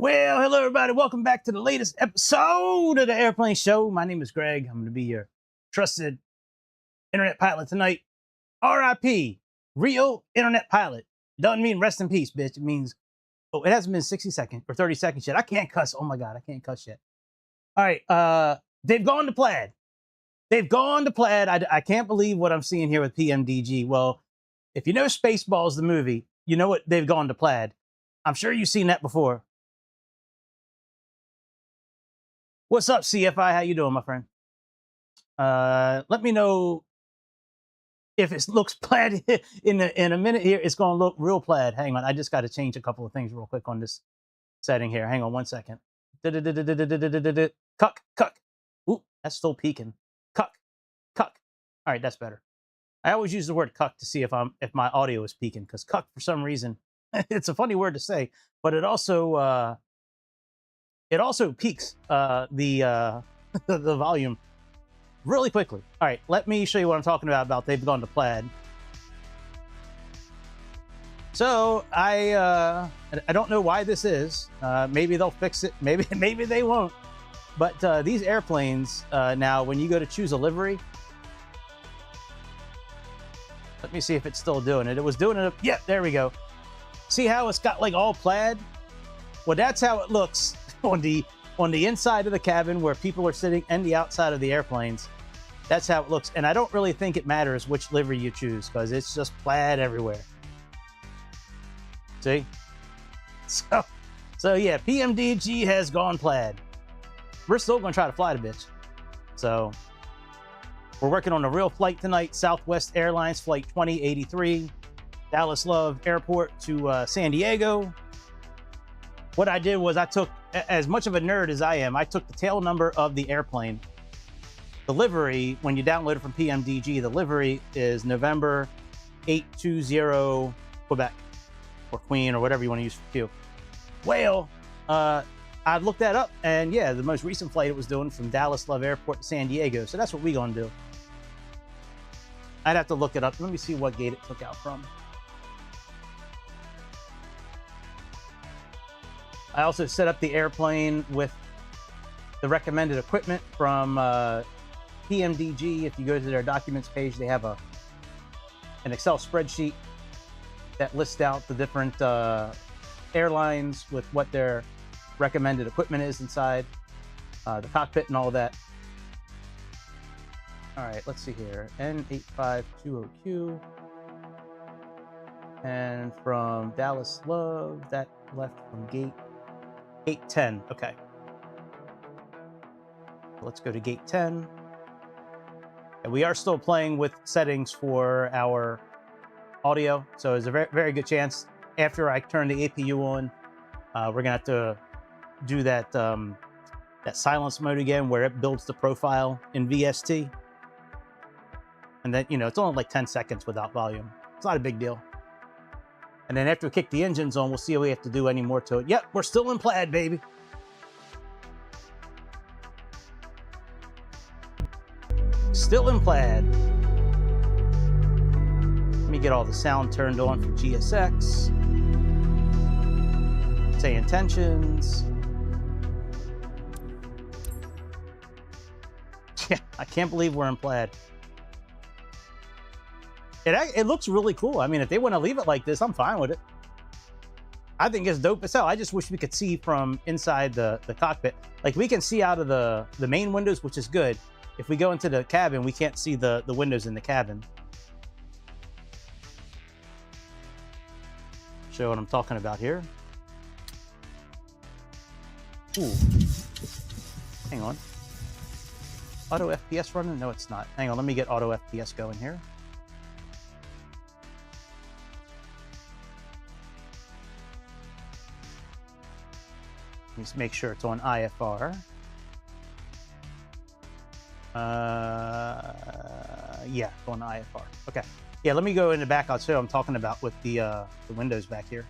Well, hello everybody. Welcome back to the latest episode of the Airplane Show. My name is Greg. I'm going to be your trusted internet pilot tonight. R.I.P. Real internet pilot. Doesn't mean rest in peace, bitch. It means, oh, it hasn't been 60 seconds or 30 seconds yet. I can't cuss. Oh my God, I can't cuss yet. All right, they've gone to Plaid. They've gone to Plaid. I can't believe what I'm seeing here with PMDG. Well, if you know Spaceballs, the movie, you know what they've gone to Plaid. I'm sure you've seen that before. What's up, CFI? How you doing, my friend? Let me know if it looks Plaid in a minute here. It's going to look real Plaid. Hang on. I just got to change a couple of things real quick on this setting here. Hang on 1 second. Cuck, cuck. Ooh, that's still peaking. Cuck, cuck. All right, that's better. I always use the word cuck to see if my audio is peaking, because cuck, for some reason, it's a funny word to say, but it also peaks the the volume really quickly. All right, let me show you what I'm talking about they've gone to Plaid. So I don't know why this is. Maybe they'll fix it. Maybe they won't. But these airplanes now, when you go to choose a livery, let me see if it's still doing it. It was doing it. Yeah, there we go. See how it's got like all Plaid? Well, that's how it looks on the inside of the cabin where people are sitting and the outside of the airplanes. That's how it looks. And I don't really think it matters which livery you choose, because it's just Plaid everywhere. See? So yeah, PMDG has gone Plaid. We're still going to try to fly the bitch. So we're working on a real flight tonight. Southwest Airlines Flight 2083, Dallas Love Airport to San Diego. What I did was I took, as much of a nerd as I am, I took the tail number of the airplane. The livery, when you download it from PMDG, the livery is November 820 Quebec, or Queen, or whatever you want to use for Q. Well, I looked that up, and yeah, the most recent flight it was doing from Dallas Love Airport to San Diego. So that's what we're going to do. I'd have to look it up. Let me see what gate it took out from. I also set up the airplane with the recommended equipment from PMDG. If you go to their documents page, they have an Excel spreadsheet that lists out the different airlines with what their recommended equipment is inside the cockpit and all that. All right, let's see here. N8520Q. And from Dallas Love, that left from gate 10. Okay. Let's go to gate 10. And we are still playing with settings for our audio. So there's a very, very good chance after I turn the APU on, we're going to have to do that, that silence mode again, where it builds the profile in VST. And then, you know, it's only like 10 seconds without volume. It's not a big deal. And then after we kick the engines on, we'll see if we have to do any more to it. Yep, we're still in Plaid, baby. Still in Plaid. Let me get all the sound turned on for GSX. Say intentions. Yeah, I can't believe we're in Plaid. It looks really cool. I mean, if they want to leave it like this, I'm fine with it. I think it's dope as hell. I just wish we could see from inside the cockpit. Like, we can see out of the main windows, which is good. If we go into the cabin, we can't see the windows in the cabin. Show what I'm talking about here. Ooh. Hang on. Auto FPS running? No, it's not. Hang on, let me get auto FPS going here. Let's make sure it's on IFR. Yeah, on IFR. Okay. Yeah, let me go in the back. I'll show you what I'm talking about with the windows back here.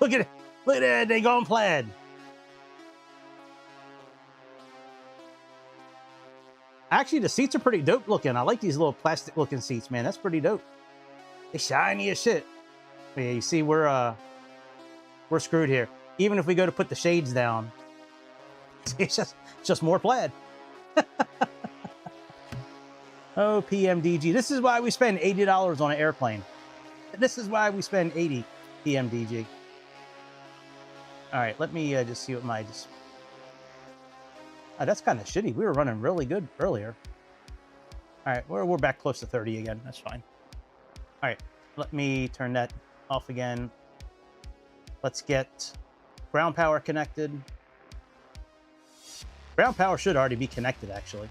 Look at it. Look at that. They going Plaid. Actually, the seats are pretty dope looking. I like these little plastic looking seats, man. That's pretty dope. They shiny as shit. But yeah, you see, we're screwed here. Even if we go to put the shades down, it's just more plaid. Oh, PMDG. This is why we spend $80 on an airplane. This is why we spend 80 PMDG. All right, let me just see what my... Oh, that's kind of shitty. We were running really good earlier. All right, we're back close to 30 again. That's fine. All right, let me turn that off again. Let's get ground power connected. Ground power should already be connected, actually.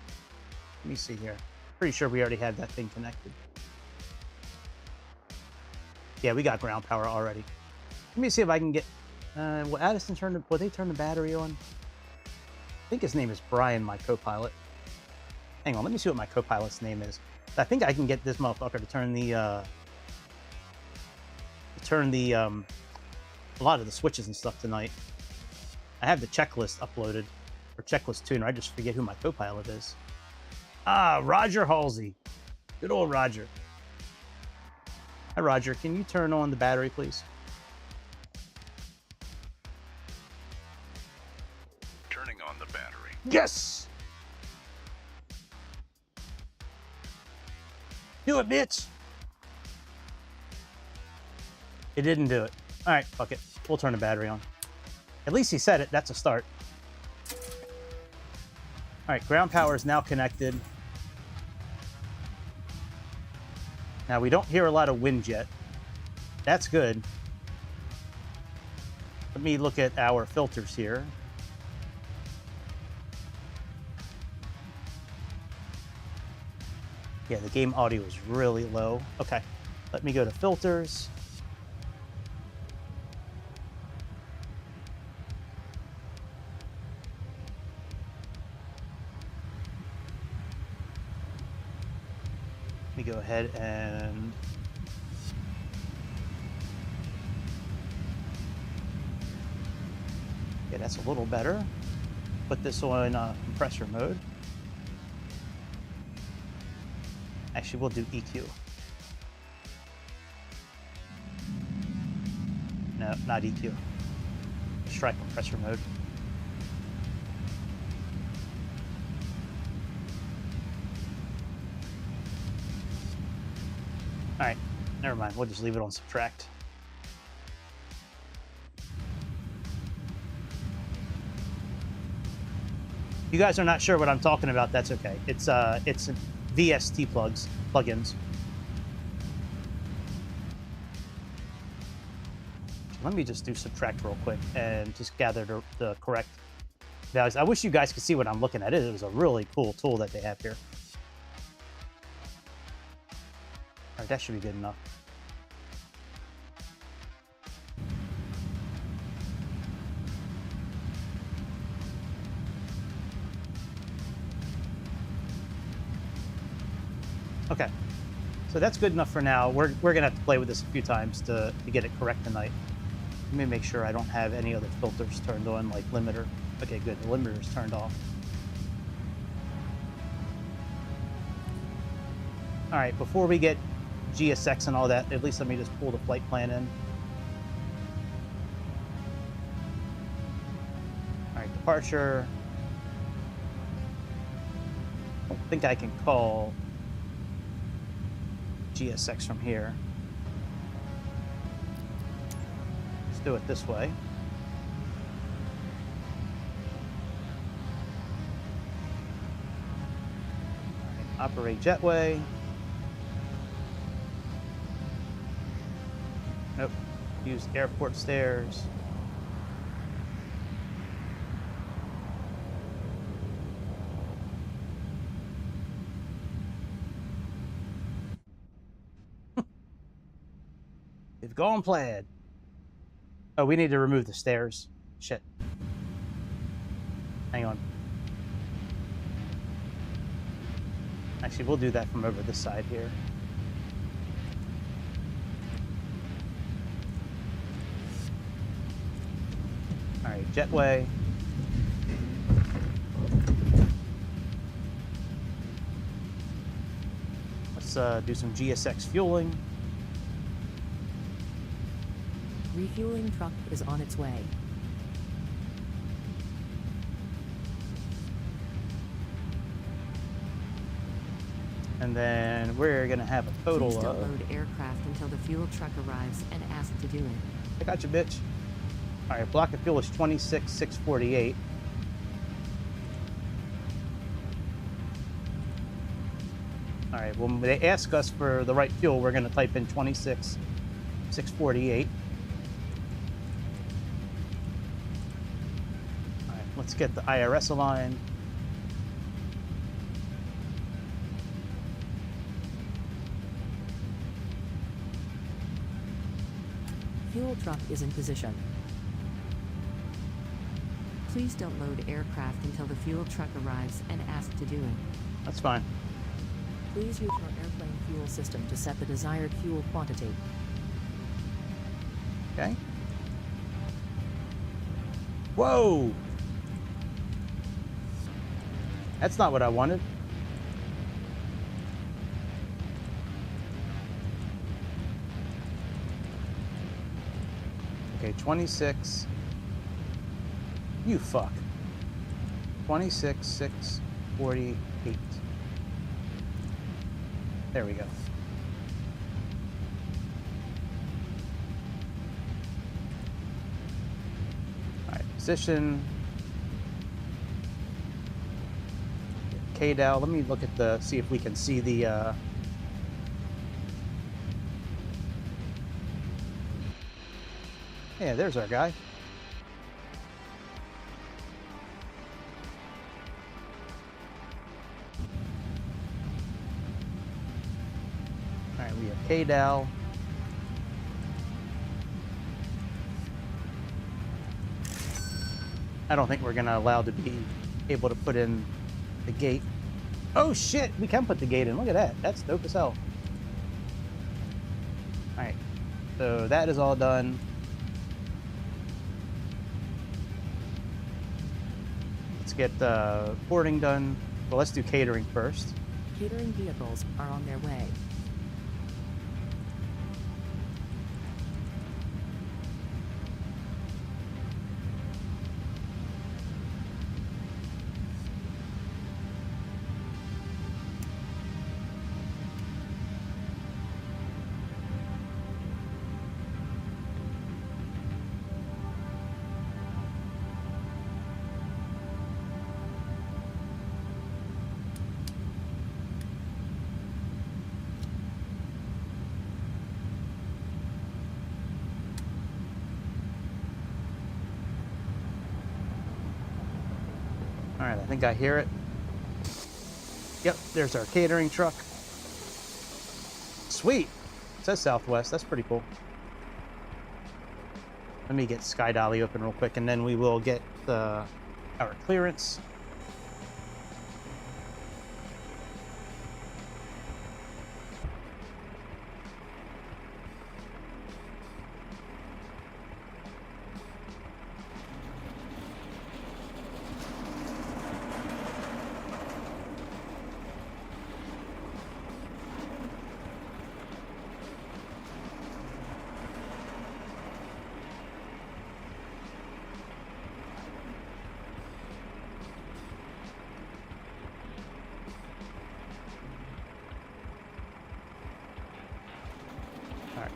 Let me see here. Pretty sure we already had that thing connected. Yeah, we got ground power already. Let me see if I can get... will Addison turn the... Will they turn the battery on? I think his name is Brian, my co-pilot. Hang on, let me see what my co-pilot's name is. I think I can get this motherfucker to turn the... a lot of the switches and stuff tonight. I have the checklist uploaded, or checklist tuner. I just forget who my co-pilot is. Ah, Roger Halsey. Good old Roger. Hi, Roger. Can you turn on the battery, please? Turning on the battery. Yes! Do it, bitch! It didn't do it. All right, fuck it. We'll turn the battery on. At least he said it. That's a start. All right, ground power is now connected. Now, we don't hear a lot of wind yet. That's good. Let me look at our filters here. Yeah, the game audio is really low. Okay, let me go to filters. Let me go ahead and yeah, that's a little better. Put this on compressor mode. Actually, we'll do EQ. No, not EQ. Let's try compressor mode. All right, never mind. We'll just leave it on subtract. If you guys are not sure what I'm talking about, that's okay. It's VST plugins. Let me just do subtract real quick and just gather the correct values. I wish you guys could see what I'm looking at. It was a really cool tool that they have here. All right, that should be good enough. Okay, so that's good enough for now. We're gonna have to play with this a few times to get it correct tonight. Let me make sure I don't have any other filters turned on, like limiter. Okay, good, the limiter's turned off. All right, before we get GSX and all that, at least let me just pull the flight plan in. All right, departure. I don't think I can call GSX from here. Let's do it this way. Right, operate jetway. Nope. Use airport stairs. They've gone Plaid. Oh, we need to remove the stairs. Shit. Hang on. Actually, we'll do that from over this side here. All right, jetway. Let's do some GSX fueling. refueling truck is on its way. And then we're gonna have a total Please don't of... load aircraft until the fuel truck arrives and ask to do it. I got you, bitch. All right, block of fuel is 26,648. All right, when they ask us for the right fuel, we're gonna type in 26,648. All right, let's get the IRS aligned. Fuel truck is in position. Please don't load aircraft until the fuel truck arrives and ask to do it. That's fine. Please use your airplane fuel system to set the desired fuel quantity. Okay. Whoa! That's not what I wanted. Okay, 26. You fuck. 26,648. There we go. All right, position. KDAL. Let me look at the, see if we can see the, yeah, there's our guy. All right, we have KDAL. I don't think we're gonna allow to be able to put in the gate. Oh shit, we can put the gate in. Look at that. That's dope as hell. All right, so that is all done. Let's get boarding done. Well, let's do catering first. Catering vehicles are on their way. All right, I think I hear it. Yep, there's our catering truck. Sweet. It says Southwest. That's pretty cool. Let me get Sky Dolly open real quick, and then we will get our clearance.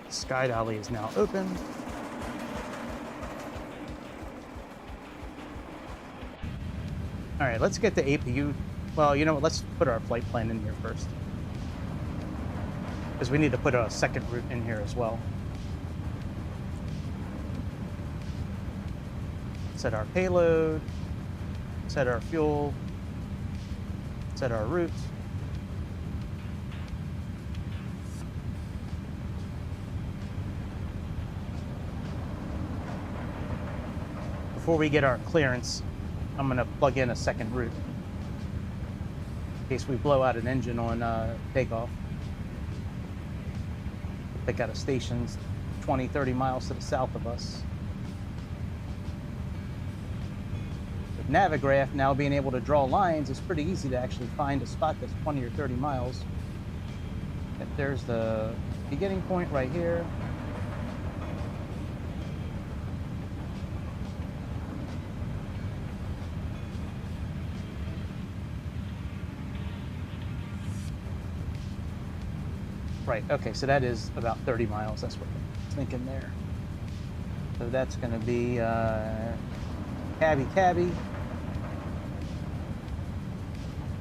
Sky Dolly is now open. All right, let's get the APU. Well, you know what? Let's put our flight plan in here first, because we need to put a second route in here as well. Set our payload, set our fuel, set our route. Before we get our clearance, I'm going to plug in a second route in case we blow out an engine on takeoff. Pick out a station 20, 30 miles to the south of us. With Navigraph now being able to draw lines, it's pretty easy to actually find a spot that's 20 or 30 miles. If there's the beginning point right here. Right, okay, so that is about 30 miles. That's what I'm thinking there. So that's going to be cabby.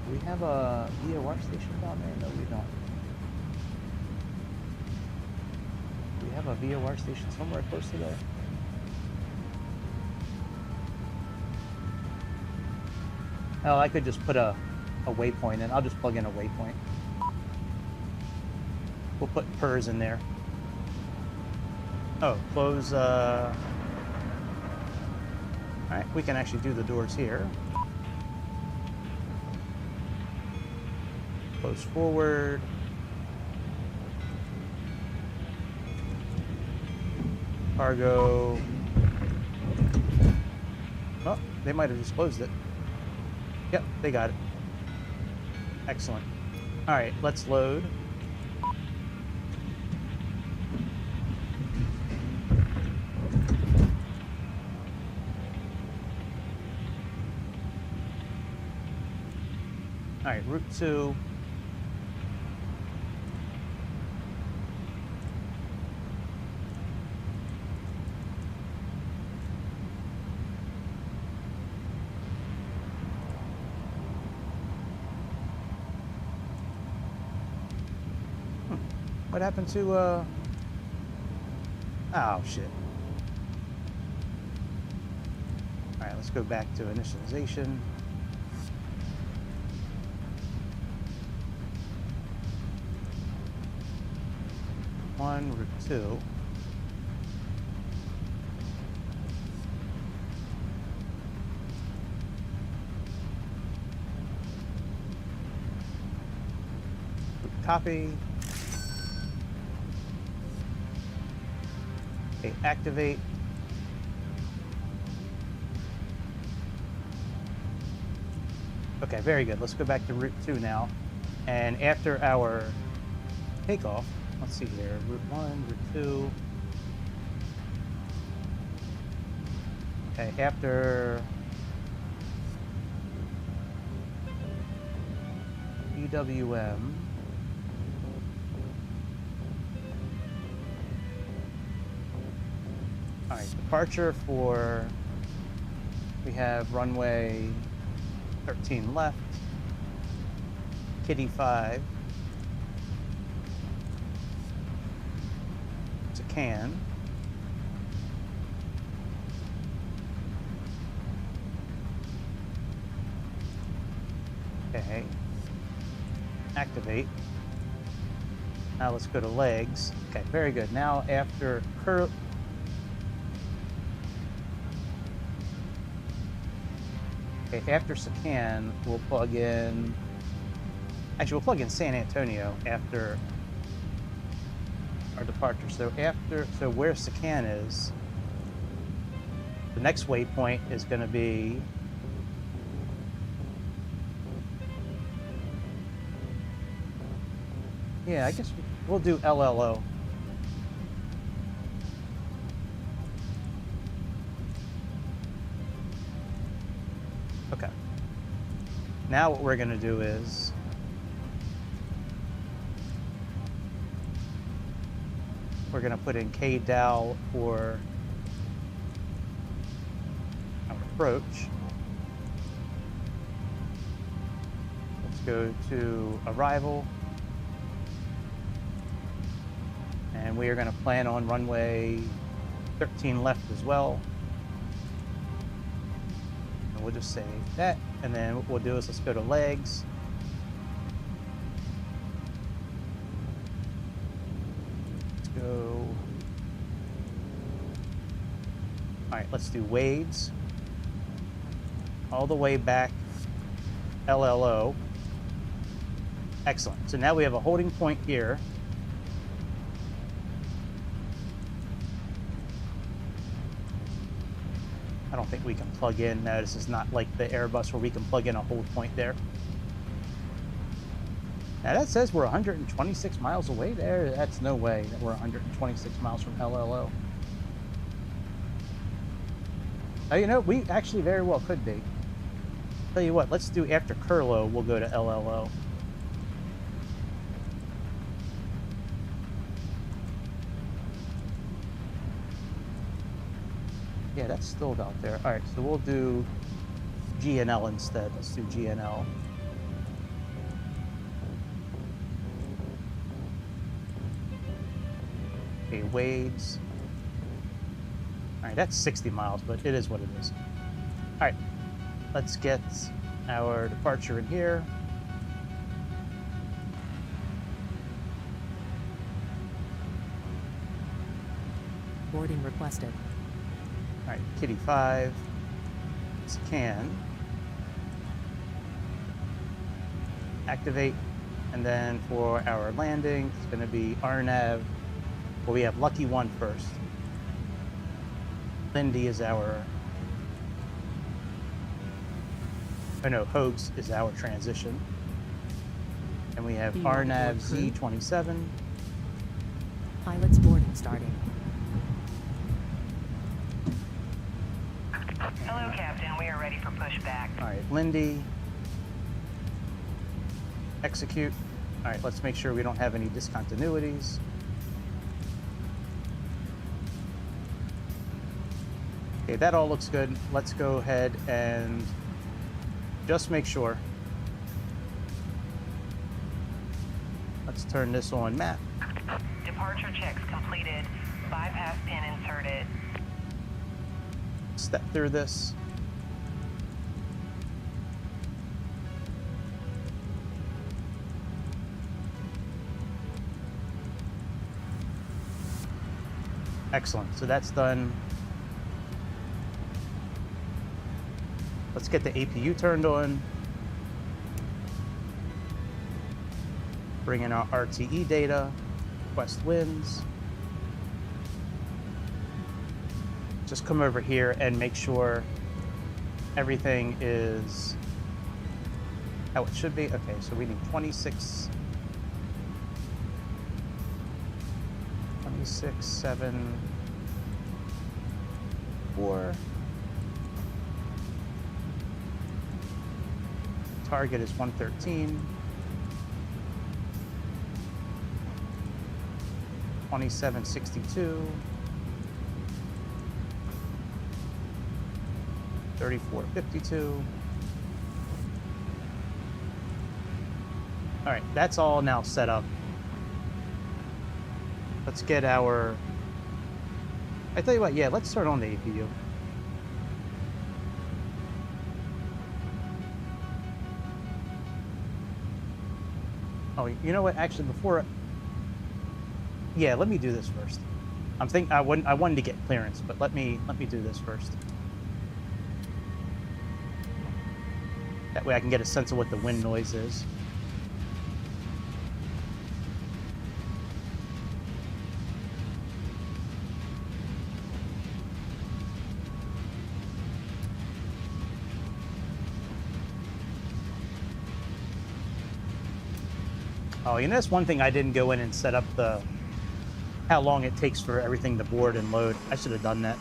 Do we have a VOR station down there? No, we don't. Do we have a VOR station somewhere close to there? Oh, I could just put a waypoint in. I'll just plug in a waypoint. We'll put PERS in there. Oh, close, all right, we can actually do the doors here. Close forward. Cargo. Oh, they might have just closed it. Yep, they got it. Excellent. All right, let's load. All right, route 2. What happened to, oh, shit. All right, let's go back to initialization. Route 2. Copy. Okay, activate. Okay, very good. Let's go back to route 2 now. And after our takeoff, let's see here, route 1, route 2. Okay, after EWM, all right, departure for, we have runway 13 left, Kitty 5, CIKAN, okay, activate. Now let's go to legs. Okay, very good. Now after after CIKAN, we'll plug in, actually we'll plug in San Antonio after our departure. So so where CIKAN is, the next waypoint is going to be yeah, I guess we'll do LLO. Okay. Now what we're going to do is we're going to put in KDAL for our approach. Let's go to arrival. And we are going to plan on runway 13 left as well. And we'll just save that. And then what we'll do is let's go to legs. Let's go. All right, let's do waves. All the way back LLO. Excellent. So now we have a holding point here. I don't think we can plug in. No, this is not like the Airbus where we can plug in a hold point there. Now that says we're 126 miles away there. That's no way that we're 126 miles from LLO. Oh, you know, we actually very well could be. Tell you what, let's do after Curlo, we'll go to LLO. that's still out there. All right, so we'll do GNL instead. Let's do GNL. Okay, Wade's. All right, that's 60 miles, but it is what it is. All right, let's get our departure in here. Boarding requested. All right, Kitty 5, CIKAN, activate, and then for our landing, it's going to be RNAV. Well, we have Lucky 1 first. Lindy is our, oh no, HOGGZ is our transition. And we have Do you want to RNAV board crew? Z27. Pilots boarding starting. Hello, Captain. We are ready for pushback. All right, Lindy. Execute. All right, let's make sure we don't have any discontinuities. Okay, that all looks good. Let's go ahead and just make sure. Let's turn this on map. Departure checks completed. Bypass pin inserted. Step through this. Excellent. So that's done. Let's get the APU turned on. Bring in our RTE data. Request winds. Just come over here and make sure everything is how it should be. Okay, so we need 26, 7, 4. Target is 113. 2762. 3452. All right, that's all now set up. Let's get our, I tell you what, yeah, let's start on the APU. Oh, you know what? Actually, before, yeah, let me do this first. I wanted to get clearance, but let me do this first. That way I can get a sense of what the wind noise is. Oh, you know, that's one thing I didn't go in and set up how long it takes for everything to board and load. I should have done that.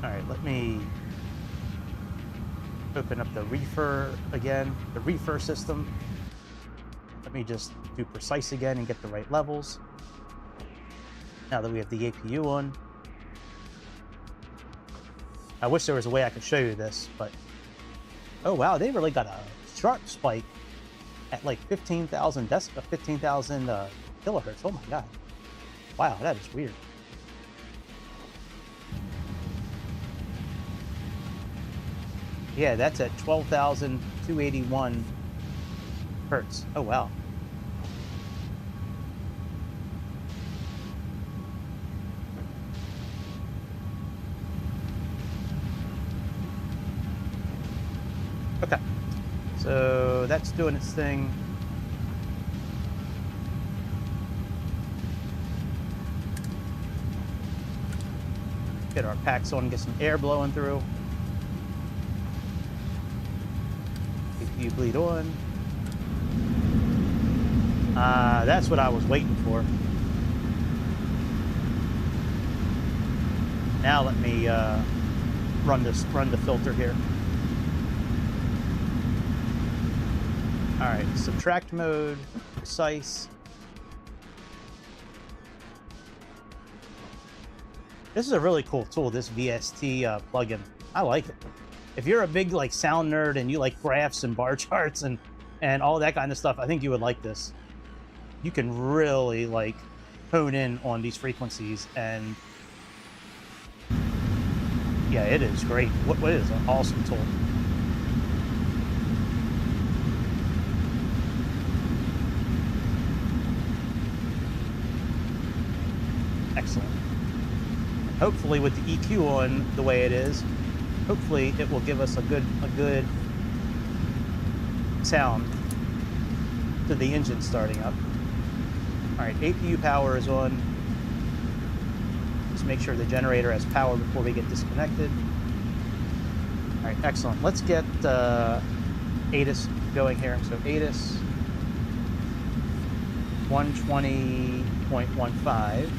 All right, let me open up the reefer again, the reefer system. Let me just do precise again and get the right levels. Now that we have the APU on. I wish there was a way I could show you this, but oh wow, they really got a sharp spike at like 15,000 kilohertz. Oh my god. Wow, that is weird. Yeah, that's at 12,281 hertz. Oh, wow. Okay. So that's doing its thing. Get our packs on, get some air blowing through. APU bleed on. That's what I was waiting for. Now let me run the filter here. All right, subtract mode, precise. This is a really cool tool, this VST plugin. I like it. If you're a big like sound nerd and you like graphs and bar charts and all that kind of stuff, I think you would like this. You can really like hone in on these frequencies, and yeah, it is great. What is an awesome tool. Excellent. Hopefully with the EQ on the way it is, hopefully it will give us a good sound to the engine starting up. All right, APU power is on. Just make sure the generator has power before we get disconnected. All right, excellent. Let's get ATIS going here. So ATIS 120.15.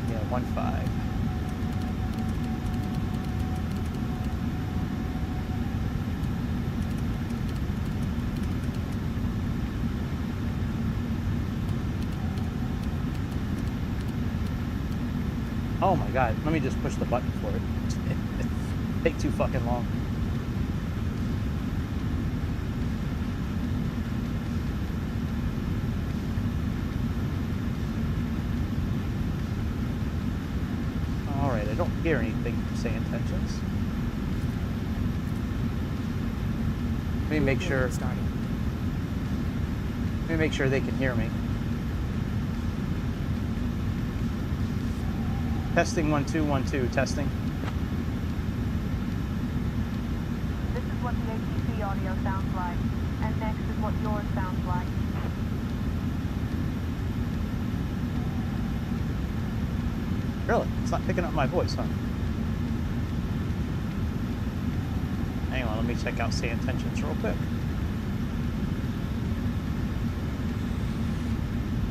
Yeah, 1.5. Oh my god, let me just push the button for it. Take too fucking long. Alright, I don't hear anything from say intentions. Let me make sure. Let me make sure they can hear me. Testing 1 2 1 2. Testing. This is what the ATC audio sounds like, and next is what yours sounds like. Really? It's not picking up my voice, huh? Hang on, let me check out say intentions real quick.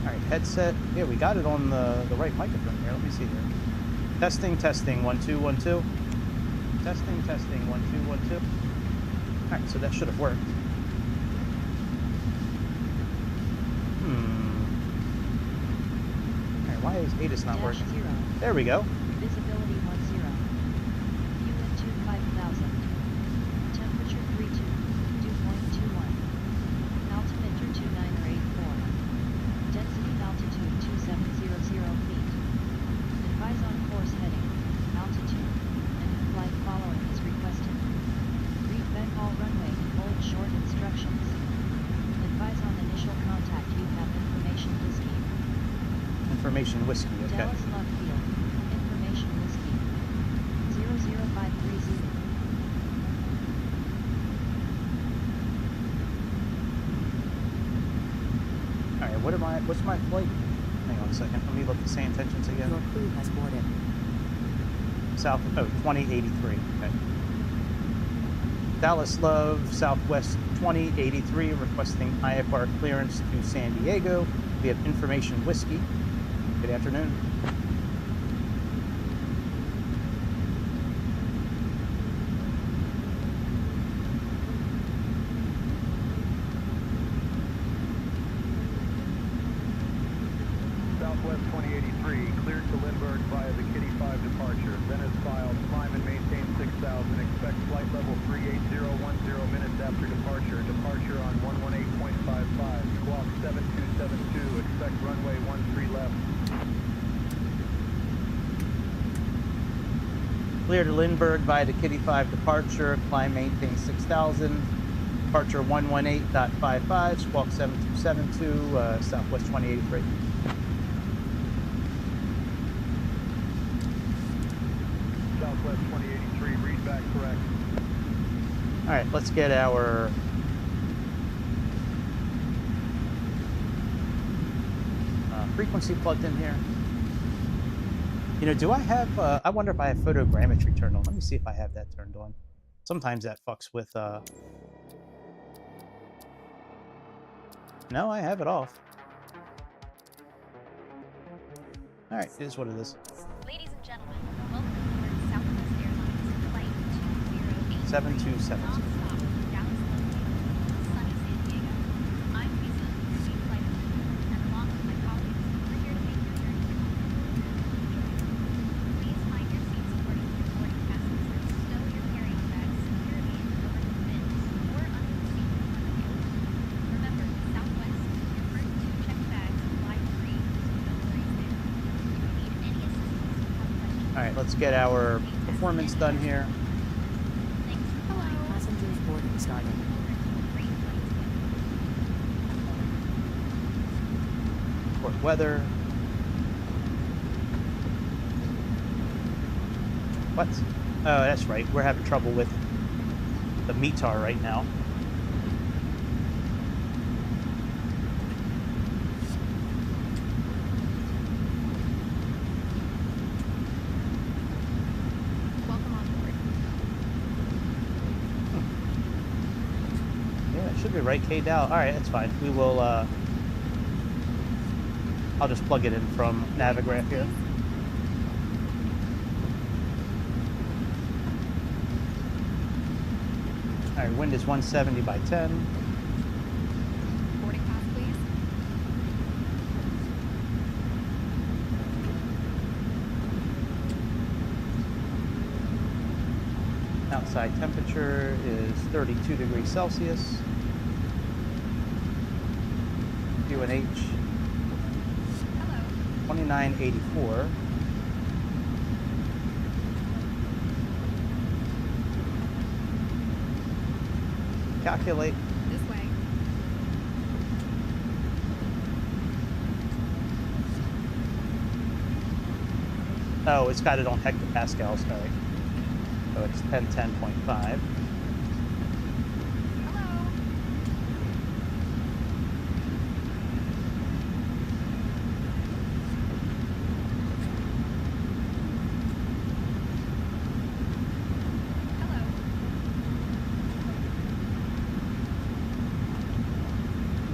Alright, headset. Yeah, we got it on the right microphone here. Let me see here. Testing, testing, 1 2 1 2. Testing, testing, 1 2 1 2. Alright, so that should have worked. Alright, why is ATIS not working? 0. There we go. Visibility 10. Unit 5000. Temperature 32. Dew point 21. Altimeter 2984. Density altitude 2700 feet. Advise on course heading, altitude, and flight following is requested. Read vent all runway and hold short instructions. Advise on initial contact. You have information whiskey. Information whiskey, okay. Dallas Love Field. Information whiskey. 00530. Alright, what's my flight? Hang on a second, let me look at say intentions again. Your crew has boarded. South, 2083, okay. Dallas Love, Southwest 2083, requesting IFR clearance to San Diego. We have information whiskey. Good afternoon. Southwest 2083, cleared to Lindbergh via the Kitty 5 departure. Venice filed, climb and maintain 6,000. Expect flight level 38010 minutes after departure. Departure on 118.55. Squawk 7272. Expect runway 13 left. Clear to Lindbergh via the Kitty 5 departure. Climb, maintain 6,000. Departure 118.55. Squawk 7272. Southwest 2083. Southwest 2083, read back correct. All right, let's get our frequency plugged in here. You know, do I have, I wonder if I have photogrammetry turned on. Let me see if I have that turned on. Sometimes that fucks with, no, I have it off. All right, it is what it is. Ladies and gentlemen, welcome aboard Southwest Airlines Flight 208. 7272. Non-stop from Dallas located sunny San Diego. I'm Lisa, your lead flight attendant, and along with my colleagues, we're here to make your journey comfortable. Please find your seats according to your boarding passes and stow your carry-on bags securely in the overhead bins or under the seat in front of you. Remember, Southwest, your first 2 checked bags fly free, so no worries there. If you need any assistance or have questions, All right, let's get our performance done here. thanks for flying. Passengers boarding started. Great flight together. Report weather. What? Oh, that's right. We're having trouble with the METAR right now. Welcome on board. Yeah, it should be right. KDAL. All right, that's fine. We will. I'll just plug it in from Navigraph here. All right, wind is 170 by 10. Boarding pass, please. Outside temperature is 32 degrees Celsius. UNH Hello. 2984. Calculate. This way. Oh, it's got it on hectopascals. All right. So it's 1010.5. Hello. Hello.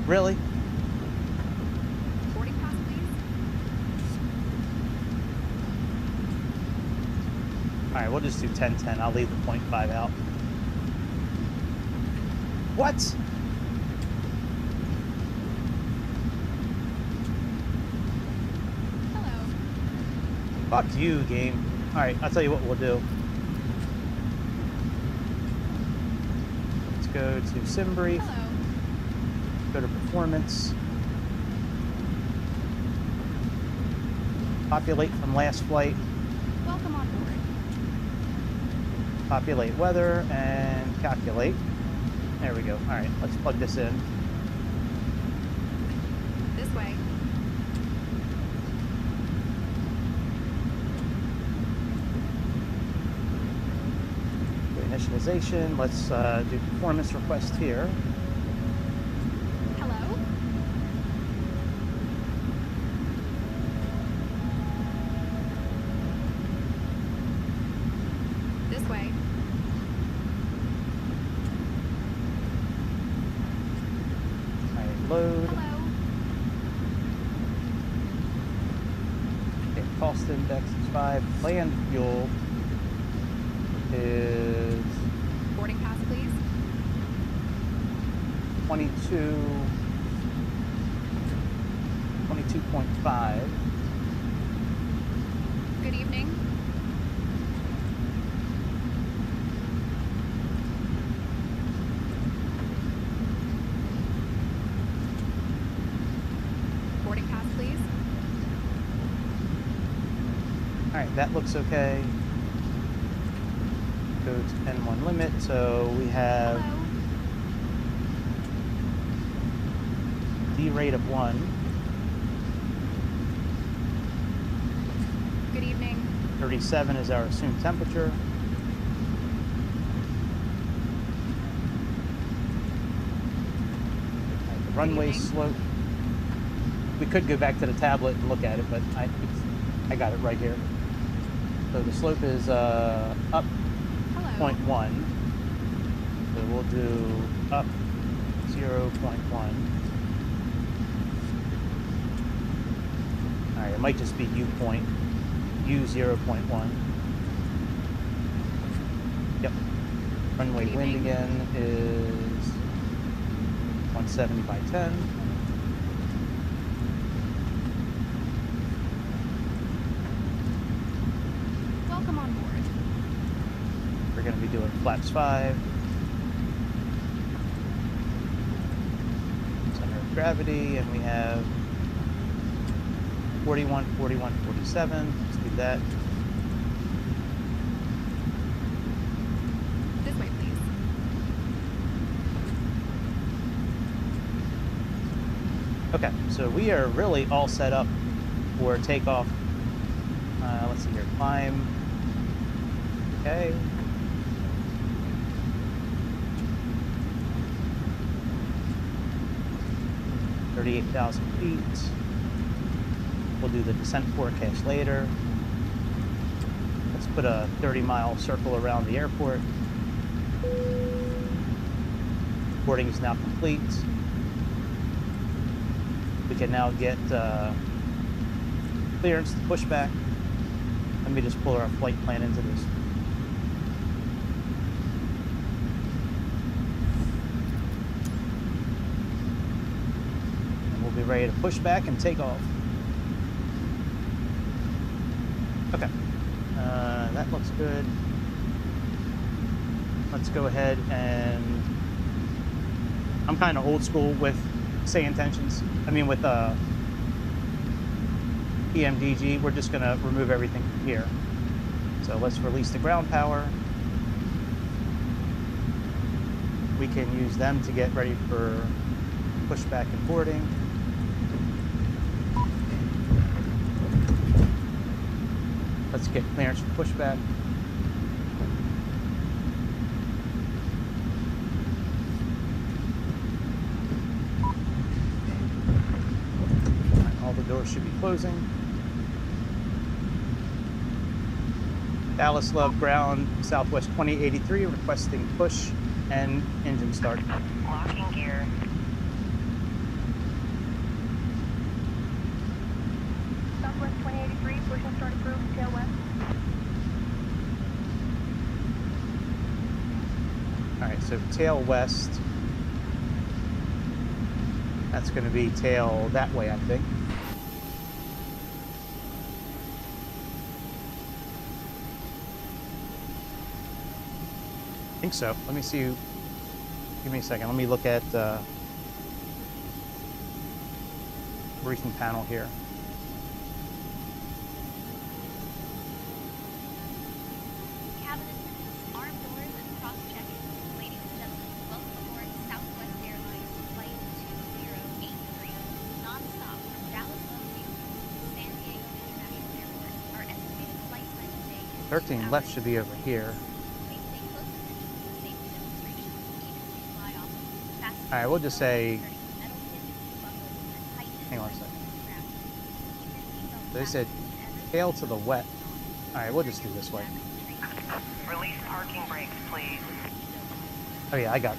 Really? Boarding pass, please. All right, we'll just do 1010. I'll leave the 0.5 out. What? Hello. Fuck you, game. All right, I'll tell you what we'll do. Let's go to SimBrief. Hello. Go to performance. Populate from last flight. Welcome on board. Populate weather and calculate. There we go. All right, let's plug this in. This way. Do initialization. Let's do performance request here. Hello. This way. All right, load. Hello. Okay, cost index is 5. Land fuel is Boarding pass, please. 22.5. Good evening. Boarding pass, please. All right, that looks okay. Go to N1 limit. So we have Hello. D rate of 1. Good evening. 37 is our assumed temperature. runway slope. We could go back to the tablet and look at it, but I got it right here. So the slope is up Hello. 0.1. So we'll do up 0.1. All right, it might just be U 0.1. Yep. Runway wind again is 170 by 10. Welcome on board. We're going to be doing flaps 5. Center of gravity, and we have 41, 41, 47. Let's do that. This way, please. Okay, so we are really all set up for takeoff. Let's see here, climb. Okay. $38,000 feet. We'll do the descent forecast later. Let's put a 30-mile circle around the airport. Boarding is now complete. We can now get clearance to push back. Let me just pull our flight plan into this. And we'll be ready to push back and take off. Okay, that looks good. Let's go ahead and I'm kind of old school with say intentions. I mean with PMDG, we're just gonna remove everything from here. So let's release the ground power. We can use them to get ready for pushback and boarding. Let's get clearance for pushback. All the doors should be closing. Dallas Love ground, Southwest 2083, requesting push and engine start. Locking gear. Southwest 2083, push and start approved, tail west. All right, so tail west. That's going to be tail that way, I think. I think so. Let me see. Give me a second. Let me look at briefing panel here. Cabin attendants, armed doors and cross-checking. Ladies and gentlemen, welcome aboard Southwest Airlines Flight 2083, non-stop from Dallas Love Field to San Diego International Airport. Our estimated flight time today is 13 left should be over here. Please stay close attention to the safety demonstration, even if you fly off of fast. All right, we'll just say. Metal pins, buckles, and tighten Hang on a second. straps. Keep your seatbelt They said fastened and tail to the wet. All right, we'll just do this way. Release parking brakes, please. Oh yeah, I got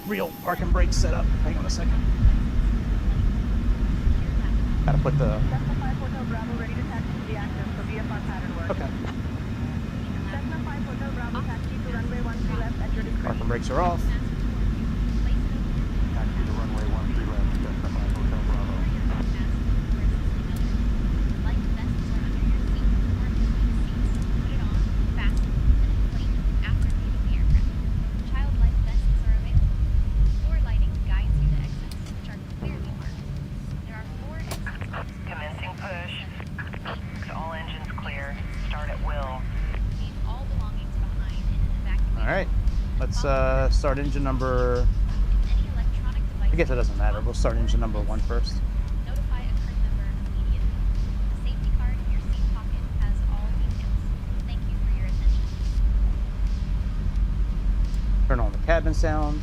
real parking brakes set up. Hang on a second. Gotta put the. Cessna 5 Hotel Bravo ready to taxi to the active for VFR pattern work. Okay. Cessna 5 Hotel Bravo taxi to runway 13 left at your discretion. Parking brakes are off. Taxi to runway 13 left, Cessna 5 Hotel Bravo. Life vests are under your seat or between seats. Put it on, fasten, and inflate after leaving the aircraft. Child life vests are available. Door lighting guides you to exits, which are clearly marked. There are 4 exits. Commencing push. All engines clear. Start at will. Leave all belongings behind in an evacuation. All right. Let's start engine number. Any electronic device. I guess it doesn't matter. We'll start engine number 1 first. Notify a crew member immediately. The safety card in your seat pocket has all details. Thank you for your attention. Turn on the cabin sound.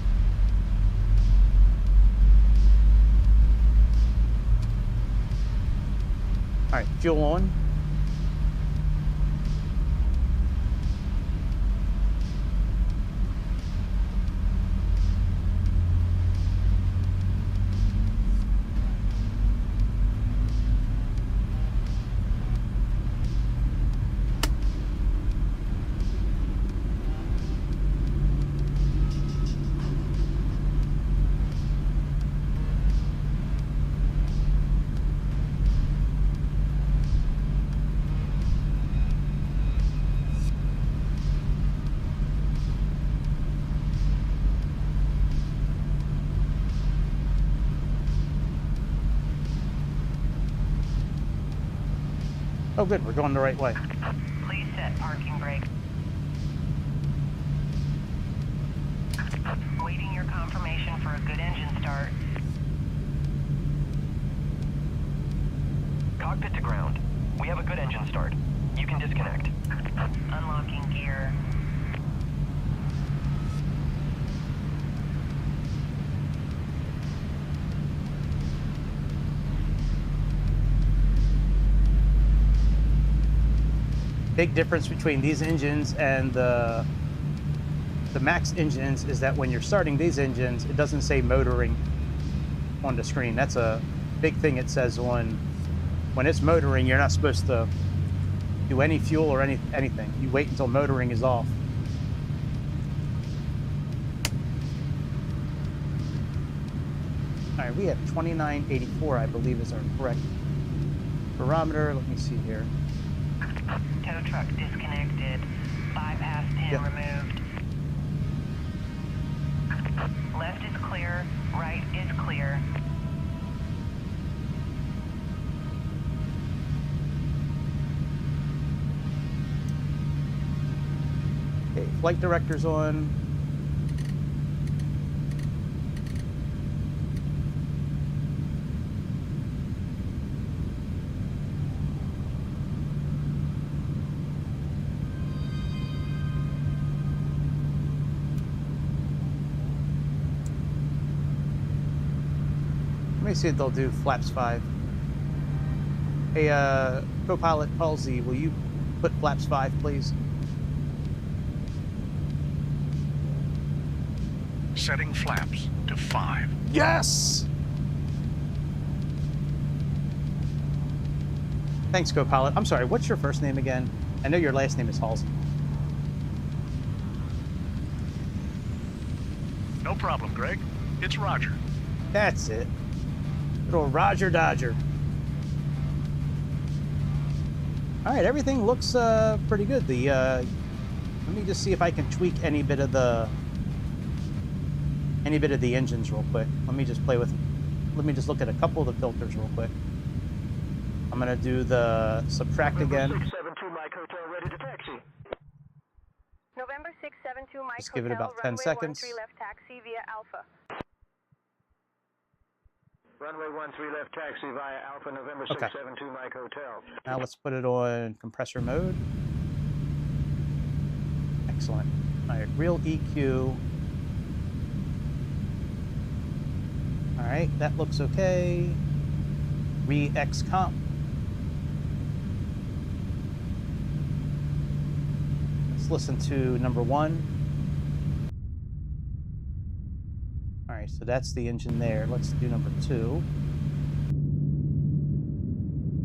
right, fuel on. Oh, good, we're going the right way. Please set parking brake. Waiting your confirmation for a good engine start. Cockpit to ground. We have a good engine start. You can disconnect. Unlocking gear. Big difference between these engines and the max engines is that when you're starting these engines, it doesn't say motoring on the screen. That's a big thing it says on when it's motoring. You're not supposed to do any fuel or anything. You wait until motoring is off. All right, we have 2984, I believe, is our correct barometer. Let me see here. Tow truck disconnected. Bypass pin Yep. removed. Left is clear. Right is clear. Okay, flight director's on. Let me see if they'll do flaps 5. Hey, co-pilot Halsey, will you put flaps 5, please? Setting flaps to 5. Yes! Thanks, co-pilot. I'm sorry, what's your first name again? I know your last name is Halsey. No problem, Greg. It's Roger. That's it. Little Roger Dodger. All right, everything looks pretty good. The let me just see if I can tweak any bit of the engines real quick. Let me just look at a couple of the filters real quick. I'm gonna do the subtract again. 672 Mike Hotel, ready to taxi. November 672 Mike Just give it Hotel, about 10 runway seconds. 13 left taxi via Alpha. Runway 13 left taxi via Alpha, November Okay. 672 Mike Hotel. Now let's put it on compressor mode. Excellent. All right, real EQ. All right, that looks okay. Re-X comp. Let's listen to number 1. All right, so that's the engine there. Let's do number 2.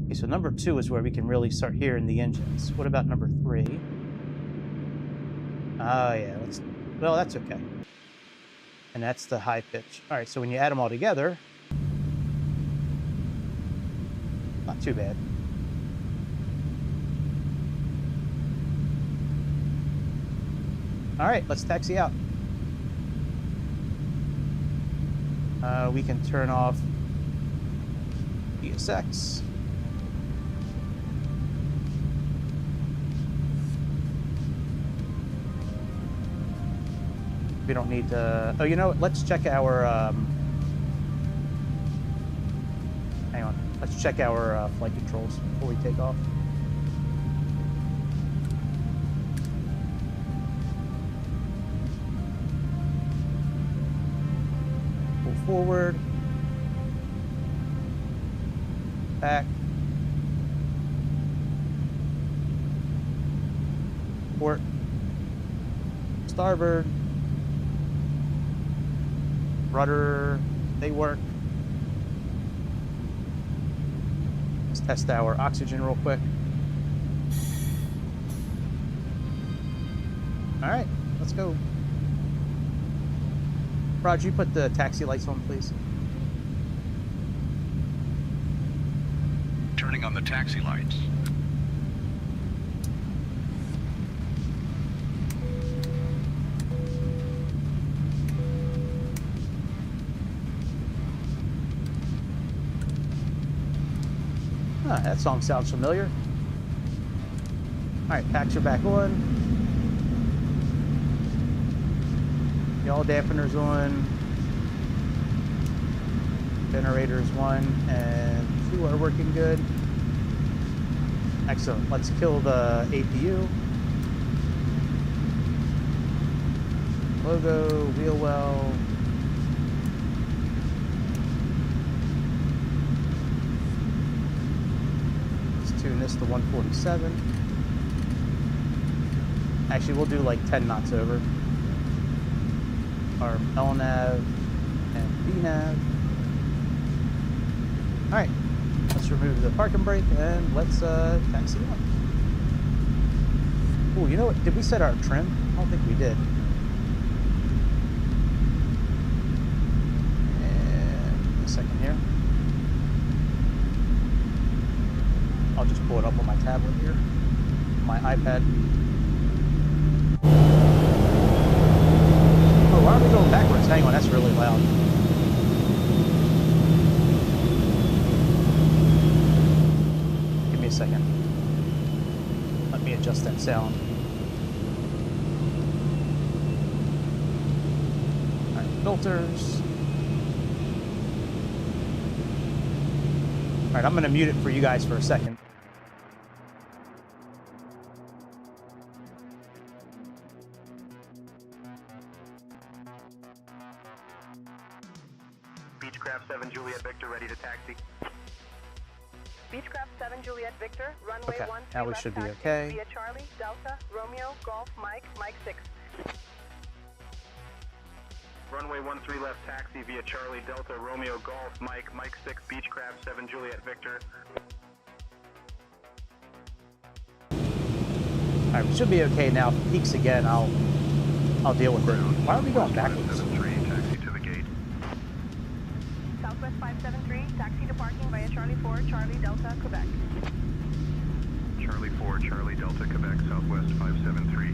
Okay, so number 2 is where we can really start hearing the engines. What about number 3? Oh, yeah, well, that's okay. And that's the high pitch. All right, so when you add them all together, not too bad. All right, let's taxi out. We can turn off ESX. We don't need to... Oh, you know what? Let's check our... hang on. Let's check our flight controls before we take off. Pull forward. Back. port. Starboard. Rudder, they work. Let's test our oxygen real quick. All right, let's go. Raj, you put the taxi lights on, please. Turning on the taxi lights. Ah, that song sounds familiar. All right, packs are back on. Yaw dampeners on. Generators 1 and 2 are working good. Excellent. Let's kill the APU. Logo, wheel well. Let's tune this to 147. Actually, we'll do like 10 knots over. Our LNAV and VNAV. Alright, let's remove the parking brake and let's taxi up. Oh, you know what? Did we set our trim? I don't think we did. And a second here. I'll just pull it up on my tablet here, my iPad. Oh, why are we going backwards? Hang on, that's really loud. Give me a second. Let me adjust that sound. All right, filters. All right, I'm going to mute it for you guys for a second. Beechcraft 7 Juliet Victor ready to taxi. Beechcraft 7 Juliet Victor, runway Okay, 13 now we left should be taxi okay. via Charlie, Delta, Romeo, Golf, Mike, Mike 6. Runway 13 left taxi via Charlie, Delta, Romeo, Golf, Mike, Mike 6, Beechcraft 7 Juliet Victor. All right, we should be okay now. If it peaks again, I'll deal with it. Why are we going backwards? 573, taxi to the gate. Southwest 573, taxi to parking via Charlie 4, Charlie, Delta, Quebec. Charlie 4, Charlie, Delta, Quebec, Southwest 573.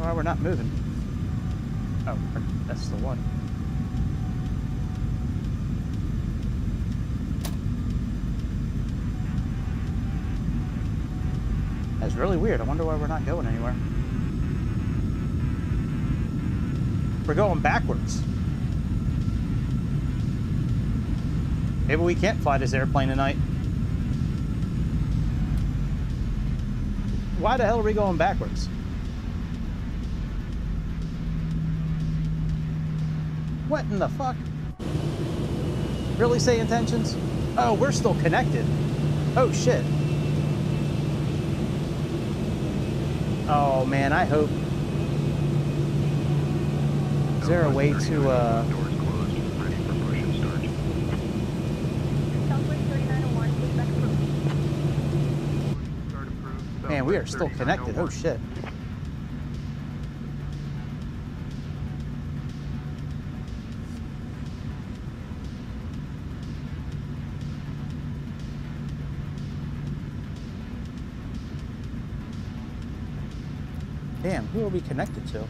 Oh, we're not moving. Oh, that's the one. That's really weird. I wonder why we're not going anywhere. We're going backwards. Maybe we can't fly this airplane tonight. Why the hell are we going backwards? What in the fuck? Really say intentions? Oh, we're still connected. Oh shit. Oh man, I hope. Is there a way to Doors closed, ready for push and start. Southwest 3901, pushback approved. Start approved. Man, we are still connected. Oh shit. Damn, who are we connected to?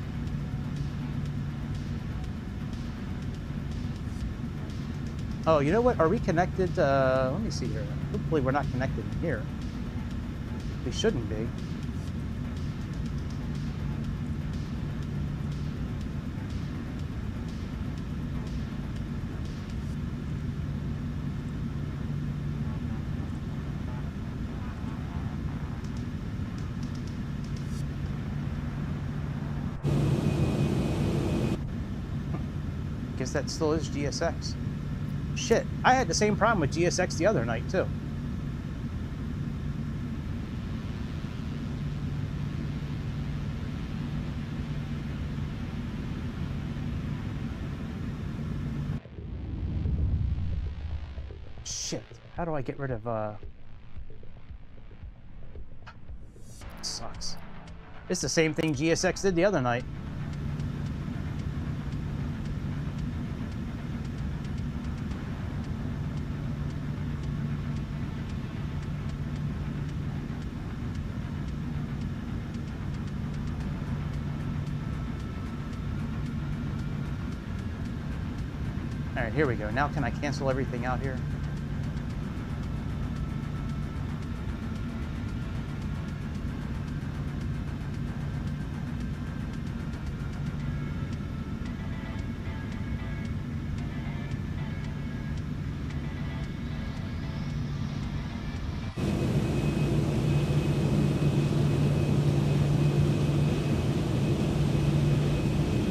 Oh, you know what? Are we connected? Let me see here. Hopefully we're not connected in here. We shouldn't be. guess that still is GSX. Shit, I had the same problem with GSX the other night, too. Shit, how do I get rid of, Sucks. It's the same thing GSX did the other night. All right, here we go. Now can I cancel everything out here?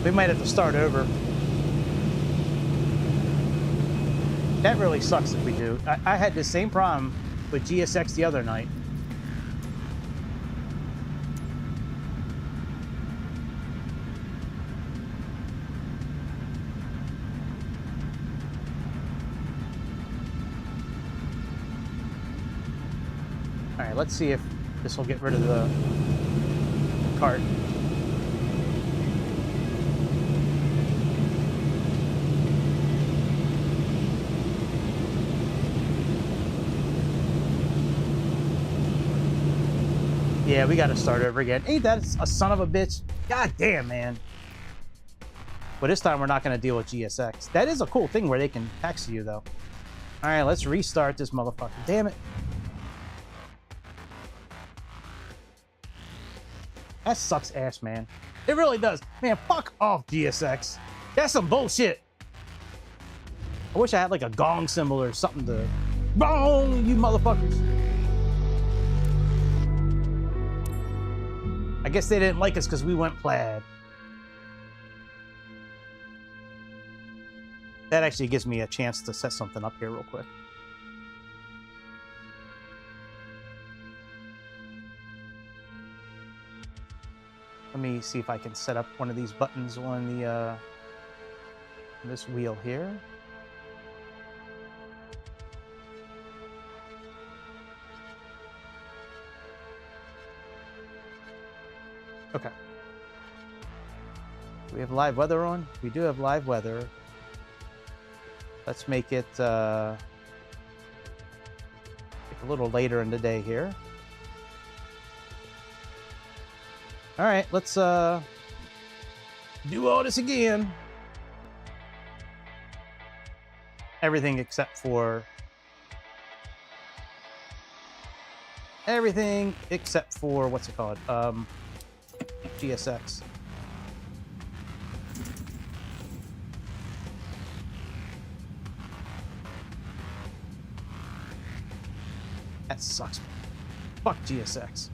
We might have to start over. That really sucks if we do. I had the same problem with GSX the other night. All right, let's see if this will get rid of the cart. Yeah, we gotta start over again. Ain't that a son of a bitch? God damn, man. But this time we're not gonna deal with GSX. That is a cool thing where they can taxi you, though. All right, let's restart this motherfucker. Damn it. That sucks ass, man. It really does. Man, fuck off, GSX. That's some bullshit. I wish I had like a gong symbol or something to... Boom, you motherfuckers. I guess they didn't like us because we went plaid. That actually gives me a chance to set something up here real quick. Let me see if I can set up one of these buttons on the this wheel here. Okay. Do we have live weather on? We do have live weather. Let's make it a little later in the day here. All right, let's do all this again. Everything except for what's it called? GSX. That sucks. Fuck GSX.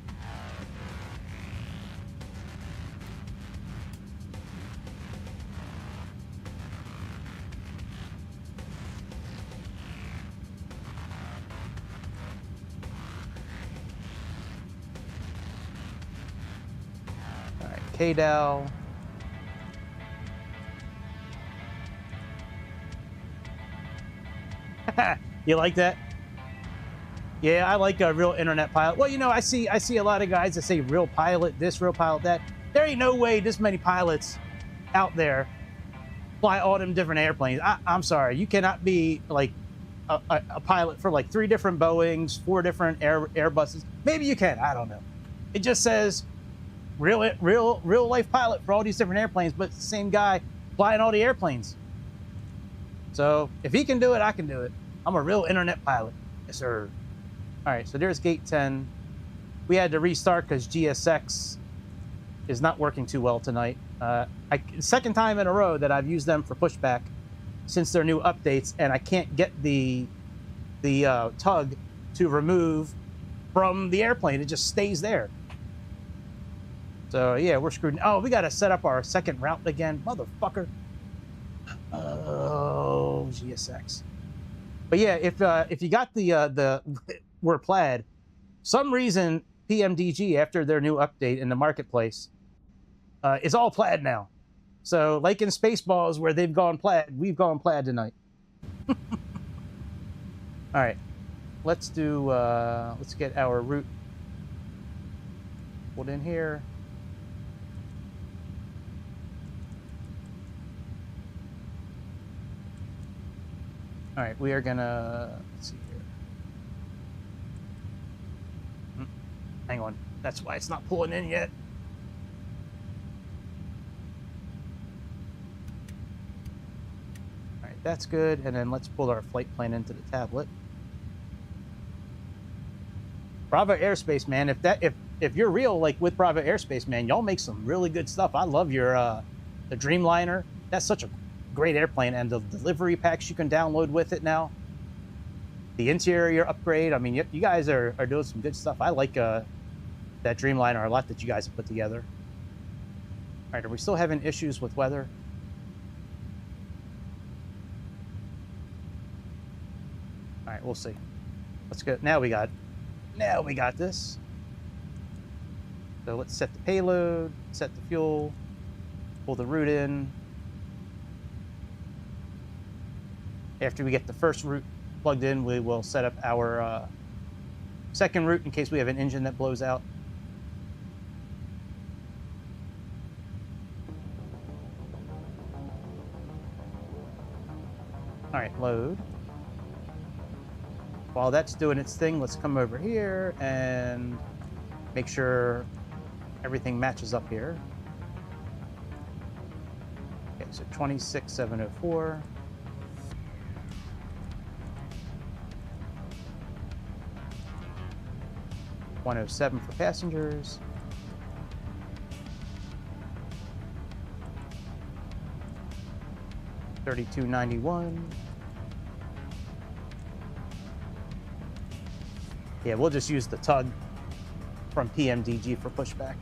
KDAL. You like that? Yeah, I like a real internet pilot. Well, you know, I see a lot of guys that say real pilot this, real pilot that. There ain't no way this many pilots out there fly all them different airplanes. I'm sorry, you cannot be like a pilot for like 3 different Boeings, 4 different Airbuses. Maybe you can. I don't know. It just says real life pilot for all these different airplanes, but it's the same guy flying all the airplanes. So if he can do it, I can do it. I'm a real internet pilot. Yes, sir. All right, so there's gate 10. We had to restart because GSX is not working too well tonight. Second time in a row that I've used them for pushback since their new updates, and I can't get the tug to remove from the airplane. It just stays there. So yeah, we're screwed. Oh, we got to set up our second route again. Motherfucker. Oh, GSX. But yeah, if you got the we're Plaid, some reason PMDG after their new update in the marketplace is all Plaid now. So like in Spaceballs where they've gone Plaid, we've gone Plaid tonight. All right, let's do let's get our route pulled in here. All right, we are gonna, let's see here. Hang on, that's why it's not pulling in yet. All right, that's good. And then let's pull our flight plan into the tablet. Bravo Airspace, man. If you're real, like with Bravo Airspace, man, y'all make some really good stuff. I love your the Dreamliner. That's such a great airplane, and the delivery packs you can download with it now. The interior upgrade. I mean, you guys are doing some good stuff. I like that Dreamliner a lot that you guys have put together. All right, are we still having issues with weather? All right, we'll see. Let's go. Now we got this. So let's set the payload, set the fuel, pull the route in. After we get the first route plugged in, we will set up our second route in case we have an engine that blows out. All right, load. While that's doing its thing, let's come over here and make sure everything matches up here. Okay, so 26704. 107 for passengers. $32.91. Yeah, we'll just use the tug from PMDG for pushback.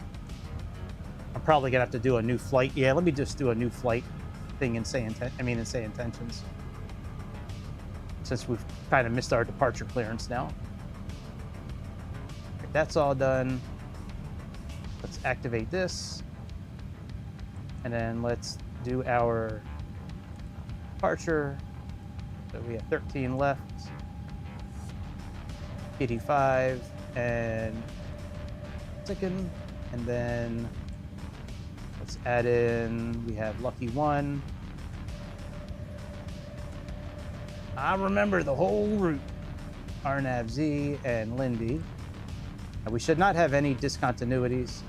I'm probably gonna have to do a new flight. Yeah, let me just do a new flight thing and say intentions. Since we've kind of missed our departure clearance now. That's all done. Let's activate this. And then let's do our departure. So we have 13 left. PD5 and CIKAN. And then let's add in, we have Lucky 1. I remember the whole route. RNAV-Z and Lindy. We should not have any discontinuities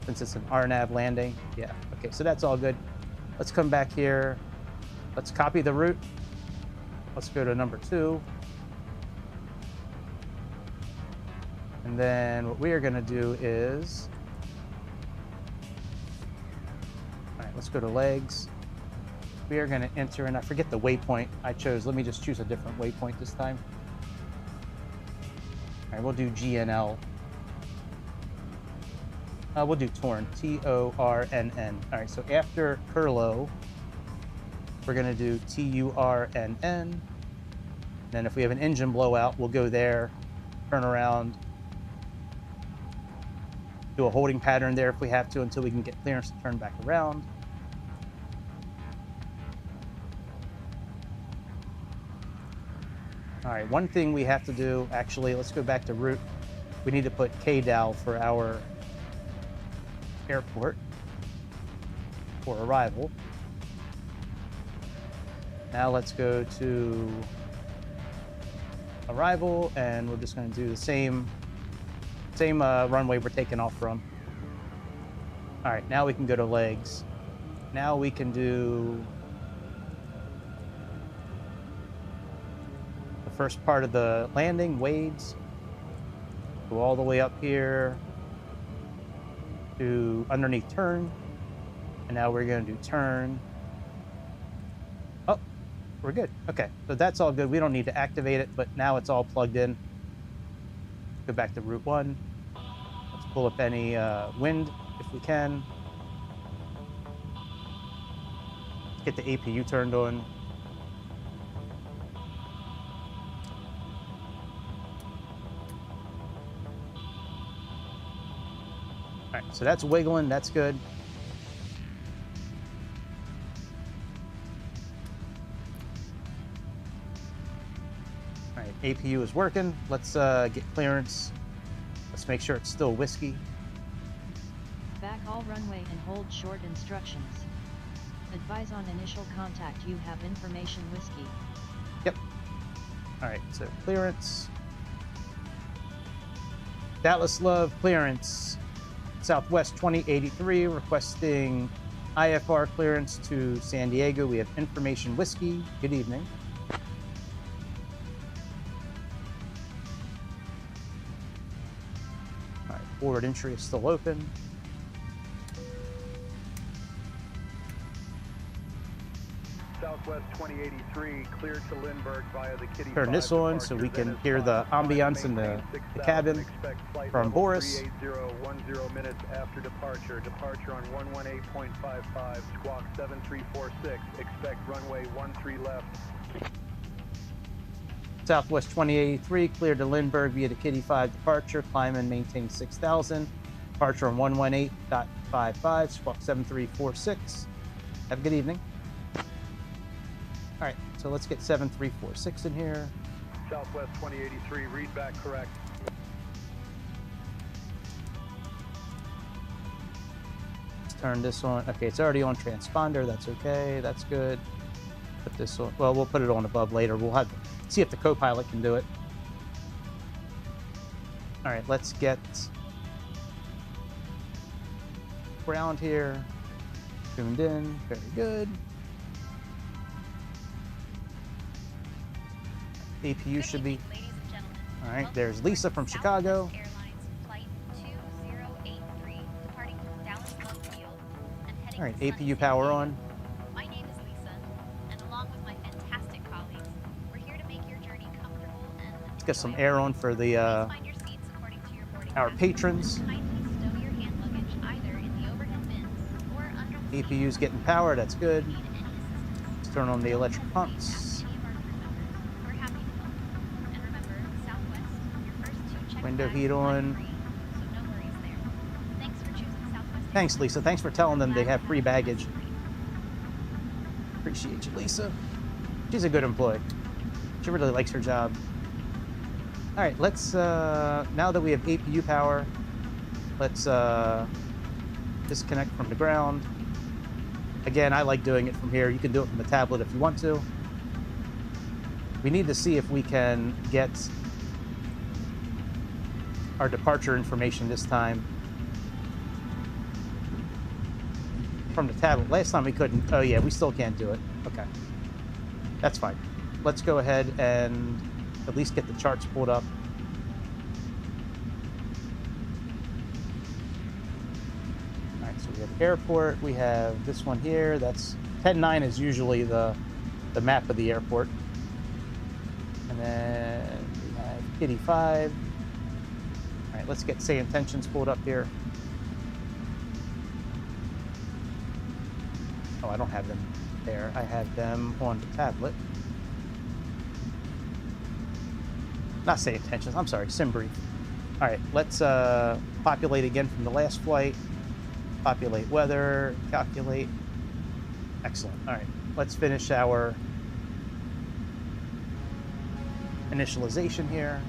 since it's an RNAV landing. Yeah, okay, so that's all good. Let's come back here. Let's copy the route. Let's go to number 2. And then what we are gonna do is, all right, let's go to legs. We are gonna enter, and I forget the waypoint I chose. Let me just choose a different waypoint this time. All right, we'll do GNL. We'll do Torn, T-O-R-N-N. All right, so after Curlo, we're gonna do T-U-R-N-N. Then if we have an engine blowout, we'll go there, turn around, do a holding pattern there if we have to until we can get clearance to turn back around. All right, one thing we have to do, actually, let's go back to route. We need to put KDAL for our airport for arrival. Now let's go to arrival, and we're just going to do the same runway we're taking off from. All right, now we can go to legs. Now we can do the first part of the landing, wades. Go all the way up here to underneath turn. And now we're going to do turn. Oh, we're good. Okay, so that's all good. We don't need to activate it, but now it's all plugged in. Go back to route 1. Let's pull up any wind if we can. Get the APU turned on. All right, so that's wiggling. That's good. All right, APU is working. Let's get clearance. Let's make sure it's still whiskey. Back all runway and hold short instructions. Advise on initial contact. You have information whiskey. Yep. All right, so clearance. Dallas Love clearance. Southwest 2083 requesting IFR clearance to San Diego. We have information whiskey. Good evening. All right, forward entry is still open. Southwest 2083, cleared to Lindbergh via the Kitty. Turn this on so we can hear the ambiance in the cabin from Boris. 38010 minutes after departure. Departure on 118.55, squawk 7346. Expect runway 13 left. Southwest 2083 cleared to Lindbergh via the Kitty 5 departure. Climb and maintain 6,000. Departure on 118.55, squawk 7346. Have a good evening. All right, so let's get 7346 in here. Southwest 2083, read back correct. Let's turn this on. Okay, it's already on transponder. That's okay. That's good. Put this on. Well, we'll put it on above later. We'll have see if the co-pilot can do it. All right, let's get ground here. Tuned in. Very good. APU should be. All right, there's Lisa from Chicago. All right, APU power on. My name is Lisa, and along with my fantastic colleagues, we're here to make your journey comfortable and Let's get some air on for the find your seats according to your boarding our pass. patrons. Kindly stow your hand luggage either in the overhead bins or under the seat. APU's getting power. That's good. Need any assistance? Let's turn on the electric pumps. We're happy to help. And remember, Southwest, your first 2 check Window bags heat are on. free, so no worries there. Thanks for choosing Southwest. Thanks, Lisa. Thanks for telling them they have free baggage. Appreciate you, Lisa. She's a good employee. She really likes her job. All right, let's, now that we have APU power, let's disconnect from the ground. Again, I like doing it from here. You can do it from the tablet if you want to. We need to see if we can get our departure information this time from the tablet. Last time we couldn't. Oh yeah, we still can't do it. Okay, that's fine. Let's go ahead and at least get the charts pulled up. All right, so we have airport. We have this one here. That's 10-9 is usually the map of the airport. And then we have Kitty 5. All right, let's get say intentions pulled up here. Oh, I don't have them there. I have them on the tablet. Not say intentions. I'm sorry, sim brief. All right, let's populate again from the last flight. Populate weather, calculate. Excellent. All right, let's finish our initialization here.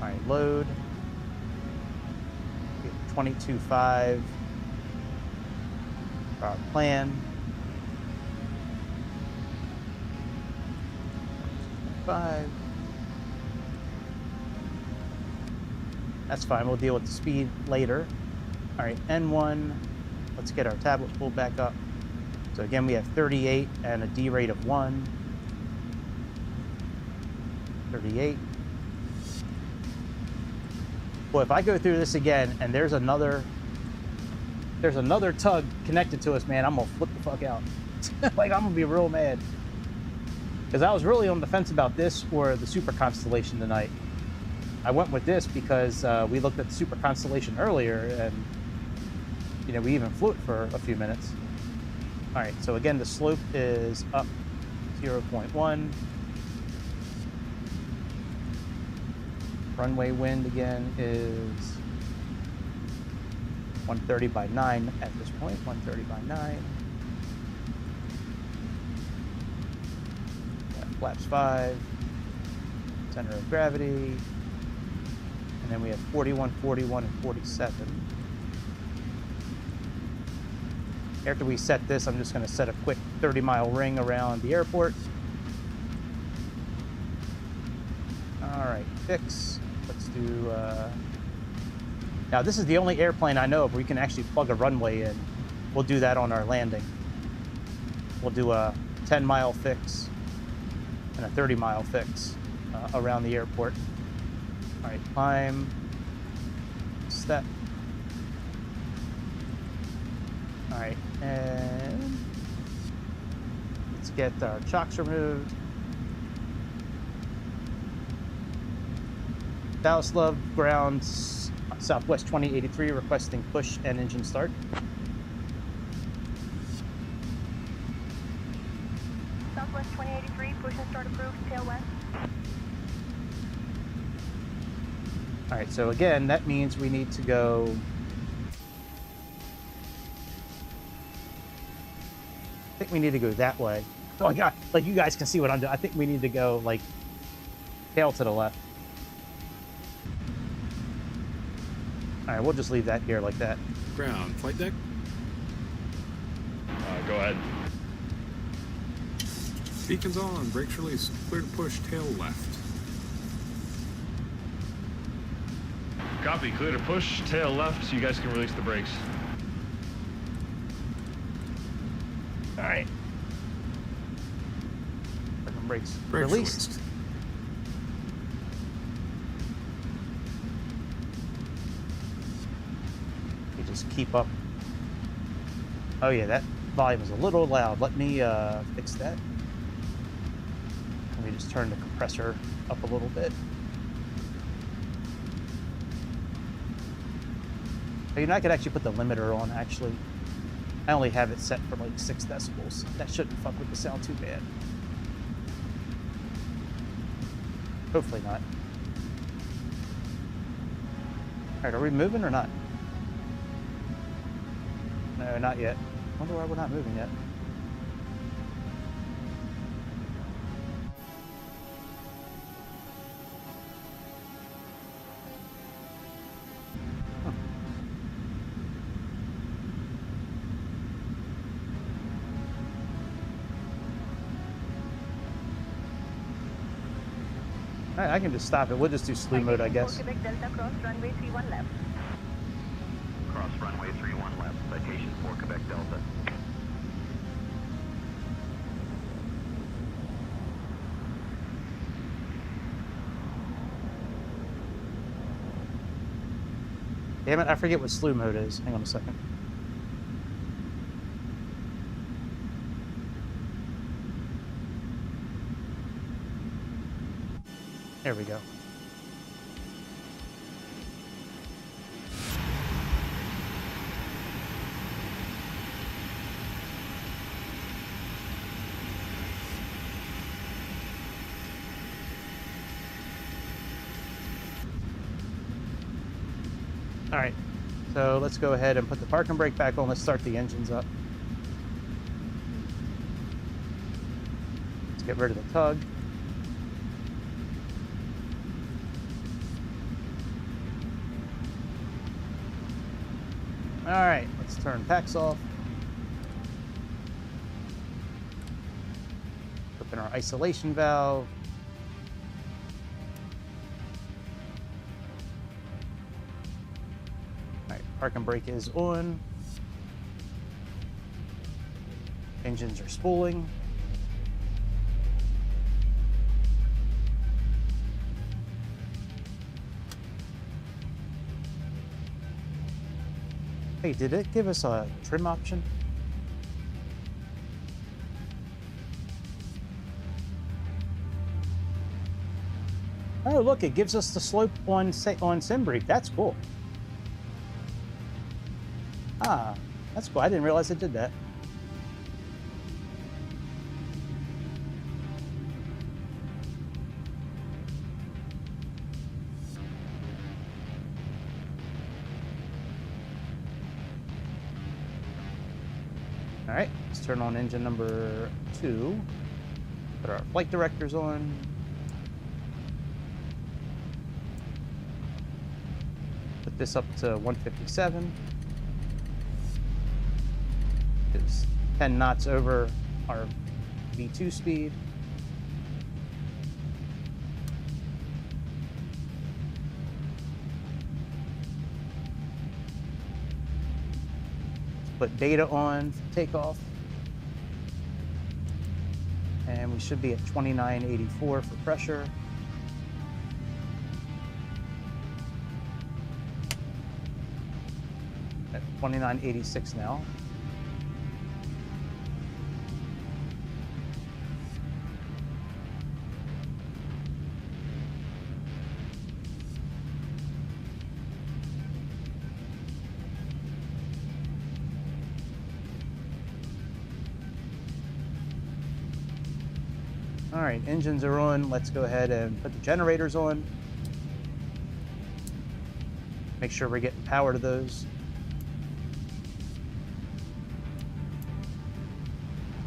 All right, load. 22.5 for our plan. 5. That's fine. We'll deal with the speed later. All right, N1. Let's get our tablet pulled back up. So again, we have 38 and a D rate of 1. 38. Well, if I go through this again and there's another there's another tug connected to us, man, I'm gonna flip the fuck out. Like, I'm gonna be real mad. Because I was really on the fence about this or the Super Constellation tonight. I went with this because we looked at the Super Constellation earlier, and you know, we even flew it for a few minutes. All right, so again, the slope is up 0.1. Runway wind again is 130 by 9 at this point. 130 by 9. Flaps 5. Center of gravity. And then we have 41, 41, and 47. After we set this, I'm just going to set a quick 30-mile ring around the airport. All right, fix. Let's do... Now, this is the only airplane I know of where you can actually plug a runway in. We'll do that on our landing. We'll do a 10-mile fix and a 30-mile fix around the airport. All right, climb, step. All right, and let's get our chocks removed. Dallas Love, ground, Southwest 2083, requesting push and engine start. Southwest 2083, push and start approved, tail west. All right, so again, that means we need to go... I think we need to go that way. Oh my God, like you guys can see what I'm doing. I think we need to go like tail to the left. All right, we'll just leave that here like that. Ground, flight deck. Go ahead. Beacons on, brakes released, clear to push, tail left. Copy, clear to push, tail left, so you guys can release the brakes. All right. Brakes Brakes released. You just keep up. Oh yeah, that volume is a little loud. Let me fix that. Let me just turn the compressor up a little bit. You know, I could actually put the limiter on, actually. I only have it set for like 6 decibels. That shouldn't fuck with the sound too bad. Hopefully not. Alright, are we moving or not? No, not yet. I wonder why we're not moving yet. Alright, I can just stop it. We'll just do slew mode, I guess. Quebec Delta, cross runway 31 left. Cross runway 31 left, citation for Quebec Delta. Damn it, I forget what slew mode is. Hang on a second. There we go. All right, so let's go ahead and put the parking brake back on. Let's start the engines up. Let's get rid of the tug. All right, let's turn packs off. Open our isolation valve. All right, parking brake is on. Engines are spooling. Hey, did it give us a trim option? Oh, look, it gives us the slope on Simbrief. That's cool. Ah, that's cool. I didn't realize it did that. All right, let's turn on engine number 2. Put our flight directors on. Put this up to 157. It's 10 knots over our V2 speed. Put data on for takeoff. And we should be at 2984 for pressure. At 2986 now. All right, engines are on. Let's go ahead and put the generators on. Make sure we're getting power to those.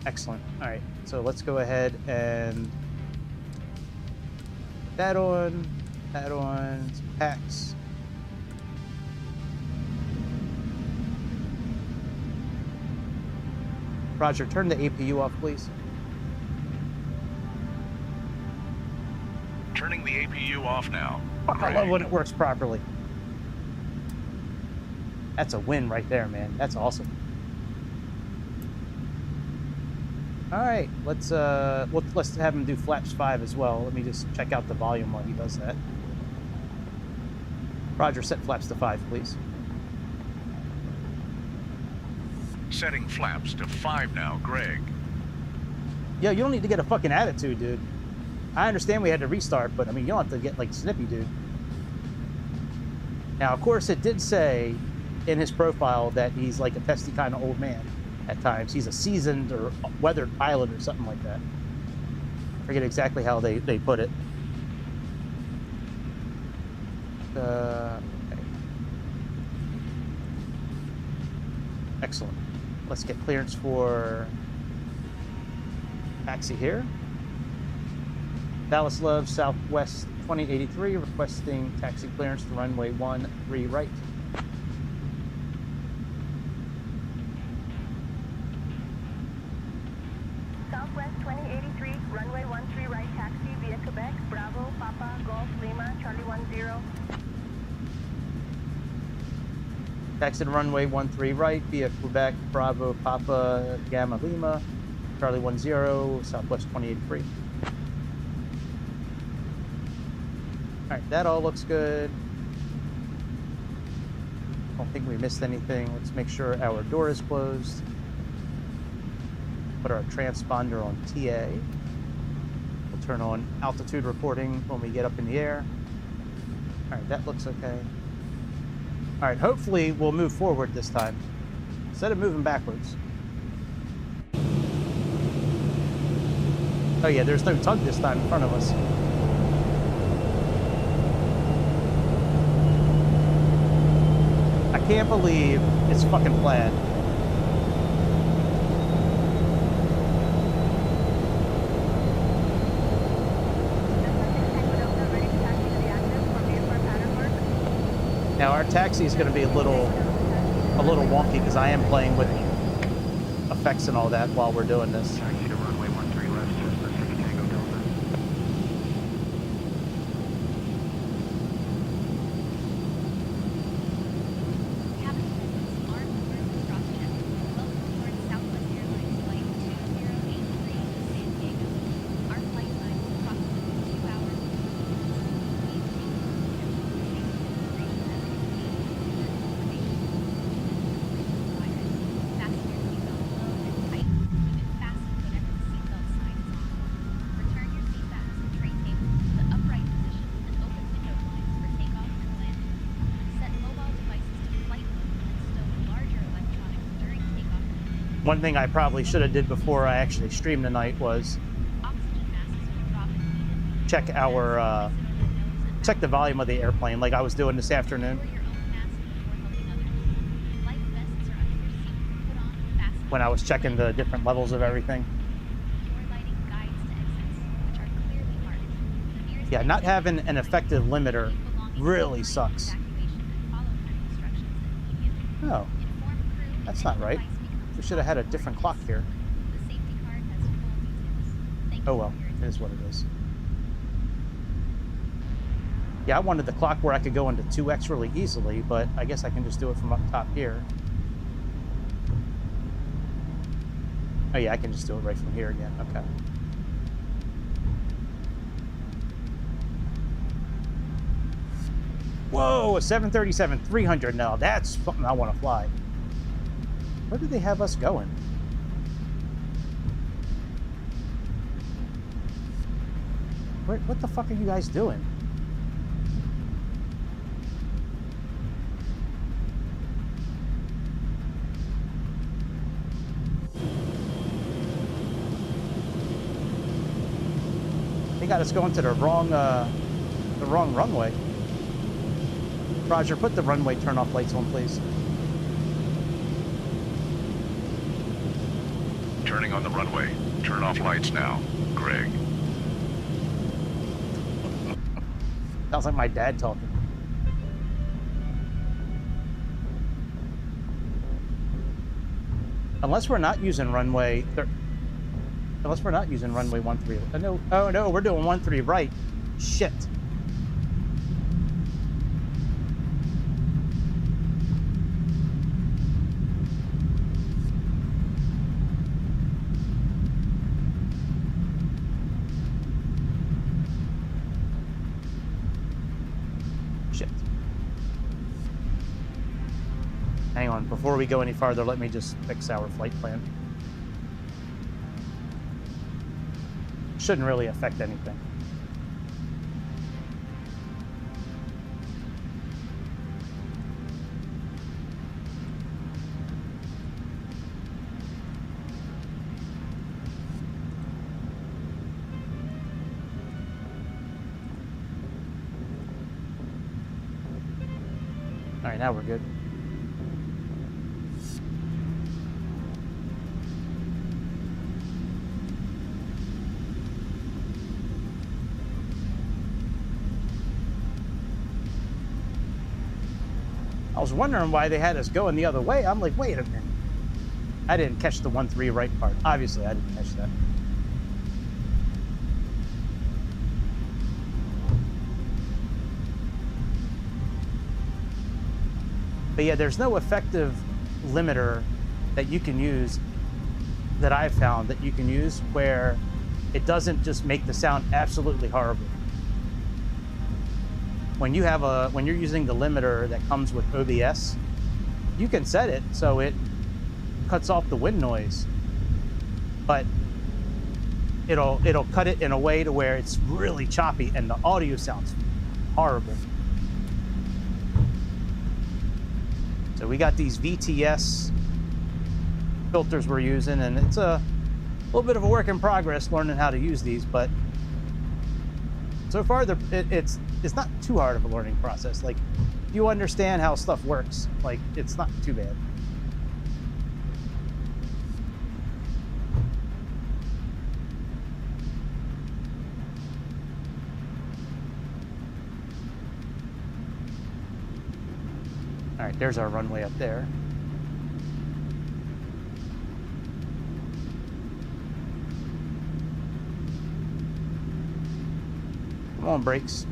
Excellent. All right, so let's go ahead and put that on, some packs. Roger, turn the APU off, please. Turning the APU off now. I love when it works properly. That's a win right there, man. That's awesome. All right, let's have him do flaps 5 as well. Let me just check out the volume while he does that. Roger, set flaps to 5, please. Setting flaps to 5 now, Greg. Yo, you don't need to get a fucking attitude, dude. I understand we had to restart, but I mean, you don't have to get like snippy, dude. Now, of course, it did say in his profile that he's like a testy kind of old man at times. He's a seasoned or weathered pilot or something like that. I forget exactly how they put it. Okay. Excellent. Let's get clearance for taxi here. Dallas Love, Southwest 2083, requesting taxi clearance to runway 13 right. Southwest 2083, runway 13 right, taxi via Quebec, Bravo, Papa, Golf, Lima, Charlie 10. Taxi to runway 13 right via Quebec, Bravo, Papa, Gamma, Lima, Charlie 10, Southwest 2083. All right, that all looks good. Don't think we missed anything. Let's make sure our door is closed. Put our transponder on TA. We'll turn on altitude reporting when we get up in the air. All right, that looks okay. All right, hopefully we'll move forward this time instead of moving backwards. Oh yeah, there's no tug this time in front of us. I can't believe it's fucking Plaid. Now our taxi is going to be a little wonky because I am playing with effects and all that while we're doing this. Taxi to runway 13 left, Pacific Tango Delta. Cabin crews are cleared for cross-check. Welcome aboard Southwest Airlines Flight 2083 to San Diego. Our flight time is approximately 2 hours and 20 minutes. Please take note of the safety information as it contains important information. One thing I probably should have did before I actually streamed tonight was check our check the volume of the airplane like I was doing this afternoon when I was checking the different levels of everything. Yeah, not having an effective limiter really sucks. Oh, that's not right. We should have had a different clock here. Oh well, it is what it is. Yeah, I wanted the clock where I could go into 2x really easily, but I guess I can just do it from up top here. Oh yeah, I can just do it right from here again. Okay. Whoa, a 737-300 now. That's something I want to fly. Where do they have us going? What the fuck are you guys doing? They got us going to the wrong runway. Roger, put the runway turn-off lights on, please. Turning on the runway. Turn off lights now. Greg. Sounds like my dad talking. Unless we're not using runway... Unless we're not using runway 13. No, oh no, we're doing 13 right. Shit. Hang on, before we go any farther, let me just fix our flight plan. Shouldn't really affect anything. All right, now we're good. I was wondering why they had us going the other way. I'm like, wait a minute. I didn't catch the 13 right part. Obviously, I didn't catch that. But yeah, there's no effective limiter that you can use, that I've found that you can use, where it doesn't just make the sound absolutely horrible. When you have when you're using the limiter that comes with OBS, you can set it so it cuts off the wind noise, but it'll cut it in a way to where it's really choppy and the audio sounds horrible. So we got these VTS filters we're using, and it's a little bit of a work in progress learning how to use these, but so far it's not too hard of a learning process. Like, you understand how stuff works. Like, it's not too bad. All right, there's our runway up there. Come on, brakes.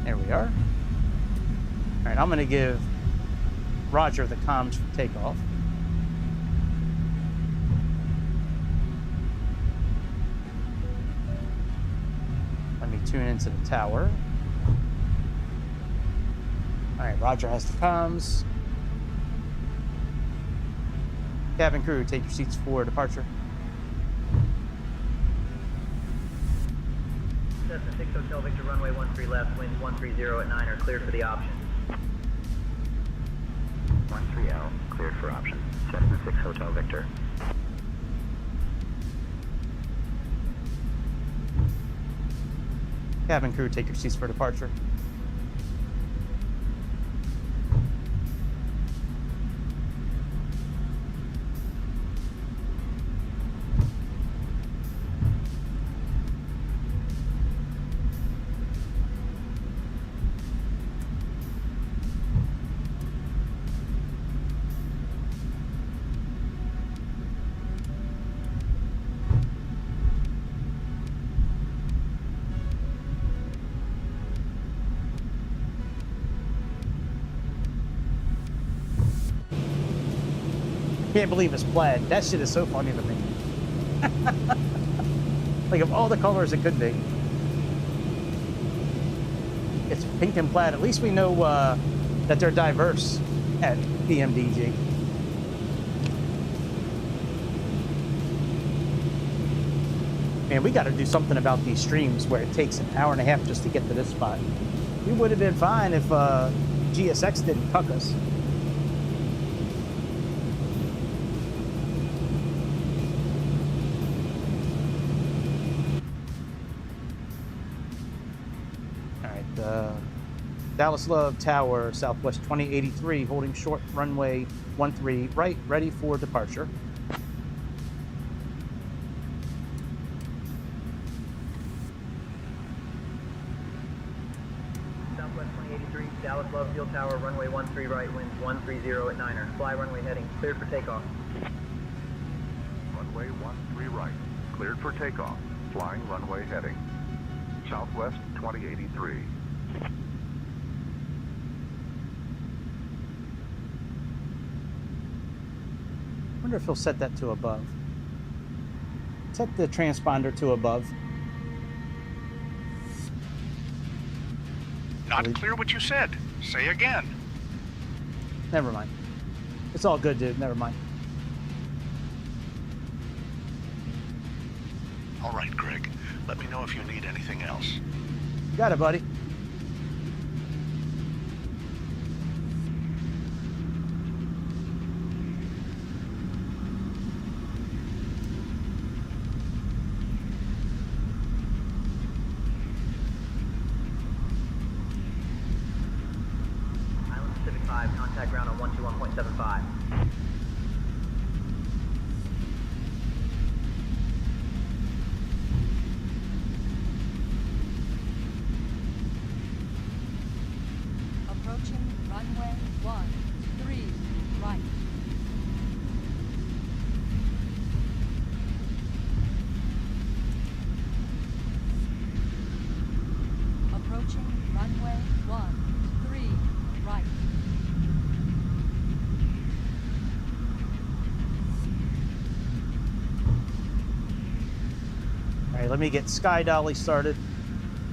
There we are. All right, I'm going to give Roger the comms for takeoff. Let me tune into the tower. All right, Roger has the comms. Cabin crew, take your seats for departure. Cessna 6 Hotel Victor, runway 13 left, winds 130 at 9 are cleared for the option. 13L, cleared for option. Cessna 6 Hotel Victor. Cabin crew, take your seats for departure. Can't believe it's plaid. That shit is so funny to me. Like, of all the colors it could be. It's pink and plaid. At least we know that they're diverse at PMDG. Man, we got to do something about these streams where it takes an hour and a half just to get to this spot. We would have been fine if GSX didn't cuck us. Dallas Love Tower, Southwest 2083, holding short, runway 13 right, ready for departure. Southwest 2083, Dallas Love Field Tower, runway 13 right, winds 130 at 9er. Fly runway heading, cleared for takeoff. Runway 13 right, cleared for takeoff. Flying runway heading. Southwest 2083. I wonder if he'll set that to above. Set the transponder to above. Not clear what you said. Say again. Never mind. It's all good, dude. Never mind. All right, Greg. Let me know if you need anything else. You got it, buddy. Island Pacific 5, contact ground on 121.75. Approaching runway 13 right. Approaching runway 13 right. All right, let me get Sky Dolly started.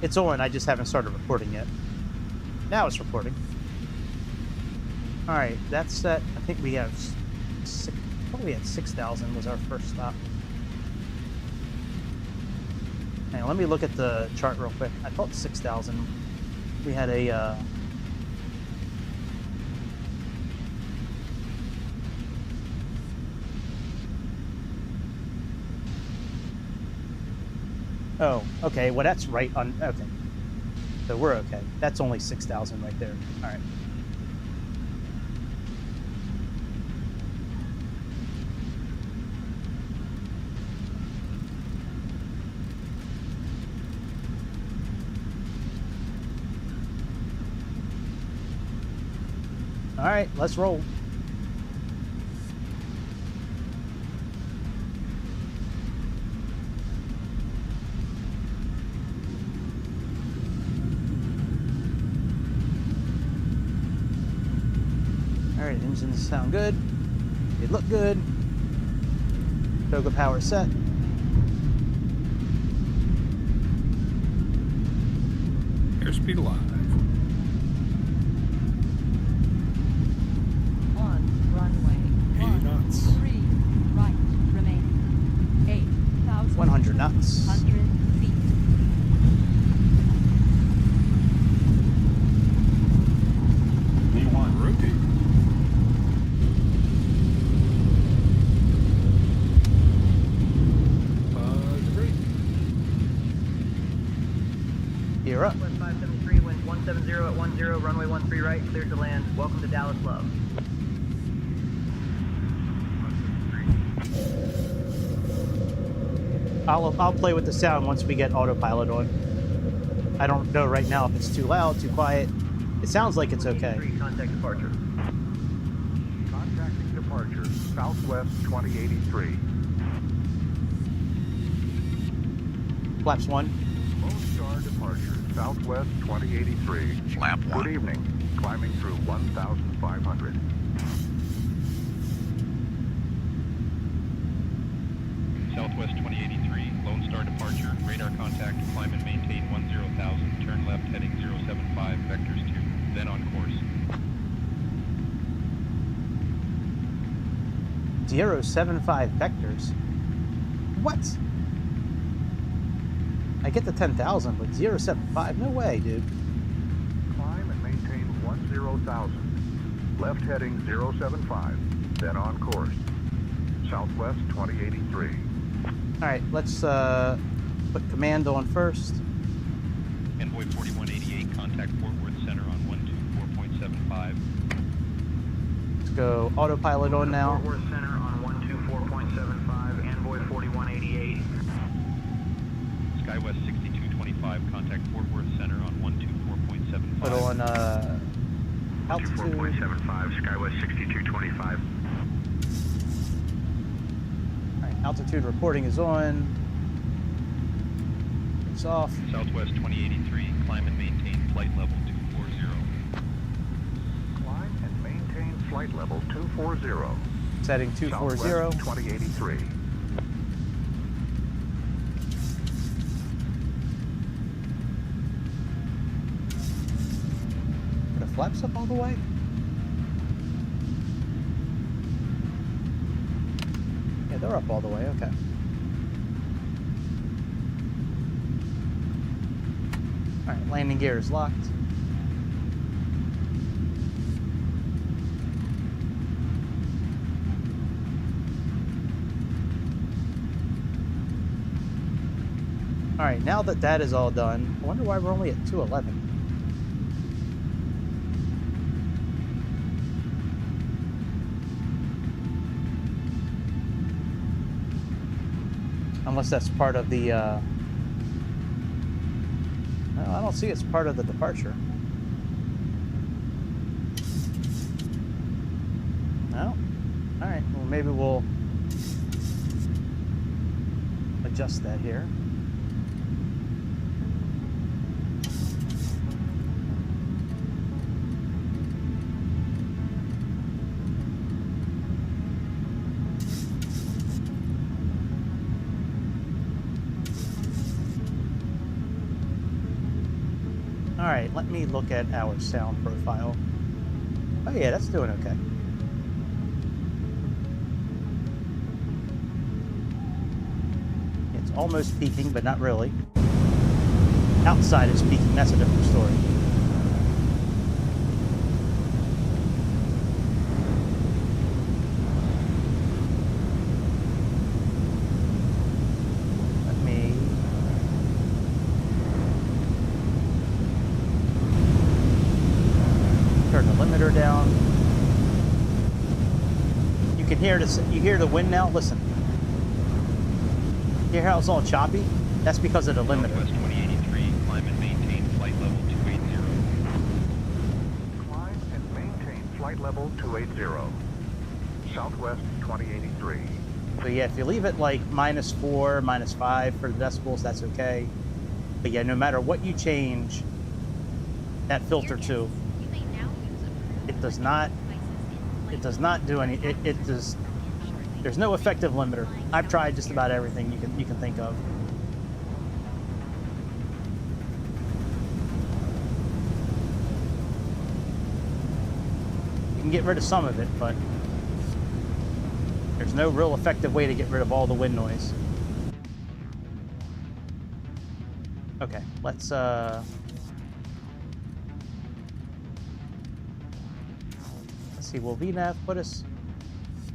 It's on, I just haven't started recording yet. Now it's recording. All right, that's set. I think we have six, probably at 6,000 was our first stop. Hang on, let me look at the chart real quick. I thought 6,000. We had a oh, okay. Well, that's right on. Okay, so we're okay. That's only 6,000 right there. All right. All right, let's roll. All right, engines sound good. They look good. Toga power set. Airspeed alive. On runway 80 knots. 13 170 at 10, runway 13 right, cleared to land. Welcome to Dallas Love. I'll play with the sound once we get autopilot on. I don't know right now if it's too loud, too quiet. It sounds like it's okay. Contact departure. Contacting departure, Southwest 2083. Flaps 1. Lone Star departure, Southwest 2083. Flap 1. Good evening. Climbing through 1,500. Southwest 2083, Lone Star departure, radar contact, climb and maintain 10,000, turn left heading 075, vectors 2, then on course. 075 vectors? What? I get the 10,000, but 075? No way, dude. Climb and maintain 10,000. Left heading 075, then on course. Southwest 2083. Alright, let's put command on first. Envoy 4188, contact Fort Worth Center on 124.75. Let's go autopilot on now. Fort Worth Center on 124.75, Envoy 4188. SkyWest 6225, contact Fort Worth Center on 124.75. Put on altitude. 124.75, SkyWest 6225. Altitude reporting is on. It's off. Southwest 2083, climb and maintain flight level 240. Climb and maintain flight level 240. Setting 240. Southwest 2083. Put the flaps up all the way. Yeah, they're up all the way, okay. Alright, landing gear is locked. Alright, now that that is all done, I wonder why we're only at 211. Unless that's part of the, no, I don't see it's part of the departure. No? Alright, well maybe we'll adjust that here. Alright, let me look at our sound profile. Oh yeah, that's doing okay. It's almost peaking, but not really. Outside is peaking, that's a different story. Down. You can hear this. You hear the wind now. Listen. You hear how it's all choppy? That's because of the limiter. Southwest 2083, climb and maintain flight level 280. Climb and maintain flight level 280. Southwest 2083. So yeah, if you leave it like -4, -5 for the decibels, that's okay. But yeah, no matter what you change that filter to, it does not do any, it does, there's no effective limiter. I've tried just about everything you can think of. You can get rid of some of it, but there's no real effective way to get rid of all the wind noise. Okay, let's see, will VNAV put us?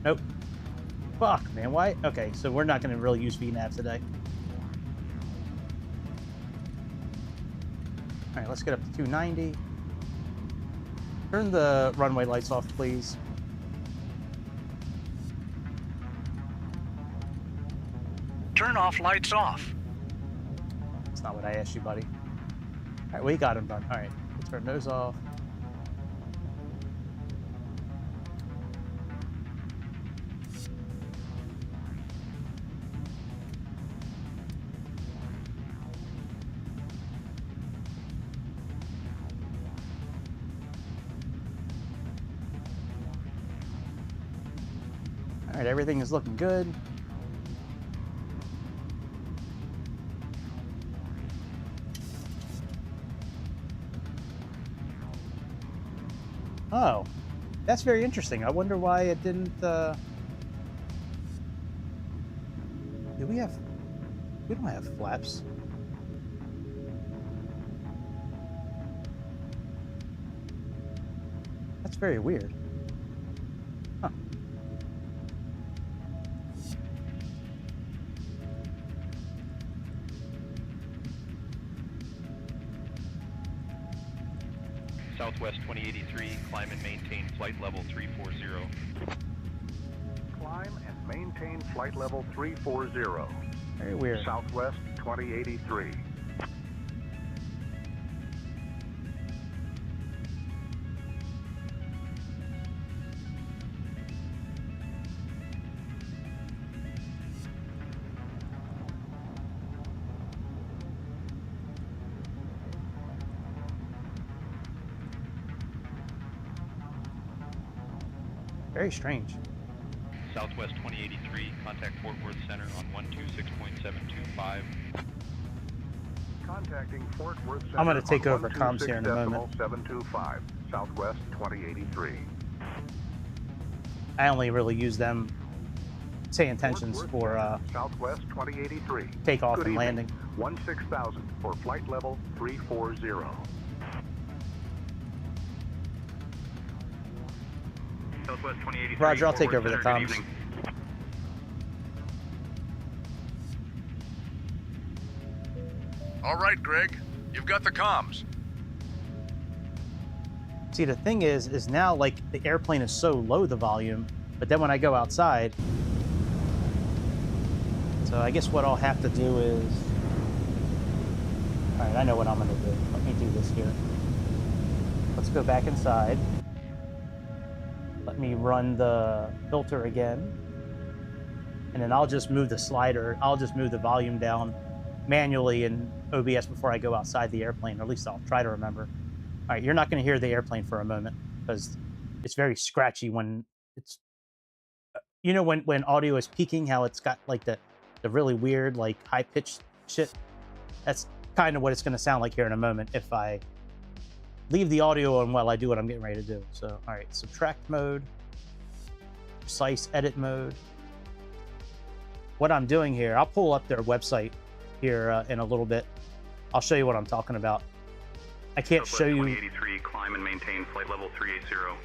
Nope. Fuck, man, why? Okay, so we're not going to really use VNAV today. Alright, let's get up to 290. Turn the runway lights off, please. Turn off lights off. That's not what I asked you, buddy. All right, we got him done. All right, let's turn those off. All right, everything is looking good. Oh, that's very interesting. I wonder why it didn't, do we don't have flaps. That's very weird. Huh. Southwest 2083, climb and maintain flight level 340. Climb and maintain flight level 340. Very weird. Southwest 2083. Very strange. Southwest 2083, contact Fort Worth Center on 126.725. Contacting Fort Worth Center. I'm going to take on over comms here in a moment. 725, Southwest 2083. I only really use them, say intentions for Southwest 2083. takeoff Good and evening. landing. 16,000 for flight level 340. Southwest 2083. Roger, I'll take Fort over Worth the Center, comms. good evening. All right, Greg. You've got the comms. See, the thing is now, like, the airplane is so low, the volume, but then when I go outside, so I guess what I'll have to do is, all right, I know what I'm going to do. Let me do this here. Let's go back inside. Let me run the filter again. And then I'll just move the slider. I'll just move the volume down manually in OBS before I go outside the airplane, or at least I'll try to remember. All right, you're not going to hear the airplane for a moment because it's very scratchy when it's, you know, when audio is peaking, how it's got like the really weird, like high-pitched shit. That's kind of what it's going to sound like here in a moment if I leave the audio on while I do what I'm getting ready to do. So, all right, subtract mode, precise edit mode. What I'm doing here, I'll pull up their website here in a little bit. I'll show you what I'm talking about. I can't show you. 2083, climb and maintain flight level 380.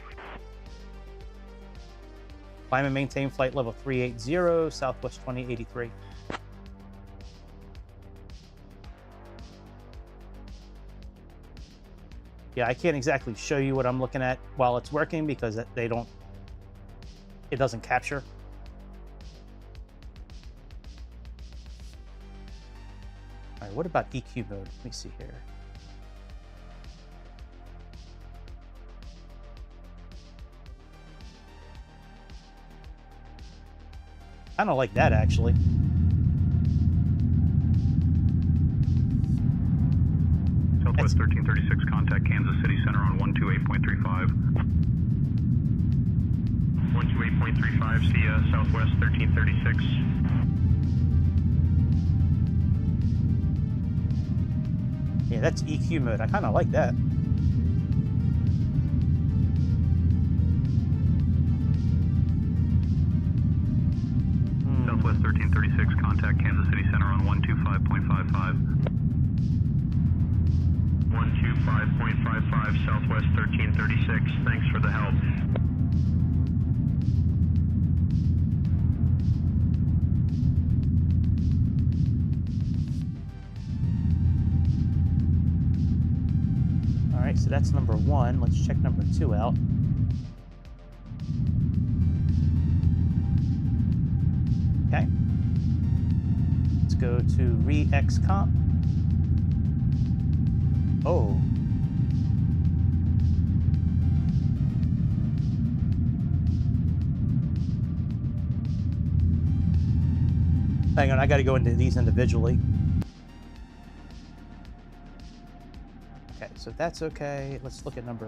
Climb and maintain flight level 380, Southwest 2083. Yeah, I can't exactly show you what I'm looking at while it's working because it doesn't capture. All right, what about EQ mode? Let me see here. I don't like that, actually. Southwest 1336, contact Kansas City Center on 128.35. 128.35, see ya, Southwest 1336. Yeah, that's EQ mode. I kind of like that. Southwest 1336, contact Kansas City Center on 125.55. 125.55, Southwest 1336. Thanks for the help. that's number 1. Let's check number 2 out. Okay. Let's go to re-x comp. Oh. Hang on, I got to go into these individually. Okay, so that's okay. Let's look at number...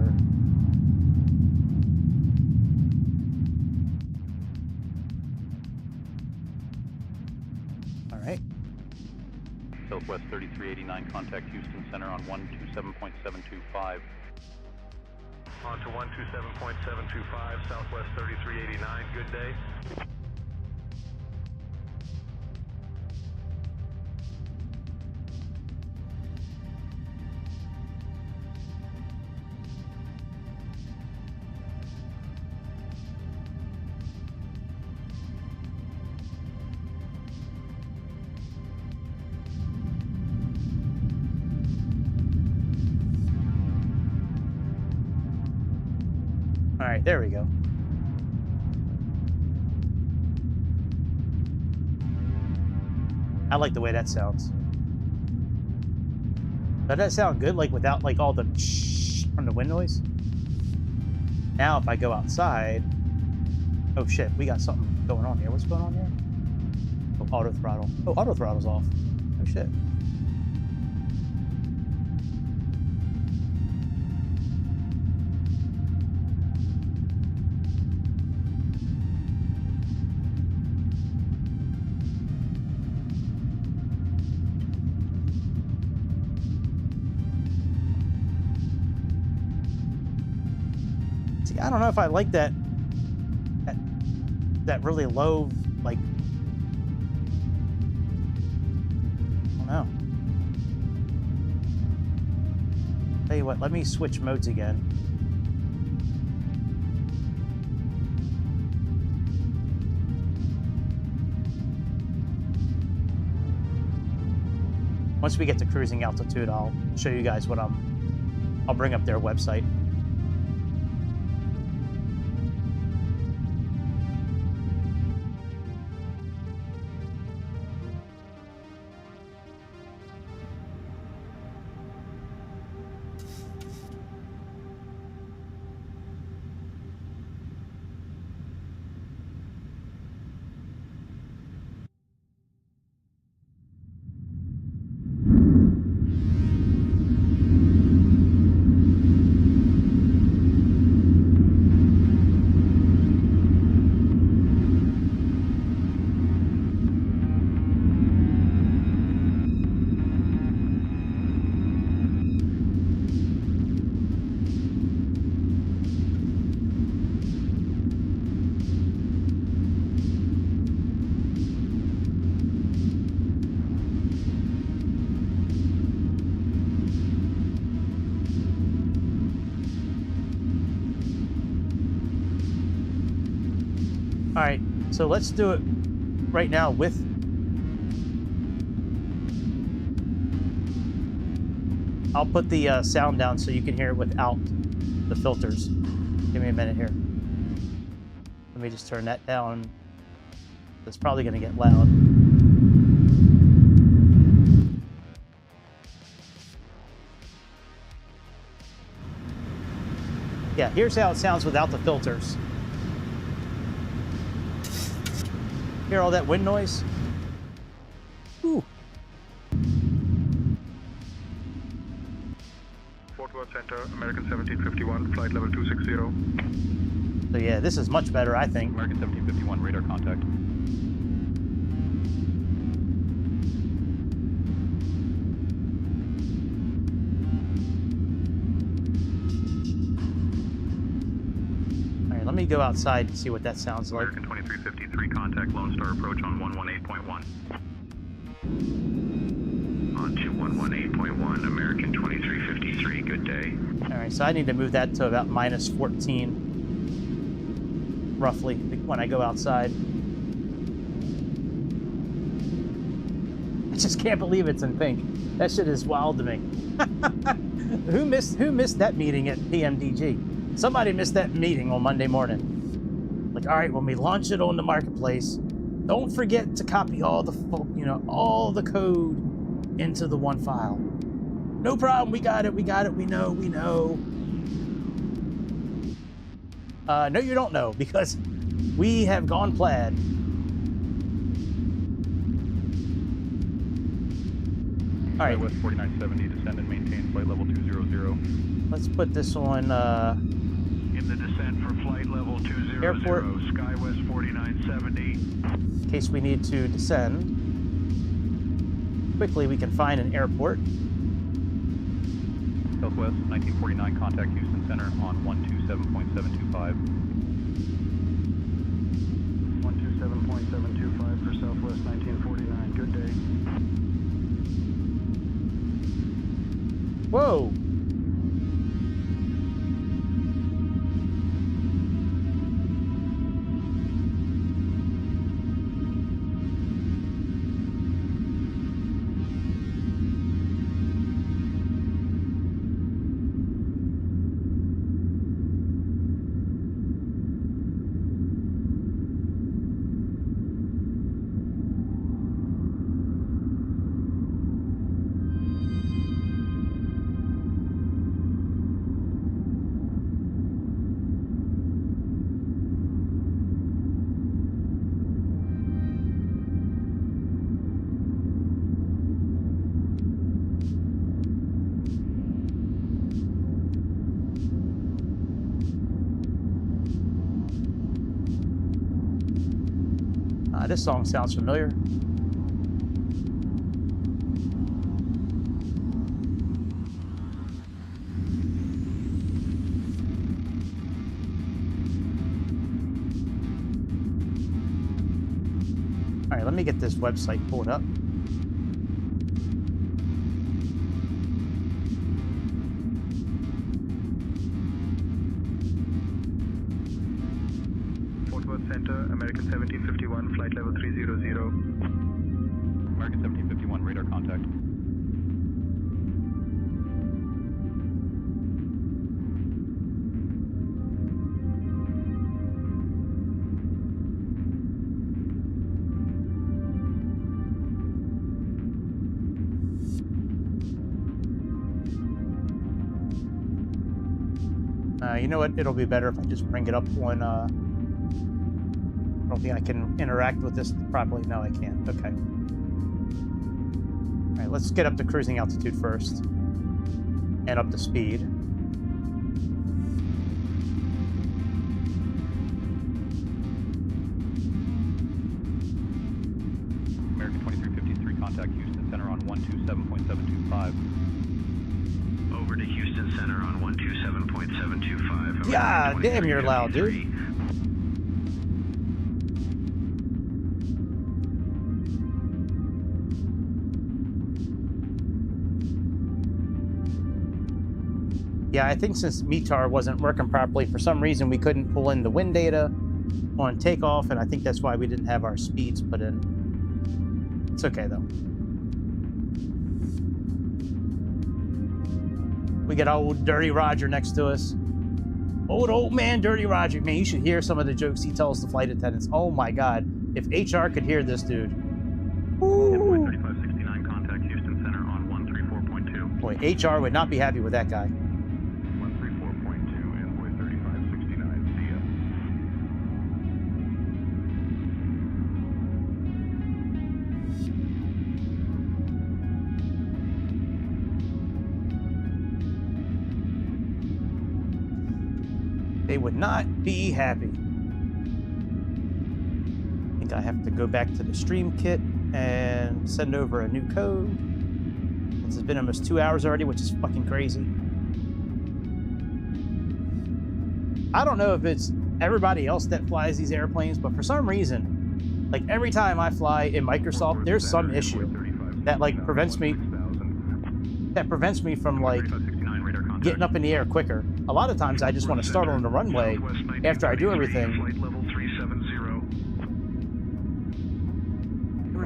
All right. Southwest 3389, contact Houston Center on 127.725. On to 127.725, Southwest 3389, good day. All right, there we go. I like the way that sounds. Does that sound good, like without like all the shh from the wind noise? Now if I go outside, oh shit, we got something going on here. What's going on here? Oh, auto throttle. Oh, auto throttle's off. Oh shit. I don't know if I like that really low, like, I don't know. Tell you what, let me switch modes again. Once we get to cruising altitude, I'll show you guys what I'll bring up their website. All right, so let's do it right now with... I'll put the sound down so you can hear it without the filters. Give me a minute here. Let me just turn that down. It's probably going to get loud. Yeah, here's how it sounds without the filters. Hear all that wind noise? Ooh. Fort Worth Center, American 1751, flight level 260. So yeah, this is much better, I think. American 1751, radar contact. All right, let me go outside and see what that sounds like. American 2353, contact Lone Star approach on 118.1. On to 118.1, American 2353, good day. All right, so I need to move that to about minus 14, roughly, when I go outside. just can't believe it's in pink. That shit is wild to me. Who missed that meeting at PMDG? Somebody missed that meeting on Monday morning. Like, all right, when we launch it on the marketplace, don't forget to copy all the code into the one file. No problem. We got it. We know. No, you don't know, because we have gone Plaid. All right. West 4970, descend and maintain flight level 200. Let's put this on In the descent for flight level 200, airport. Skywest 4970. In case we need to descend. Quickly, we can find an airport. Southwest 1949, contact Houston Center on 127.725. 127.725 for Southwest 1949. Good day. Whoa! This song sounds familiar. All right, let me get this website pulled up. Center, American 1751, flight level 300. American 1751, radar contact. You know what? It'll be better if I just bring it up on I don't think I can interact with this properly. No, I can't. Okay. All right, let's get up to cruising altitude first. And up to speed. American 2353, contact Houston Center on 127.725. Over to Houston Center on 127.725. Yeah, damn, you're loud, dude. Yeah, I think since METAR wasn't working properly, for some reason we couldn't pull in the wind data on takeoff, and I think that's why we didn't have our speeds put in. It's okay, though. We got old Dirty Roger next to us. Old man Dirty Roger. Man, you should hear some of the jokes he tells the flight attendants. Oh my God. If HR could hear this dude. Ooh. 3569, contact Houston Center on 134.2. Boy, HR would not be happy with that guy. 134.2, envoy 3569, see ya. They would not be happy. I think I have to go back to the stream kit and send over a new code. This has been almost 2 hours already, which is fucking crazy. I don't know if it's everybody else that flies these airplanes, but for some reason, like every time I fly in Microsoft, there's some issue that like prevents me from like getting up in the air quicker. A lot of times I just want to start on the runway after I do everything.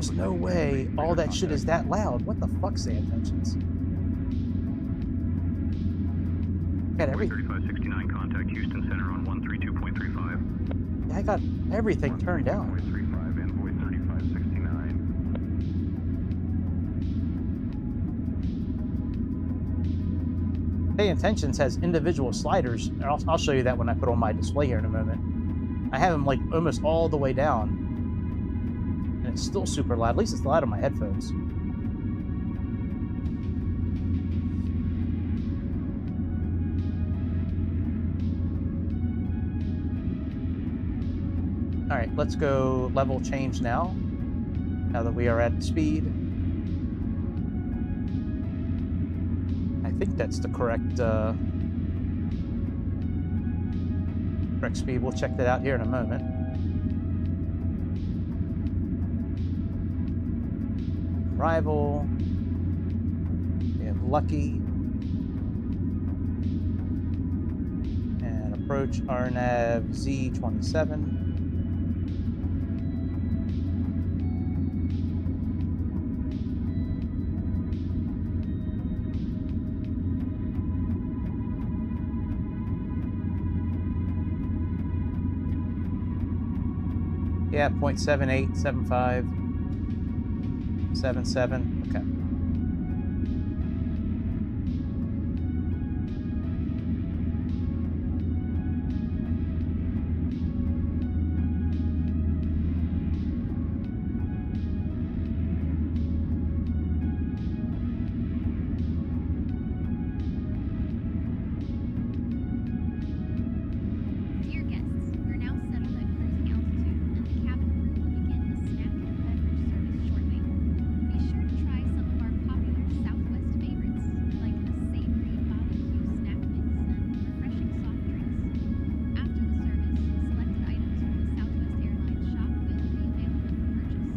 There's no way all that shit is that loud. What the fuck, say intentions? Got everything. 3569, contact Houston Center on 132.35. Yeah, I got everything turned down. Envoy 35, Envoy 3569. Hey Intentions has individual sliders. And I'll show you that when I put on my display here in a moment. I have them like almost all the way down. And it's still super loud. At least it's loud on my headphones. All right, let's go level change now. Now that we are at speed. I think that's the correct speed. We'll check that out here in a moment. Arrival. We have Lucky. And approach RNAV Z27. Yeah, 0.7875 77. Okay. Dear guests, we're now settled at cruising altitude, and the cabin crew will begin the snack and beverage service shortly. Be sure to try some of our popular Southwest favorites, like the savory barbecue snack mix and refreshing soft drinks. After the service, selected items from the Southwest Airlines shop will be available for purchase.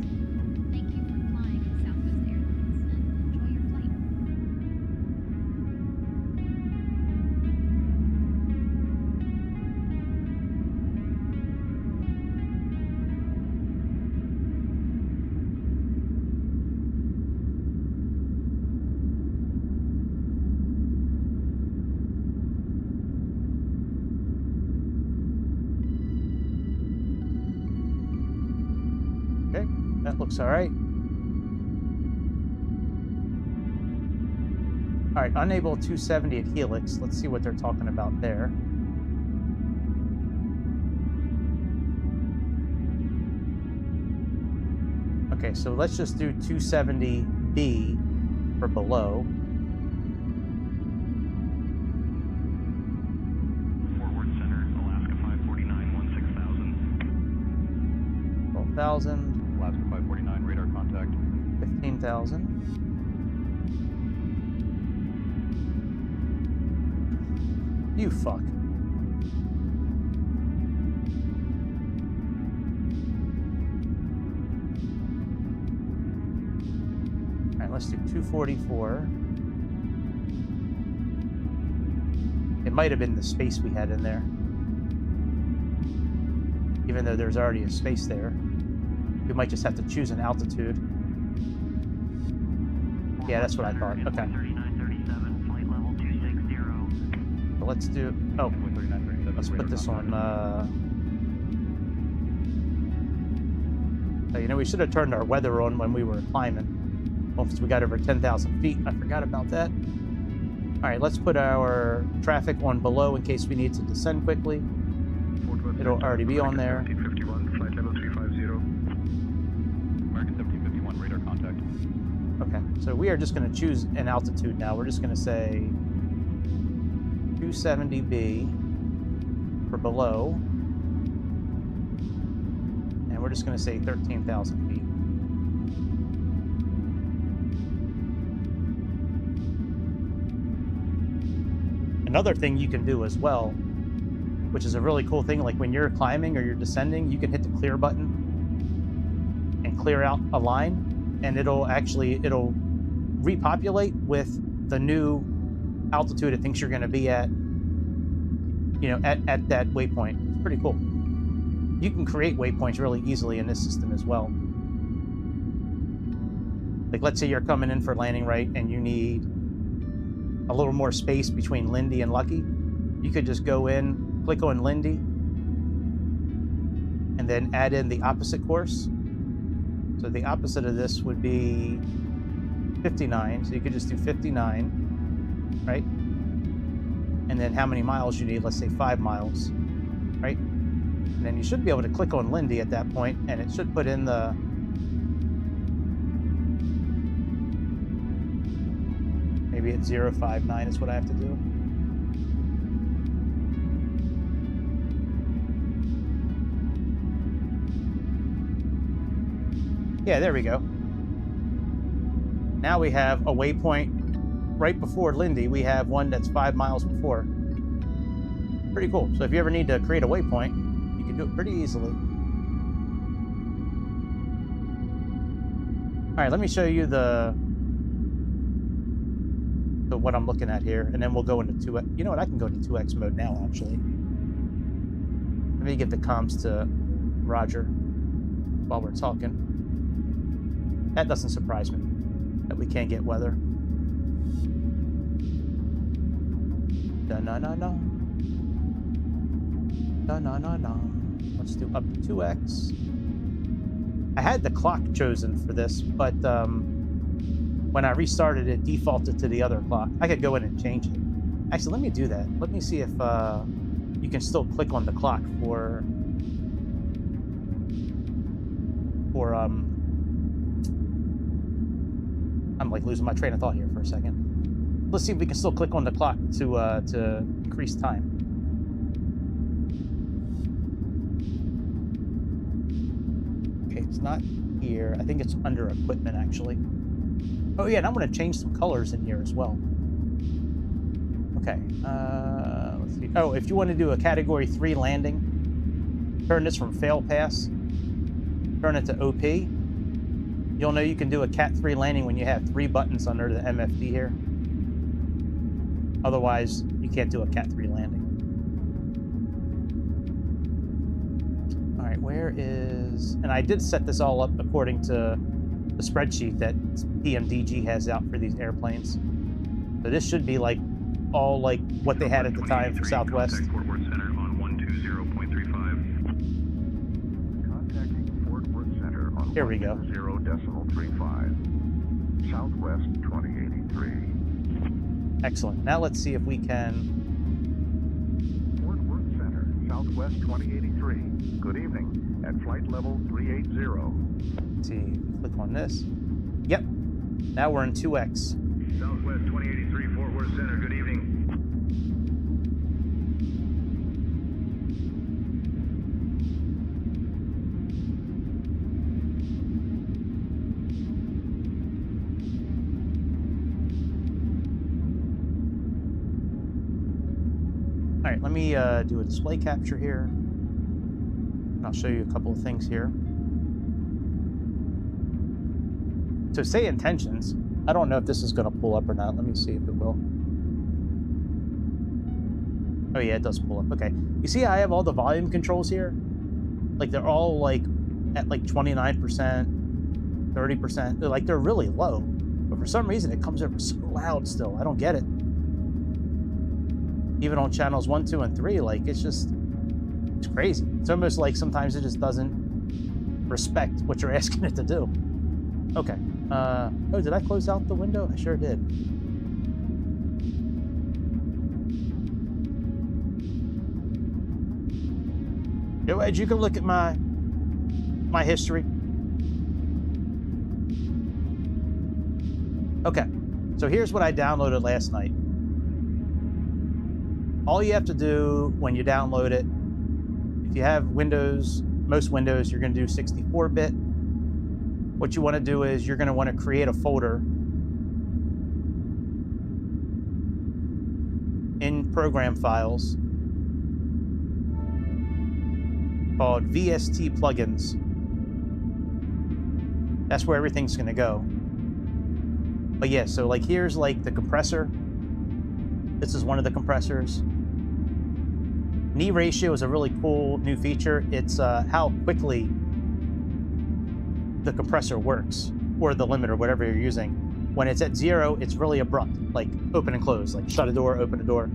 Thank you for flying with Southwest Airlines, and enjoy your flight. Okay, that looks all right. All right, unable 270 at Helix. Let's see what they're talking about there. Okay, so let's just do 270B for below. Fort Worth Center, Alaska 549, 16,000. 12,000, Alaska 549, radar contact. 15,000. You fuck. All right, let's do 244. It might have been the space we had in there. Even though there's already a space there. We might just have to choose an altitude. Yeah, that's what I thought. Okay. 3937, flight level 260. So let's do. Oh, let's put this on. You know, we should have turned our weather on when we were climbing. Once we got over 10,000 feet, I forgot about that. All right, let's put our traffic on below in case we need to descend quickly. It'll already be on there. 1751, flight level 350. American 1751, radar contact. Okay, so we are just going to choose an altitude now. We're just going to say 270B for below. And we're just going to say 13,000 feet. Another thing you can do as well, which is a really cool thing, like when you're climbing or you're descending, you can hit the clear button and clear out a line, and it'll repopulate with the new altitude it thinks you're going to be at, you know, at that waypoint. It's pretty cool. You can create waypoints really easily in this system as well. Like, let's say you're coming in for landing right and you need a little more space between Lindy and Lucky. You could just go in, click on Lindy, and then add in the opposite course. So the opposite of this would be 59. So you could just do 59, right? And then how many miles you need, let's say 5 miles, right? And then you should be able to click on Lindy at that point, and it should put in the maybe it's 059 is what I have to do. Yeah, there we go. Now we have a waypoint right before Lindy. We have one that's 5 miles before. Pretty cool. So if you ever need to create a waypoint, you can do it pretty easily. All right, let me show you the what I'm looking at here, and then we'll go into 2x. You know what? I can go to 2x mode now, actually. Let me give the comms to Roger while we're talking. That doesn't surprise me that we can't get weather. Da-na-na-na. Da-na-na-na. Let's do up to 2x. I had the clock chosen for this, but when I restarted it, defaulted to the other clock. I could go in and change it. Actually, let me do that. Let me see if you can still click on the clock for I'm like losing my train of thought here for a second. Let's see if we can still click on the clock to increase time. Okay, it's not here. I think it's under equipment, actually. Oh yeah, and I'm going to change some colors in here as well. Okay, let's see. Oh, if you want to do a Category 3 landing, turn this from Fail Pass, turn it to OP. You'll know you can do a Cat 3 landing when you have 3 buttons under the MFD here. Otherwise, you can't do a Cat 3 landing. All right, where is... And I did set this all up according to the spreadsheet that PMDG has out for these airplanes. So this should be like all like what they had at the time for Southwest. Contact Fort Worth Center on 120.35. Contacting Fort Worth Center on Here we go. 0.35. Southwest 2083. Excellent. Now let's see if we can... Fort Worth Center, Southwest 2083. Good evening. At flight level 380. Let's see, click on this. Yep. Now we're in 2x. Southwest 2083, Fort Worth Center. Good evening. All right, let me do a display capture here. And I'll show you a couple of things here. So say intentions. I don't know if this is going to pull up or not. Let me see if it will. Oh yeah, it does pull up. Okay. You see I have all the volume controls here? Like they're all like at like 29%, 30%. They're really low. But for some reason it comes over so loud still. I don't get it. Even on channels 1, 2, and 3, like it's crazy. It's almost like sometimes it just doesn't respect what you're asking it to do. Okay. Oh, did I close out the window? I sure did. Yo, Ed, you can look at my history. Okay. So here's what I downloaded last night. All you have to do when you download it, if you have Windows, most Windows, you're going to do 64-bit. What you want to do is you're going to want to create a folder in program files called VST plugins. That's where everything's going to go. But yeah, so like here's like the compressor. This is one of the compressors. Knee ratio is a really cool new feature. It's how quickly the compressor works. or the limiter, whatever you're using. When it's at 0, it's really abrupt, like open and close, like shut a door, open a door.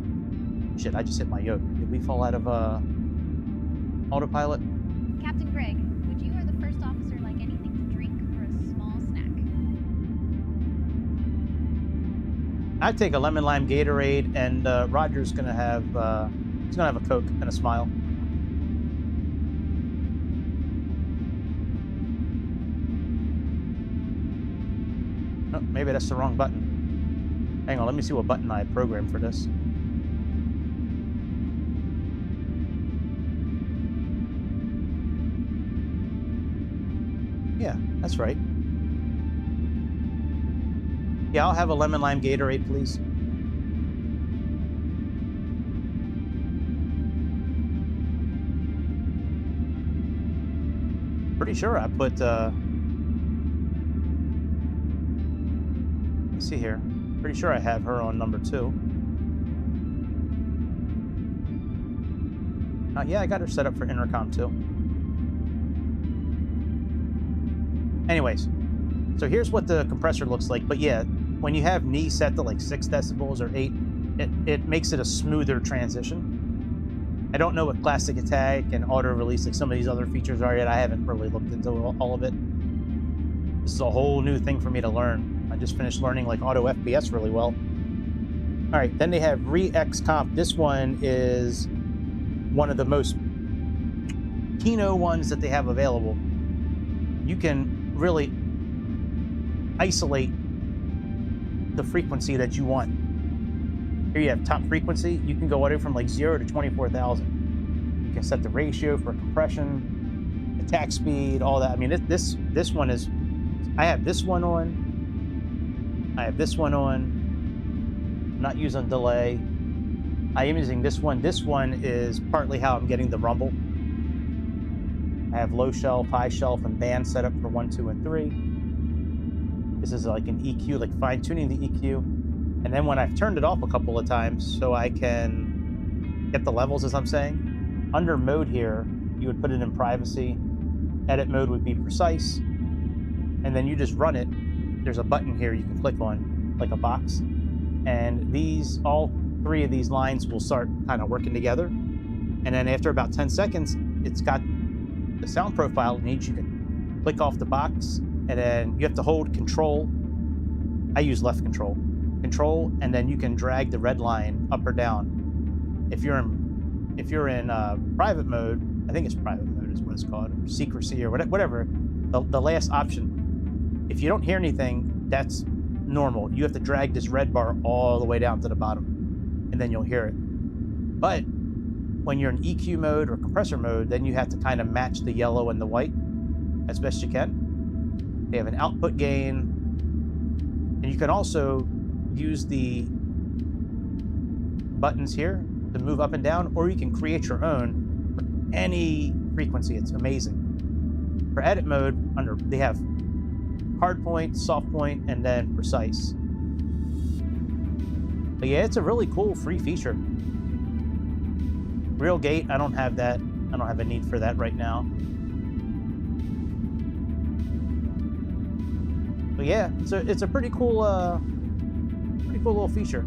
Shit, I just hit my yoke. Did we fall out of autopilot? Captain Greg, would you or the first officer like anything to drink or a small snack? I'd take a lemon lime Gatorade, and Roger's gonna have he's gonna have a Coke and a smile. Oh, maybe that's the wrong button. Hang on, let me see what button I programmed for this. Yeah, that's right. Yeah, I'll have a lemon lime Gatorade, please. Pretty sure I put, let me see here. Pretty sure I have her on number 2. Yeah, I got her set up for intercom too. Anyways, so here's what the compressor looks like. But yeah, when you have knee set to like 6 decibels or 8, it makes it a smoother transition. I don't know what classic attack and auto release, like some of these other features are yet. I haven't really looked into all of it. This is a whole new thing for me to learn. I just finished learning like auto FPS really well. All right, then they have Re-X Comp. This one is one of the most kino ones that they have available. You can really isolate the frequency that you want. Here you have top frequency. You can go anywhere from like 0 to 24,000. You can set the ratio for compression, attack speed, all that. I mean, this one is, I have this one on. I have this one on. I'm not using delay. I am using this one. This one is partly how I'm getting the rumble. I have low shelf, high shelf, and band set up for 1, 2, and 3. This is like an EQ, like fine-tuning the EQ. And then when I've turned it off a couple of times so I can get the levels, as I'm saying, under mode here, you would put it in privacy. Edit mode would be precise. And then you just run it. There's a button here you can click on, like a box. And these, all 3 of these lines will start kind of working together. And then after about 10 seconds, it's got the sound profile it needs. You can click off the box, and then you have to hold control. I use left control, and then you can drag the red line up or down. If you're in private mode, I think it's private mode is what it's called, or secrecy or whatever. The last option. If you don't hear anything, that's normal. You have to drag this red bar all the way down to the bottom, and then you'll hear it. But when you're in EQ mode or compressor mode, then you have to kind of match the yellow and the white as best you can. They have an output gain, and you can also use the buttons here to move up and down, or you can create your own for any frequency. It's amazing. For edit mode, they have hard point, soft point, and then precise. But yeah, it's a really cool free feature. Real gate, I don't have that. I don't have a need for that right now. But yeah, it's a pretty cool little feature.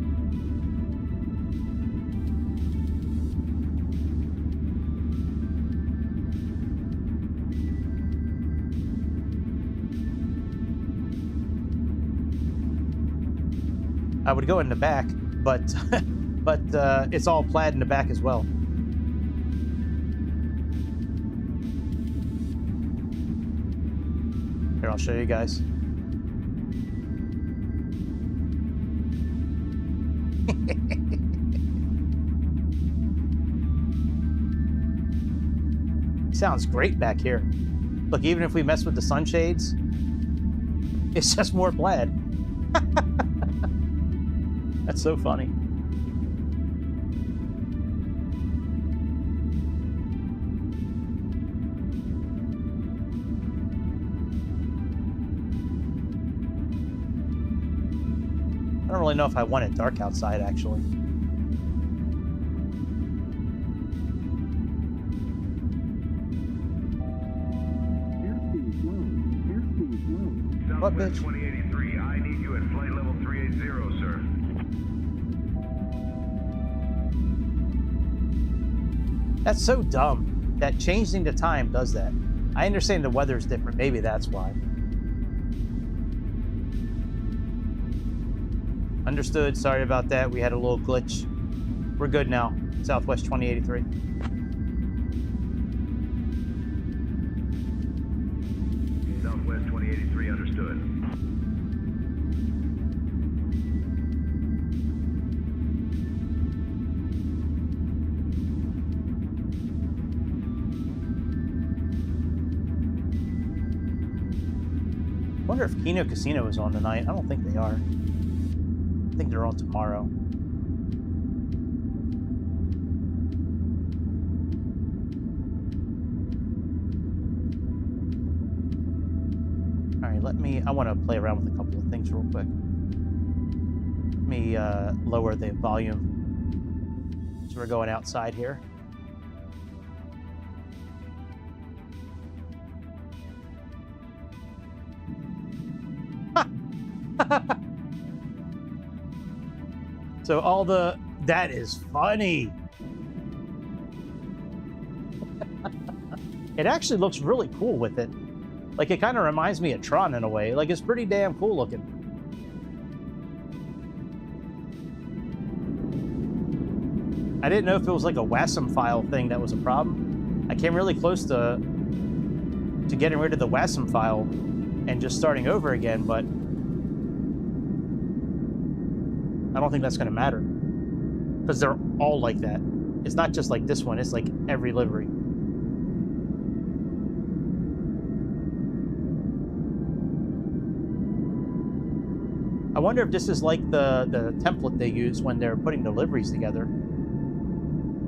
I would go in the back, but it's all plaid in the back as well. Here, I'll show you guys. Sounds great back here. Look, even if we mess with the sunshades, it's just more plaid. That's so funny. I don't really know if I want it dark outside, actually. What, Southwest bitch? 2083, I need you at flight level 380, sir. That's so dumb that changing the time does that. I understand the weather's different. Maybe that's why. Understood. Sorry about that. We had a little glitch. We're good now. Southwest 2083. Southwest 2083, understood. I wonder if Kino Casino is on tonight. I don't think they are. I think they're on tomorrow. All right, I want to play around with a couple of things real quick. Let me lower the volume. So we're going outside here. So all the... That is funny. It actually looks really cool with it. Like, it kind of reminds me of Tron in a way. Like, it's pretty damn cool looking. I didn't know if it was like a WASM file thing that was a problem. I came really close to getting rid of the WASM file and just starting over again, but I don't think that's going to matter. Because they're all like that. It's not just like this one, it's like every livery. I wonder if this is like the template they use when they're putting the liveries together.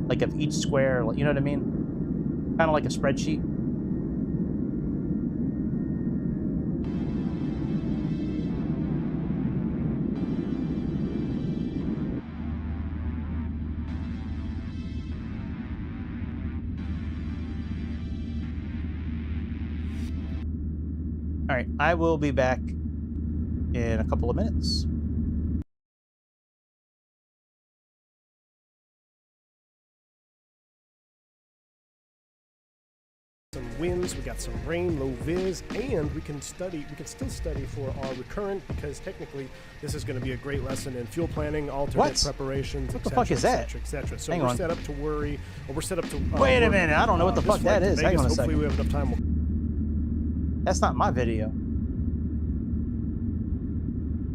Like of each square, you know what I mean? Kind of like a spreadsheet. All right, I will be back in a couple of minutes. Some winds, we got some rain, low vis, and we can still study for our recurrent, because technically this is going to be a great lesson in fuel planning, alternate preparations, what the fuck is that? etc. So Hang we're on. set up to worry, or we're set up to wait a minute, I don't know what the fuck that is. Hang on a second. Hopefully we have enough time. That's not my video.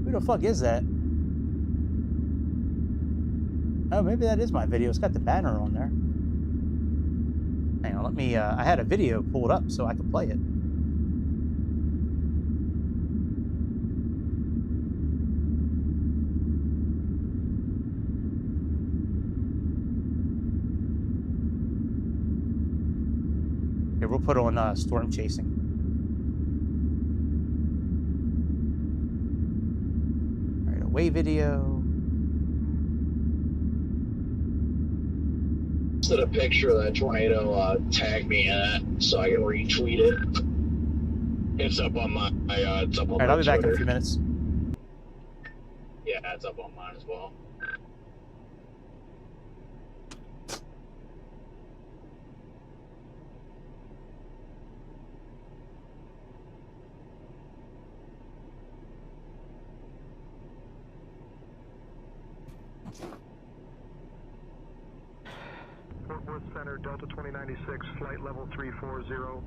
Who the fuck is that? Oh, maybe that is my video. It's got the banner on there. Hang on, let me, I had a video pulled up so I could play it. Here, we'll put on storm chasing. All right, away video. A picture of that tornado, tag me in it so I can retweet it. It's up on my it's up on All right, my I'll be back in a Twitter. few minutes. Yeah, it's up on mine as well. Fort Worth Center, Delta 2096, flight level 340.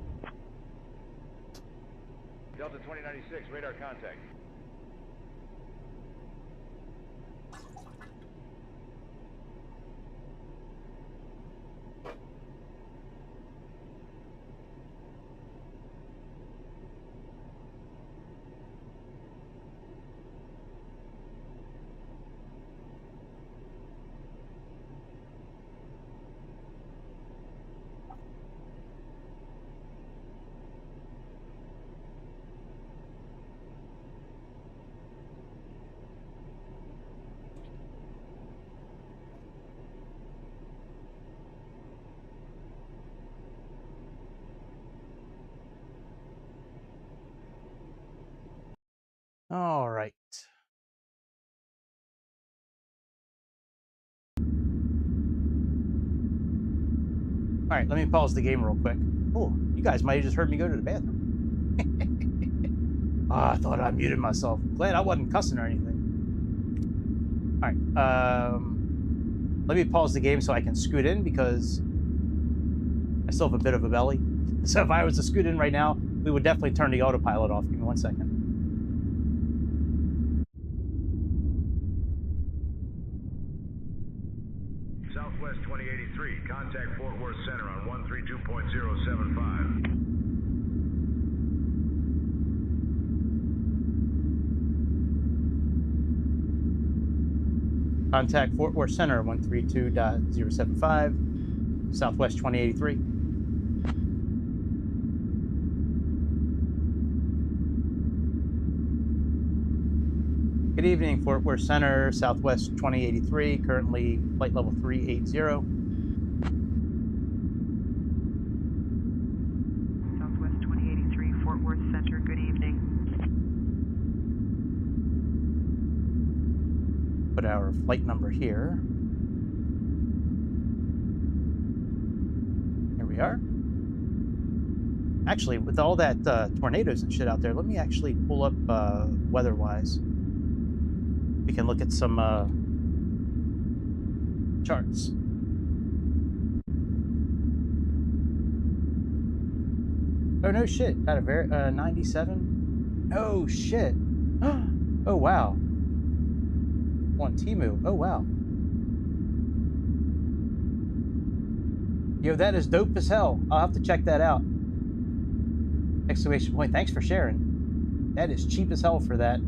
Delta 2096, radar contact. All right. All right, let me pause the game real quick. Oh, you guys might have just heard me go to the bathroom. Oh, I thought I muted myself. Glad I wasn't cussing or anything. All right, let me pause the game so I can scoot in because I still have a bit of a belly. So if I was to scoot in right now, we would definitely turn the autopilot off. Give me 1 second. Southwest 2083, contact Fort Worth Center on 132.075. Contact Fort Worth Center 132.075, Southwest 2083. Good evening, Fort Worth Center, Southwest 2083, currently flight level 380. Southwest 2083, Fort Worth Center, good evening. Put our flight number here. Here we are. Actually, with all that tornadoes and shit out there, let me actually pull up weather-wise. We can look at some charts. Oh, no shit. Got a 97. Oh, shit. Oh, wow. On Timu. Oh, wow. Yo, that is dope as hell. I'll have to check that out. Exclamation point. Thanks for sharing. That is cheap as hell for that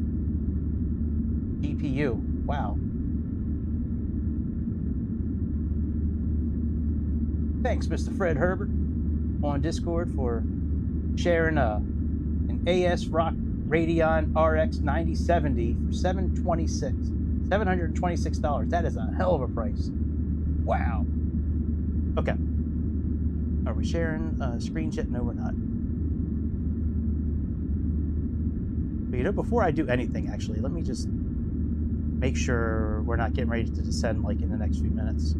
GPU. Wow. Thanks, Mr. Fred Herbert on Discord for sharing an AS Rock Radeon RX 9070 for $726. That is a hell of a price. Wow. Okay. Are we sharing screen chat? No, we're not. But you know, before I do anything, actually, let me just make sure we're not getting ready to descend like in the next few minutes.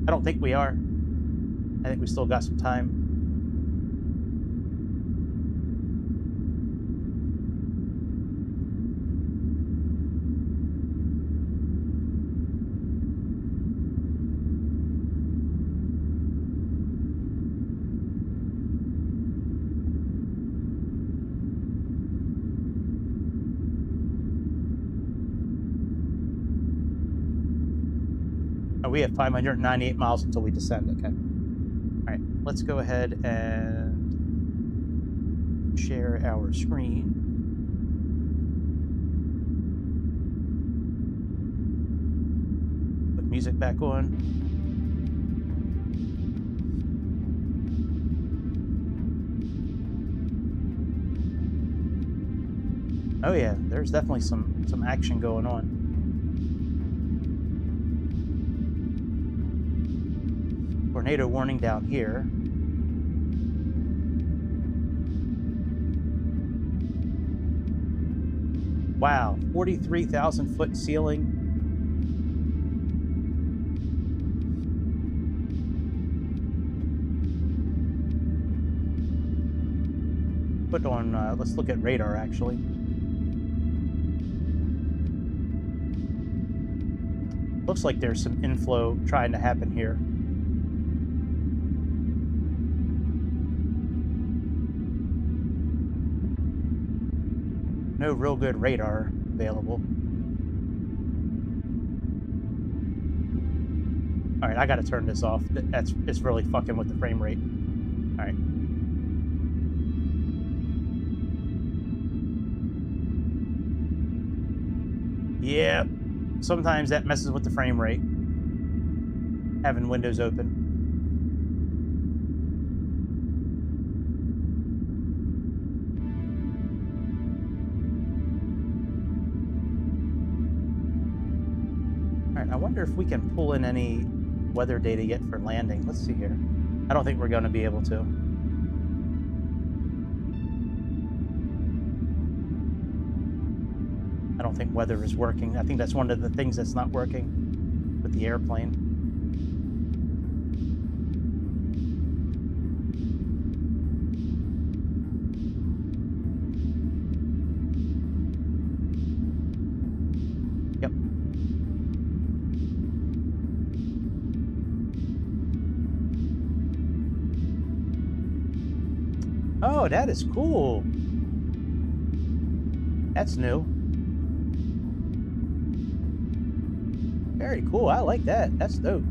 I don't think we are. I think we still got some time. We have 598 miles until we descend. Okay. All right. Let's go ahead and share our screen. Put music back on. Oh yeah, there's definitely some action going on. Tornado warning down here. Wow, 43,000 foot ceiling. Put on, let's look at radar actually. Looks like there's some inflow trying to happen here. No real good radar available. All right, I got to turn this off. It's really fucking with the frame rate. All right. Yeah, sometimes that messes with the frame rate. Having windows open. I wonder if we can pull in any weather data yet for landing. Let's see here. I don't think we're going to be able to. I don't think weather is working. I think that's one of the things that's not working with the airplane. Yep. Oh, that is cool. That's new. Very cool. I like that. That's dope.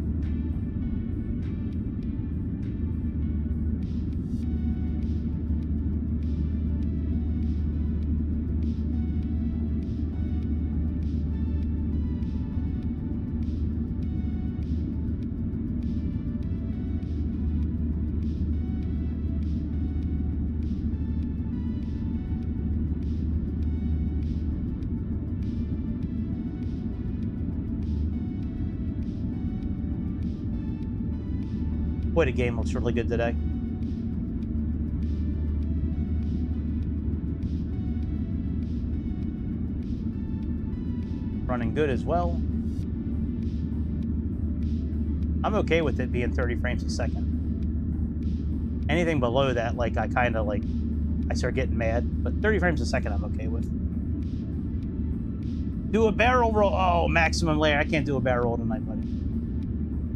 Boy, the game looks really good today. Running good as well. I'm okay with it being 30 frames a second. Anything below that, like, I kind of like, I start getting mad. But 30 frames a second, I'm okay with. Do a barrel roll. Oh, maximum layer. I can't do a barrel roll tonight, buddy.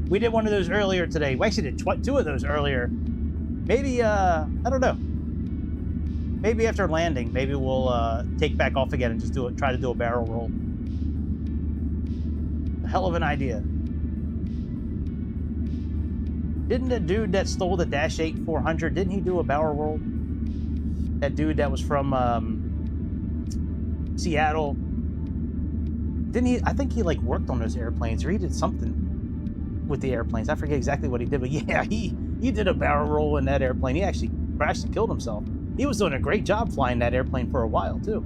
We did one of those earlier today. We actually did two of those earlier. Maybe, I don't know. Maybe after landing, maybe we'll take back off again and just do it. Try to do a barrel roll. A hell of an idea. Didn't the dude that stole the Dash 8 400, didn't he do a barrel roll? That dude that was from Seattle. Didn't he? I think he like worked on those airplanes, or he did something with the airplanes. I forget exactly what he did, but yeah, he did a barrel roll in that airplane. He actually crashed and killed himself. He was doing a great job flying that airplane for a while too.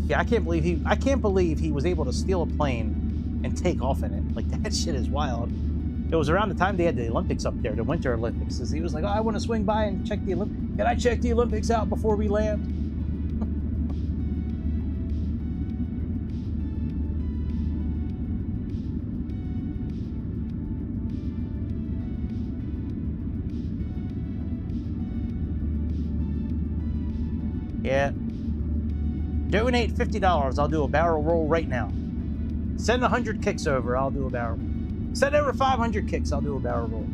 Yeah, I can't believe he was able to steal a plane and take off in it. Like, that shit is wild. It was around the time they had the Olympics up there, the Winter Olympics. He was like, oh, I want to swing by and check the Olympics. Can I check the Olympics out before we land? Yeah. Donate $50. I'll do a barrel roll right now. Send 100 kicks over. I'll do a barrel roll. Send over 500 kicks. I'll do a barrel roll.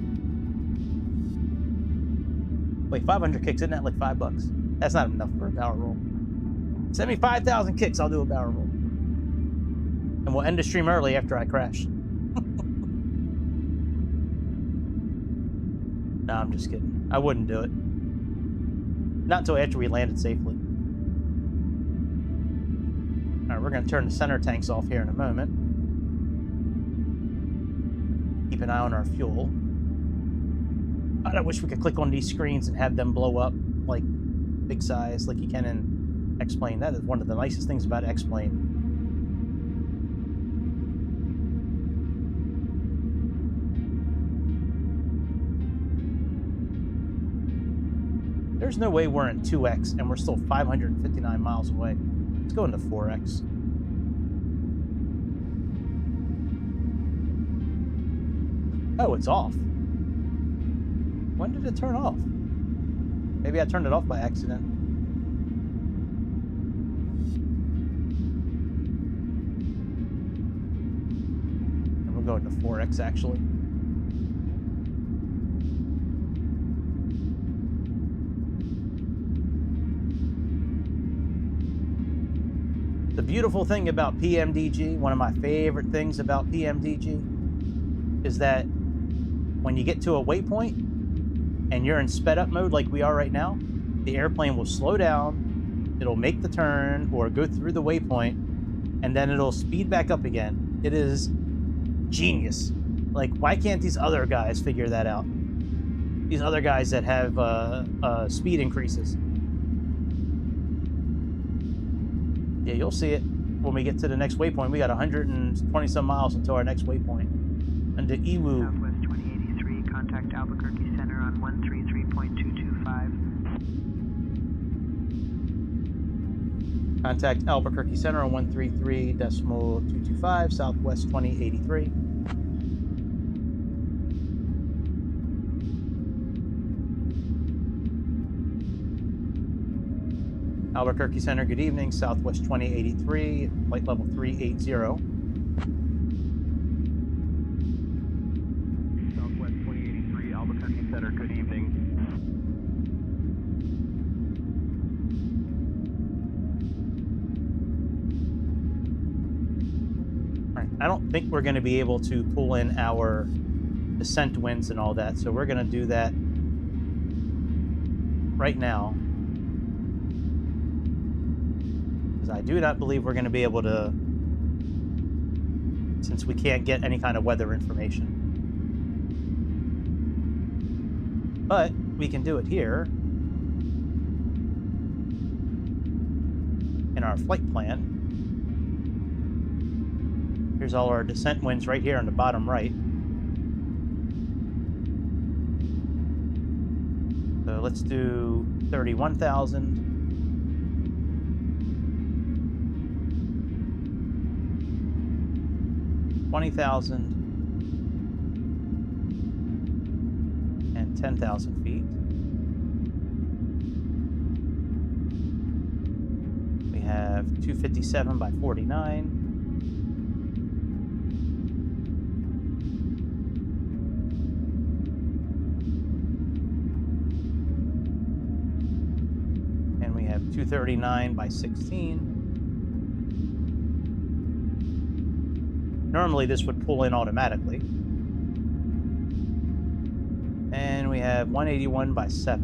Wait, 500 kicks, isn't that like $5? That's not enough for a barrel roll. Send me 5,000 kicks. I'll do a barrel roll. And we'll end the stream early after I crash. No, I'm just kidding. I wouldn't do it. Not until after we landed safely. All right, we're going to turn the center tanks off here in a moment. Keep an eye on our fuel. I wish we could click on these screens and have them blow up like big size, like you can in X-Plane. That is one of the nicest things about X-Plane. There's no way we're in 2X and we're still 559 miles away. Let's go into 4X. Oh, it's off. When did it turn off? Maybe I turned it off by accident. And we're going to 4X actually. The beautiful thing about PMDG, one of my favorite things about PMDG, is that when you get to a waypoint and you're in sped up mode like we are right now, the airplane will slow down, it'll make the turn or go through the waypoint, and then it'll speed back up again. It is genius. Like, why can't these other guys figure that out? These other guys that have speed increases. Yeah, you'll see it when we get to the next waypoint. We got 120 some miles until our next waypoint. And the Iwu. Southwest 2083, contact Albuquerque Center on 133.225. Contact Albuquerque Center on 133.225, Southwest 2083. Albuquerque Center, good evening, Southwest 2083, flight level 380. Southwest 2083, Albuquerque Center, good evening. All right, I don't think we're going to be able to pull in our descent winds and all that, so we're going to do that right now. I do not believe we're going to be able to, since we can't get any kind of weather information. But we can do it here in our flight plan. Here's all our descent winds right here on the bottom right. So let's do 31,000. 20,000 and 10,000 feet. We have 257 by 49. And we have 239 by 16. Normally this would pull in automatically. And we have 181 by 7.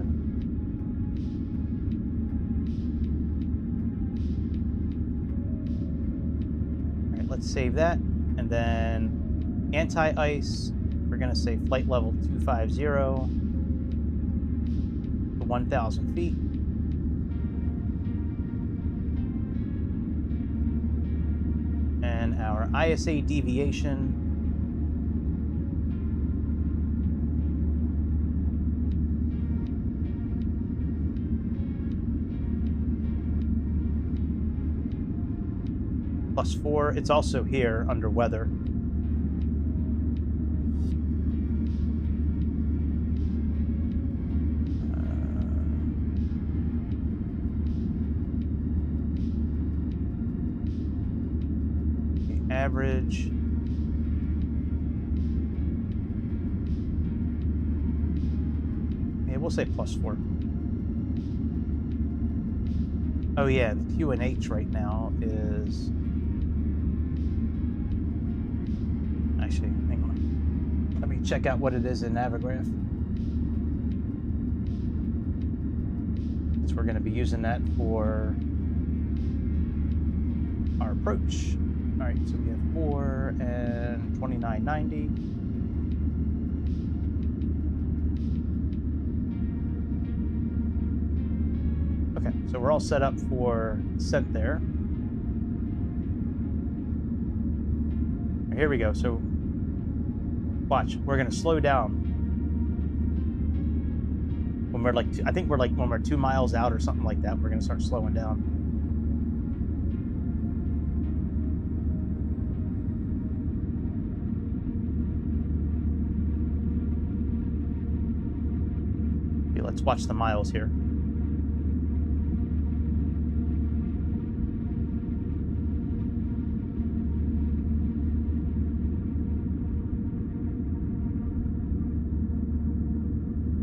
All right, let's save that. And then anti-ice, we're going to say flight level 250 to 1,000 feet. And our ISA deviation +4. It's also here under weather. Average. Yeah, we'll say +4. Oh yeah, the QNH right now is... Actually, hang on. Let me check out what it is in Navigraph. So we're going to be using that for our approach. All right, so we have 4 and 2990. Okay, so we're all set up for descent there. Here we go. So watch, we're going to slow down when we're like, I think we're like when we're 2 miles out or something like that. We're going to start slowing down. Let's watch the miles here.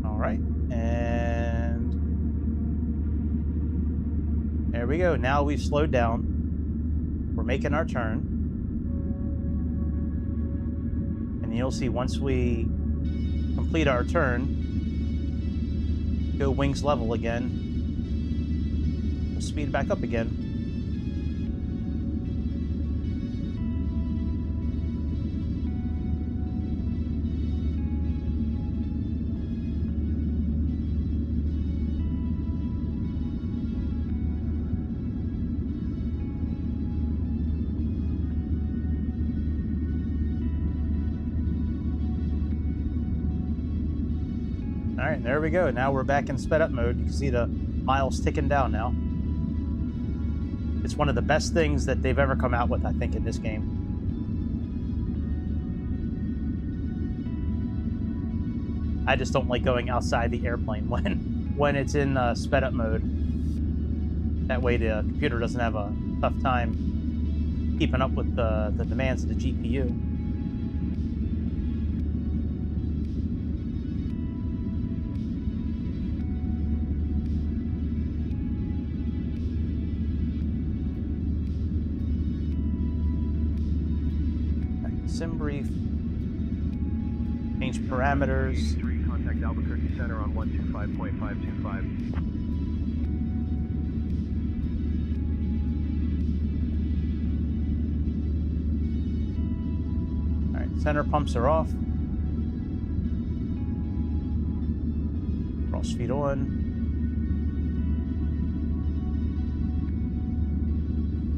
All right, and there we go. Now we've slowed down. We're making our turn. And you'll see once we complete our turn, go wings level again, we'll speed back up again. All right, there we go. Now we're back in sped up mode. You can see the miles ticking down now. It's one of the best things that they've ever come out with, I think, in this game. I just don't like going outside the airplane when it's in sped up mode. That way the computer doesn't have a tough time keeping up with the demands of the GPU. Sim brief. Change parameters. Contact Albuquerque Center on 125.525. All right, center pumps are off. Cross feed on.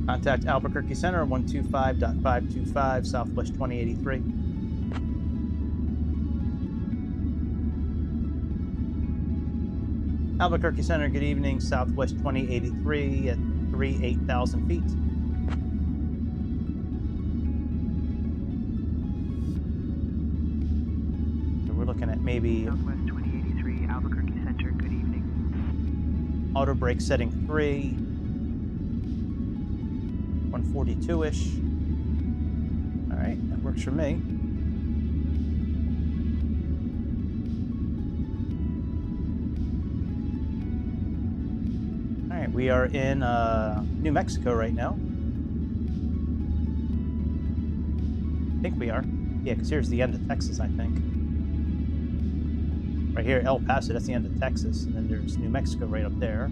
Contact Albuquerque Center 125.525 Southwest 2083. Albuquerque Center, good evening, Southwest 2083 at 38,000 feet. So we're looking at maybe Southwest 2083, Albuquerque Center, good evening. auto brake setting 3, 142-ish. All right, that works for me. We are in New Mexico right now. I think we are. Yeah, because here's the end of Texas, I think. Right here, El Paso, that's the end of Texas. And then there's New Mexico right up there.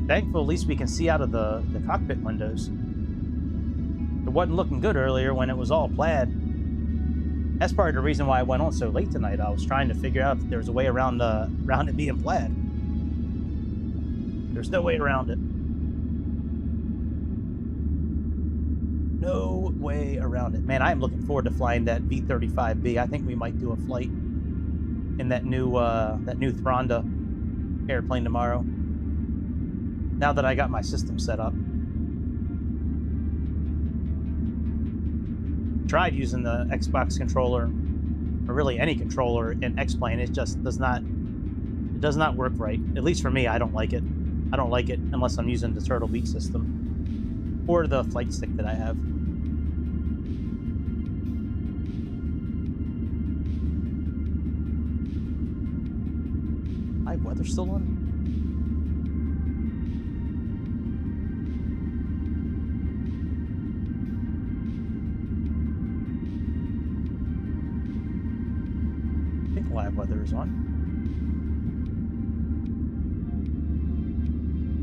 Thankful at least we can see out of the cockpit windows. It wasn't looking good earlier when it was all plaid. That's part of the reason why I went on so late tonight. I was trying to figure out if there was a way around it being plaid. There's no way around it. No way around it. Man, I am looking forward to flying that B-35B. I think we might do a flight in that new Thronda airplane tomorrow. Now that I got my system set up. Tried using the Xbox controller, or really any controller in X-Plane. It just does not work right. At least for me, I don't like it. I don't like it unless I'm using the Turtle Beach system or the flight stick that I have. Live weather still on? Live weather is on.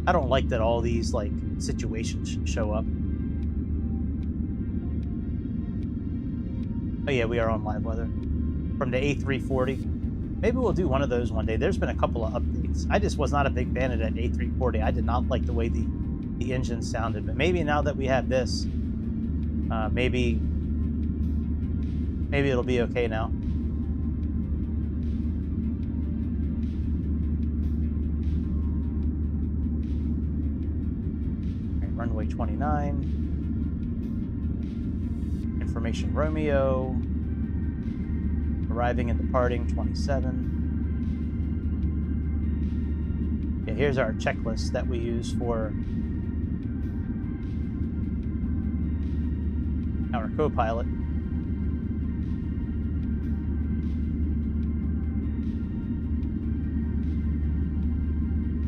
I don't like that all these like situations show up. Oh yeah, we are on live weather from the A340. Maybe we'll do one of those one day. There's been a couple of updates. I just was not a big fan of that A340. I did not like the way the engine sounded, but maybe now that we have this, maybe it'll be okay now. Runway 29. Information Romeo. Arriving and departing 27. Yeah, here's our checklist that we use for our co-pilot.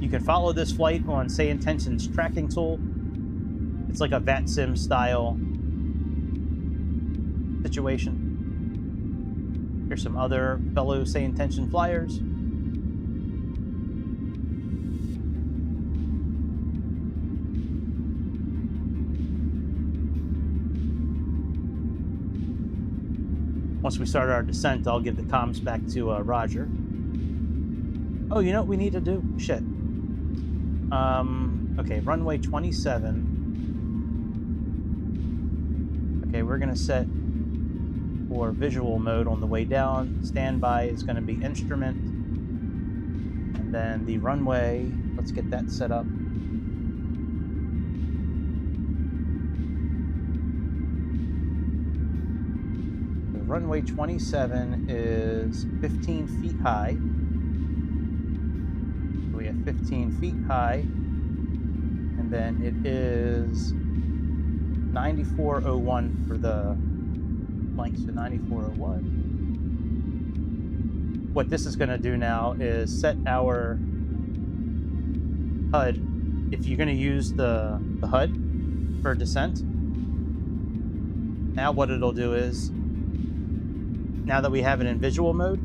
You can follow this flight on Say Intention's tracking tool. It's like a VATSIM style situation. Here's some other fellow Say Intention flyers. Once we start our descent, I'll give the comms back to Roger. Oh, you know what we need to do? Shit. Okay, runway 27. Okay, we're going to set for visual mode on the way down. Standby is going to be instrument. And then the runway, let's get that set up. The runway 27 is 15 feet high. We have 15 feet high. And then it is 9401 for the length, so 9401. What this is going to do now is set our HUD. If you're going to use the HUD for descent, now what it'll do is, now that we have it in visual mode,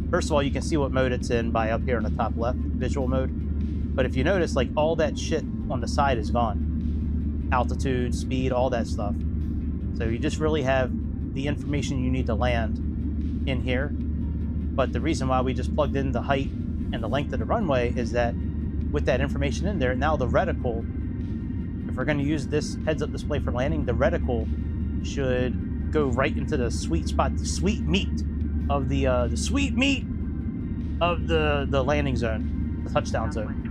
first of all, you can see what mode it's in by up here in the top left, visual mode. But if you notice, like, all that shit on the side is gone. Altitude, speed, all that stuff. So you just really have the information you need to land in here. But the reason why we just plugged in the height and the length of the runway is that with that information in there, now the reticle, if we're going to use this heads-up display for landing, the reticle should go right into the sweet spot, the sweet meat of the landing zone, the touchdown zone.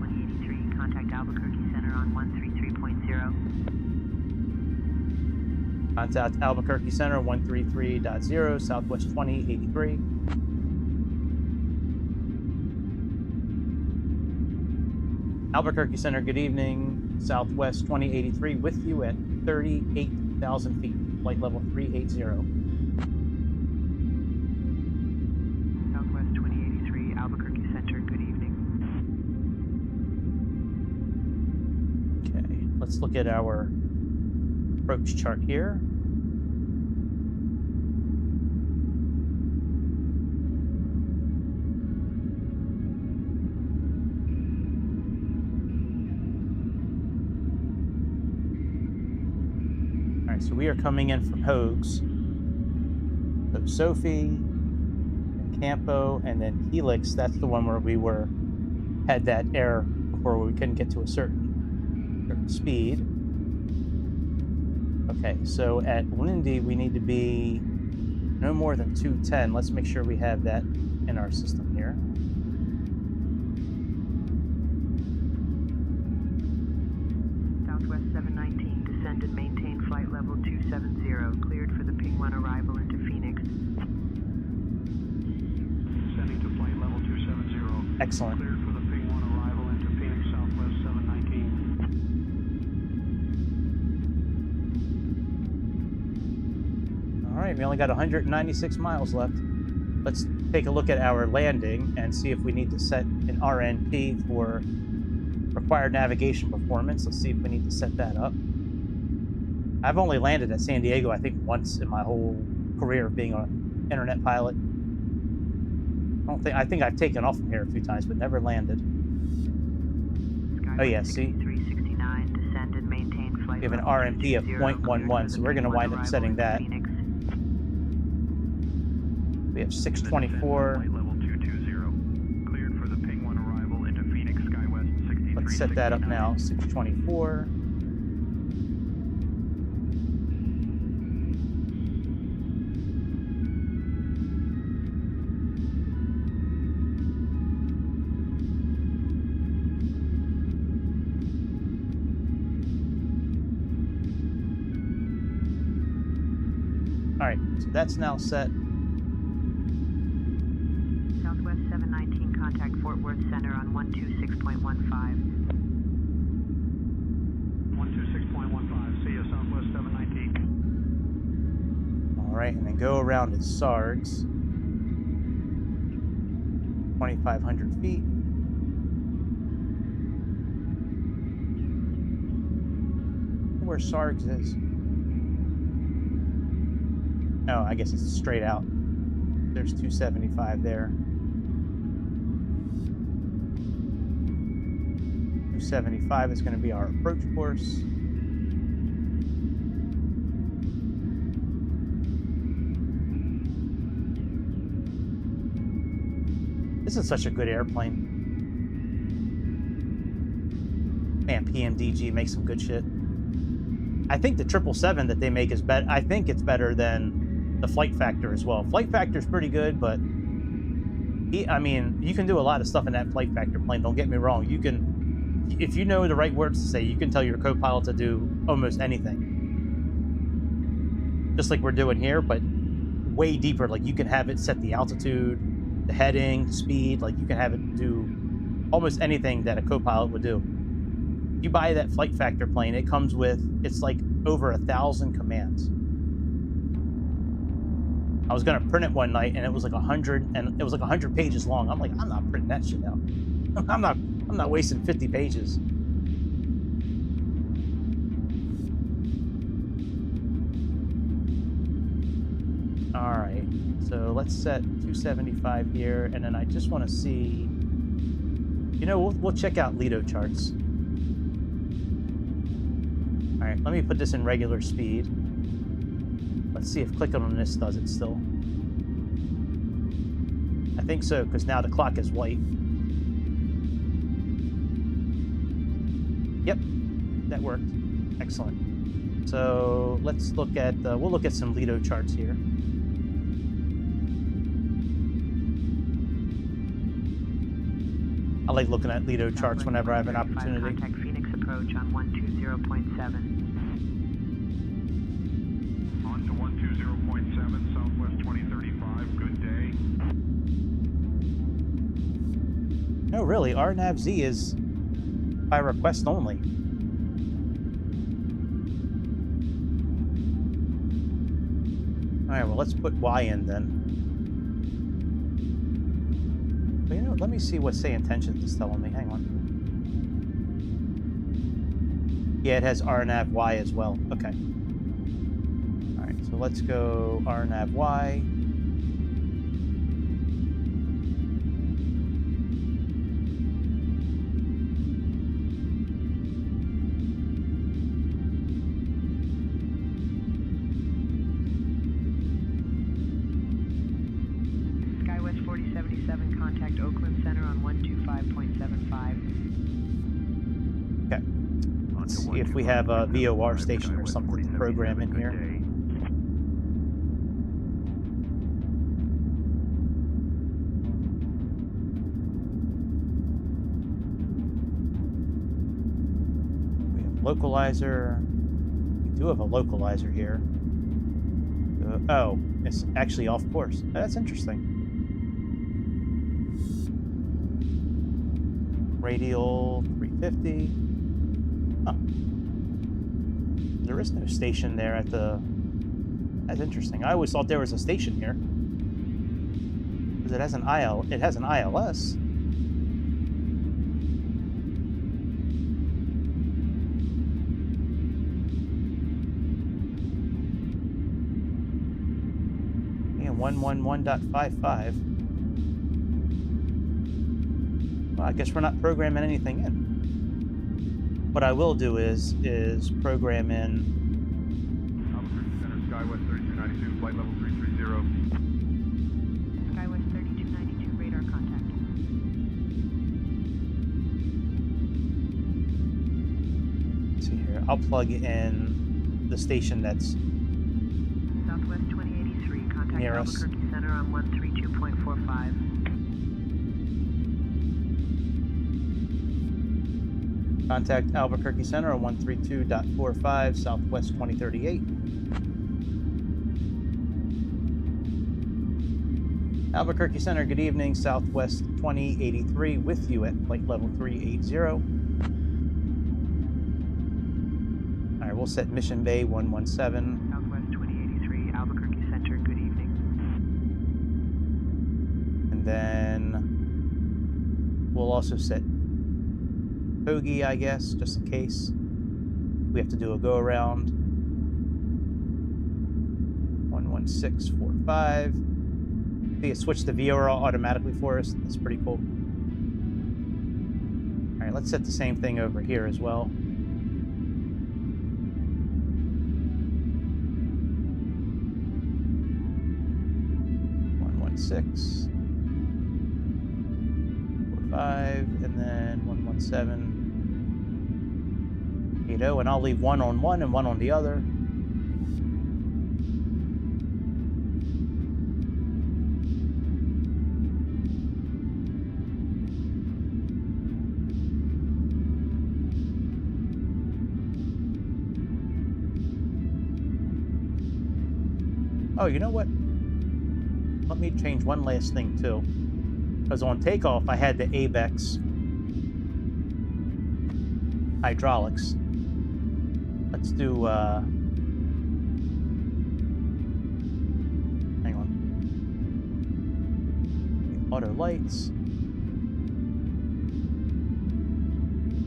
Contact Albuquerque Center 133.0, Southwest 2083. Albuquerque Center, good evening. Southwest 2083 with you at 38,000 feet, flight level 380. Southwest 2083, Albuquerque Center, good evening. Okay, let's look at our approach chart here. All right, so we are coming in from HOGGZ. So Sophie, and Campo, and then Helix. That's the one where we had that error before where we couldn't get to a certain speed. Okay, so at Lindy, we need to be no more than 210. Let's make sure we have that in our system here. Southwest 719, descend and maintain flight level 270, cleared for the Ping 1 arrival into Phoenix. Descending to flight level 270. Excellent. Cleared for the Ping 1 arrival into Phoenix, Southwest 719. All right, we only got 196 miles left. Let's take a look at our landing and see if we need to set an RNP for required navigation performance. Let's see if we need to set that up. I've only landed at San Diego, I think, once in my whole career of being an internet pilot. I think I've taken off from here a few times, but never landed. Oh yeah, see? 369, descend and maintain flight We have an RMP of 0.11, so we're going to wind up setting that. We have 624. Flight level 220. Cleared for the Ping 1 arrival into Phoenix, SkyWest 63. Let's set that up now, 624. All right, so that's now set. Southwest 719, contact Fort Worth Center on 126.15. 126.15. See you, Southwest 719. All right, and then go around to SARGS. 2,500 feet. Where SARGS is. Oh, I guess it's straight out. There's 275 there. 275 is going to be our approach course. This is such a good airplane. Man, PMDG makes some good shit. I think the 777 that they make is better. I think it's better than the flight factor as well. Flight factor is pretty good, but I mean, you can do a lot of stuff in that flight factor plane. Don't get me wrong. You can, if you know the right words to say, you can tell your co-pilot to do almost anything. Just like we're doing here, but way deeper. Like you can have it set the altitude, the heading, the speed. Like you can have it do almost anything that a co-pilot would do. You buy that flight factor plane, it comes with, it's like over 1,000 commands. I was gonna print it one night and it was like 100, and it was like 100 pages long. I'm like, I'm not printing that shit out. I'm not wasting 50 pages. All right, so let's set 275 here, and then I just want to see, you know, we'll check out Lido charts. All right, let me put this in regular speed. Let's see if clicking on this does it still. I think so, because now the clock is white. Yep, that worked. Excellent. So let's look at, we'll look at some Lido charts here. I like looking at Lido charts whenever I have an opportunity. Contact Phoenix approach on 120.7. On to 120.7, Southwest 2035, good day. No, really, RNAV-Z is by request only. All right, well, let's put Y in then. But you know, let me see what say intentions is telling me. Hang on. Yeah, it has RNAV-Y as well. Okay. All right, so let's go RNAV-Y. Skywest 4077, contact Oakland Center on 125.75. Okay. Let's see if we have a VOR station or something to program in here. We have localizer. We do have a localizer here. Oh, it's actually off course. That's interesting. Radial 350. Huh. There is no station there at the... That's interesting. I always thought there was a station here. Because it has an IL... It has an ILS. Yeah, 111.55. Well, I guess we're not programming anything in. What I will do is program in Albuquerque Center, Skywest 3292, flight level 330. Skywest 3292, radar contact. Let's see here. I'll plug in the station that's Southwest 2083, contact near us. Albuquerque Center on 132.45. Contact Albuquerque Center on 132.45, Southwest 2038. Albuquerque Center, good evening, Southwest 2083, with you at flight level 380. All right, we'll set Mission Bay 117. Southwest 2083, Albuquerque Center, good evening. And then we'll also set HOGGZ, I guess, just in case we have to do a go around. 11645. See, it switched the VOR automatically for us. That's pretty cool. All right, let's set the same thing over here as well. Six, 4, 5, and then 117. You know, and I'll leave one on one and one on the other. Oh, you know what? Let me change one last thing too. Because on takeoff, I had the ABEX hydraulics. Let's do, hang on. Auto lights.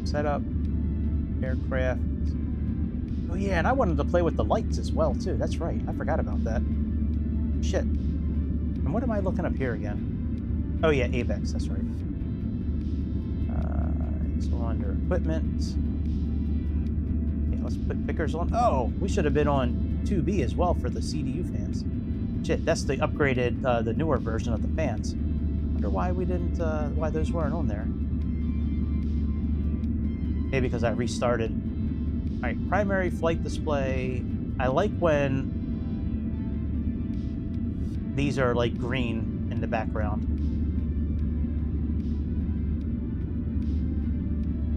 Setup. Aircraft. Oh yeah, and I wanted to play with the lights as well too. That's right. I forgot about that. Shit. And what am I looking up here again? Oh yeah, ABEX. That's right. So under equipment. Yeah, let's put pickers on. Oh, we should have been on 2B as well for the CDU fans. Shit, that's the upgraded, the newer version of the fans. Wonder why we didn't, why those weren't on there. Maybe because I restarted. All right, primary flight display. I like when these are like green in the background.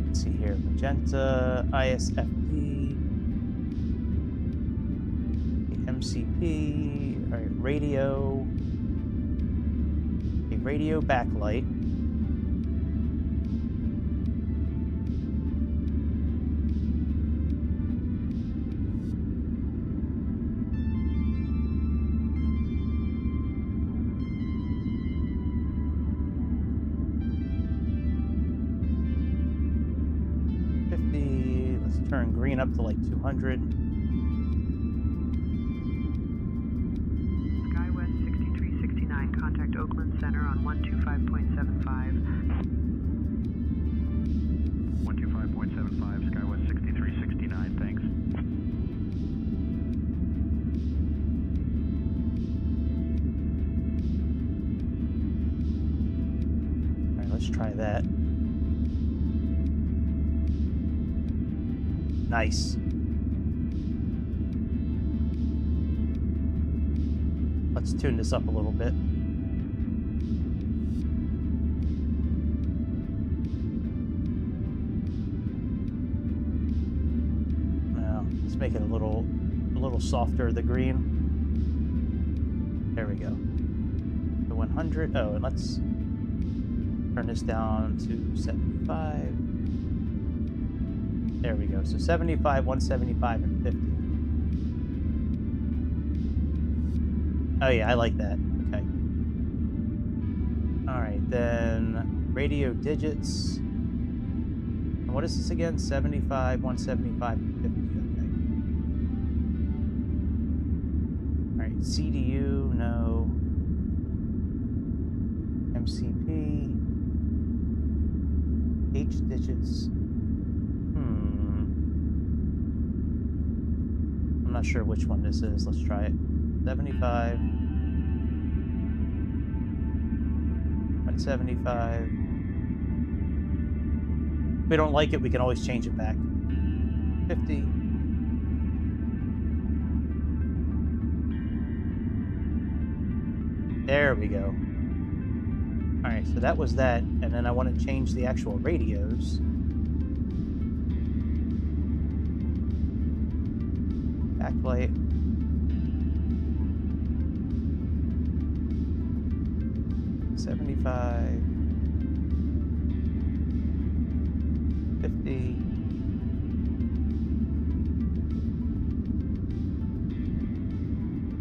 Let's see here, magenta, ISFP, MCP, all right, radio, a radio backlight. Turn green up to like 200. SkyWest 6369, contact Oakland Center on 125.75. 125.75, SkyWest 6369, thanks. All right, let's try that. Nice. Let's tune this up a little bit. Now, let's make it a little softer, the green. There we go. The 100. Oh, and let's turn this down to 75. There we go. So 75, 175, and 50. Oh yeah, I like that. Okay. All right, then radio digits. And what is this again? 75, 175, and 50. Okay. All right, CDU, no. MCP. H digits. I'm not sure which one this is. Let's try it. 75. 175. If we don't like it, we can always change it back. 50. There we go. All right, so that was that. And then I want to change the actual radios. Backlight. $75. $50.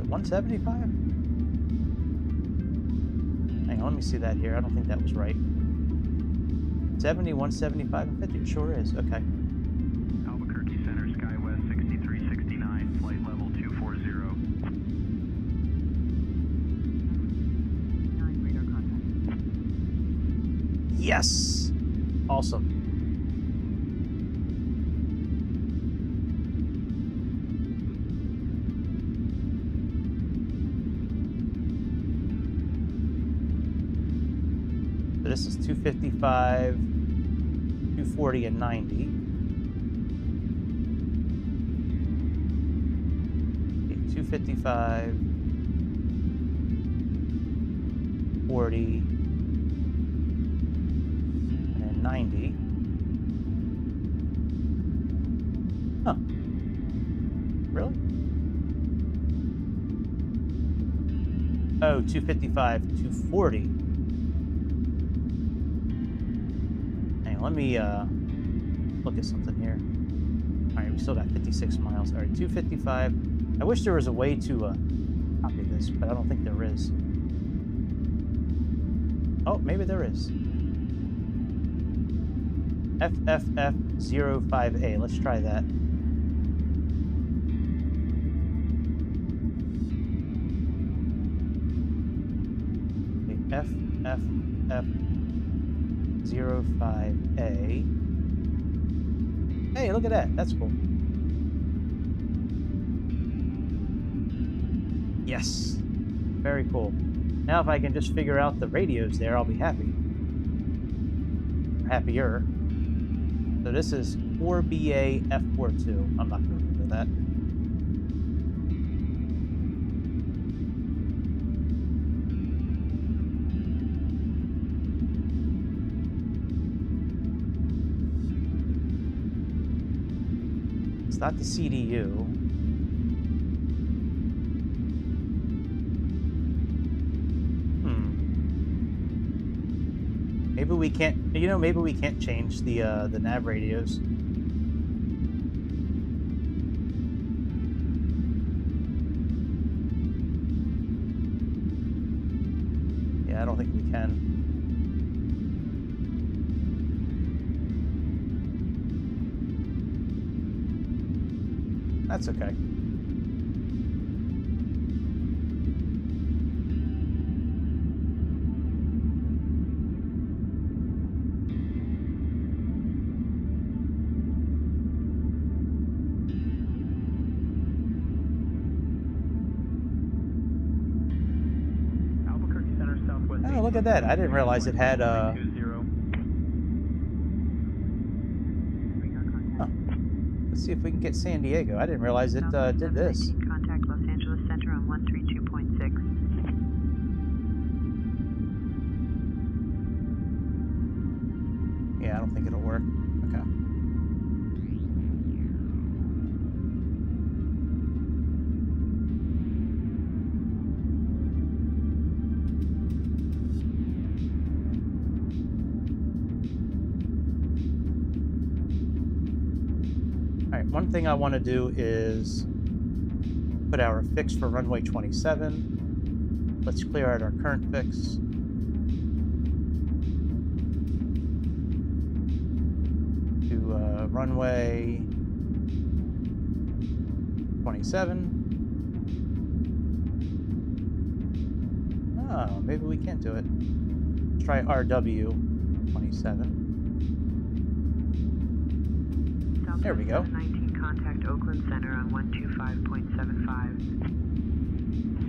$175? Hang on, let me see that here. I don't think that was right. 70, 175, and 50. It sure is. Okay. Albuquerque Center, SkyWest 6369, flight level 240. Yes! Awesome. So this is 255, 240, and 90. 255, 40, and then 90. Huh. Really? Oh, 255, 240. Hang on, let me look at something here. All right, we still got 56 miles. All right, 255. I wish there was a way to copy this, but I don't think there is. Oh, maybe there is. FFF05A. Let's try that. FFF05A. Hey, look at that. That's cool. Yes. Very cool. Now if I can just figure out the radios there, I'll be happy. Happier. So this is 4BA F42. I'm not going to remember that. It's not the CDU. Maybe we can't, you know, maybe we can't change the nav radios. Yeah, I don't think we can. That's okay. Oh, look at that. I didn't realize it had huh. Let's see if we can get San Diego. I didn't realize it did this. Contact Los Angeles Center on 132.6. Yeah, I don't think it'll work. Okay. One thing I want to do is put our fix for runway 27. Let's clear out our current fix. To runway 27. Oh, maybe we can't do it. Let's try RW 27. There we go. 19, contact Oakland Center on 125.75.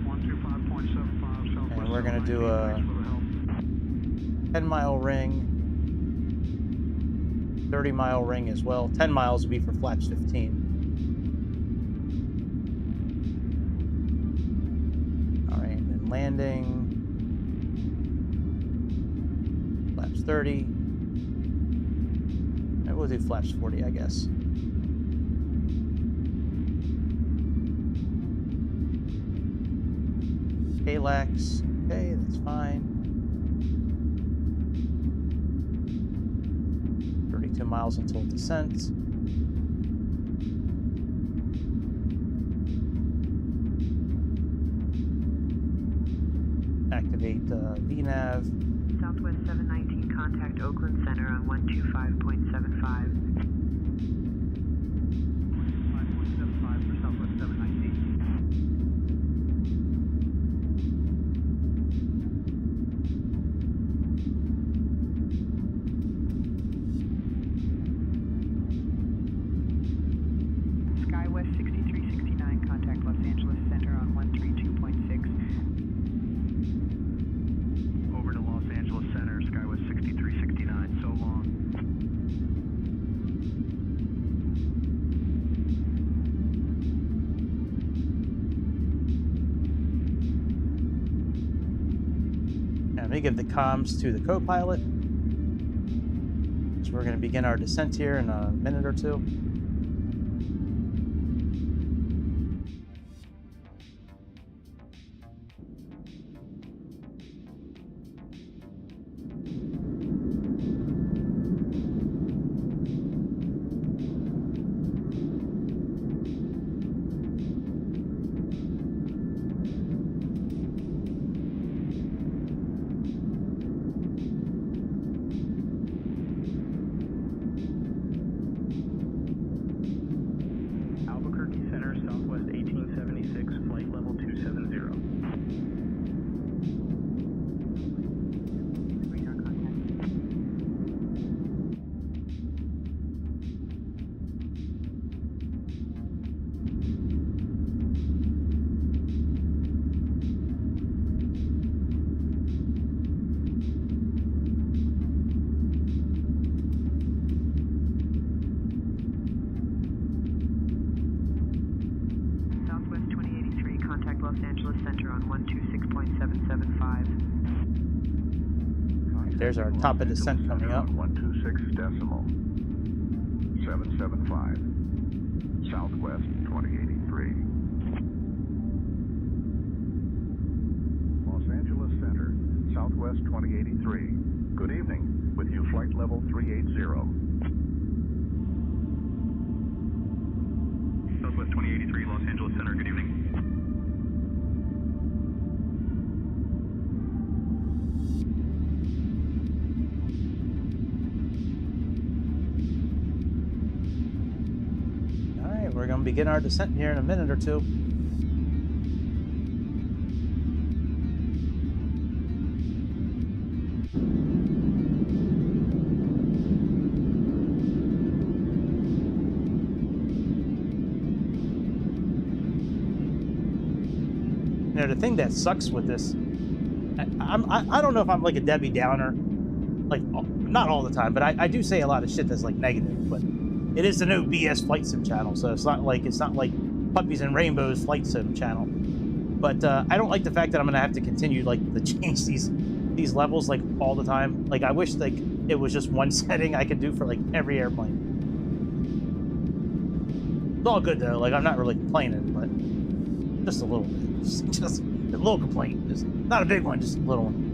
125.75. And we're going to do a 10-mile ring, 30-mile ring as well. 10 miles would be for flaps 15. All right, and then landing, flaps 30. And we'll do flaps 40, I guess. KLAX, okay, that's fine. 32 miles until descent. Activate VNAV. Southwest 719, contact Oakland Center on 125.75. 5.75 for Southwest 719. Skywest 6369, contact Los Angeles Center on 132.6. Over to Los Angeles Center, Skywest 6369, so long. me give the comms to the co-pilot. So we're going to begin our descent here in a minute or two. There's our top of descent coming up. 126 decimal 775. Southwest 2083. Los Angeles Center, Southwest 2083. Good evening. With you, flight level 380. Southwest 2083, Los Angeles Center. Good evening. We're going to begin our descent here in a minute or two. You know, the thing that sucks with this, I don't know if I'm like a Debbie Downer, like not all the time, but I do say a lot of shit that's like negative, but it is the new BS Flight Sim channel, so it's not like Puppies and Rainbows Flight Sim channel. But I don't like the fact that I'm gonna have to continue like to change these levels like all the time. Like I wish like it was just one setting I could do for like every airplane. It's all good though. Like I'm not really complaining, but just a little bit, just a little complaint. Just not a big one, just a little one.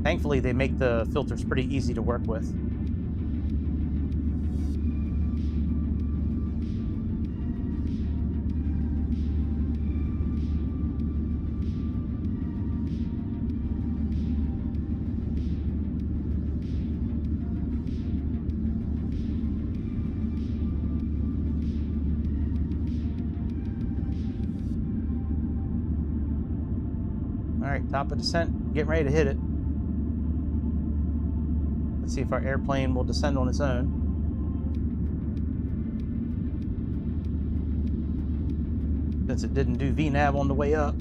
Thankfully, they make the filters pretty easy to work with. All right, top of descent, getting ready to hit it. Let's see if our airplane will descend on its own. Since it didn't do VNAV on the way up.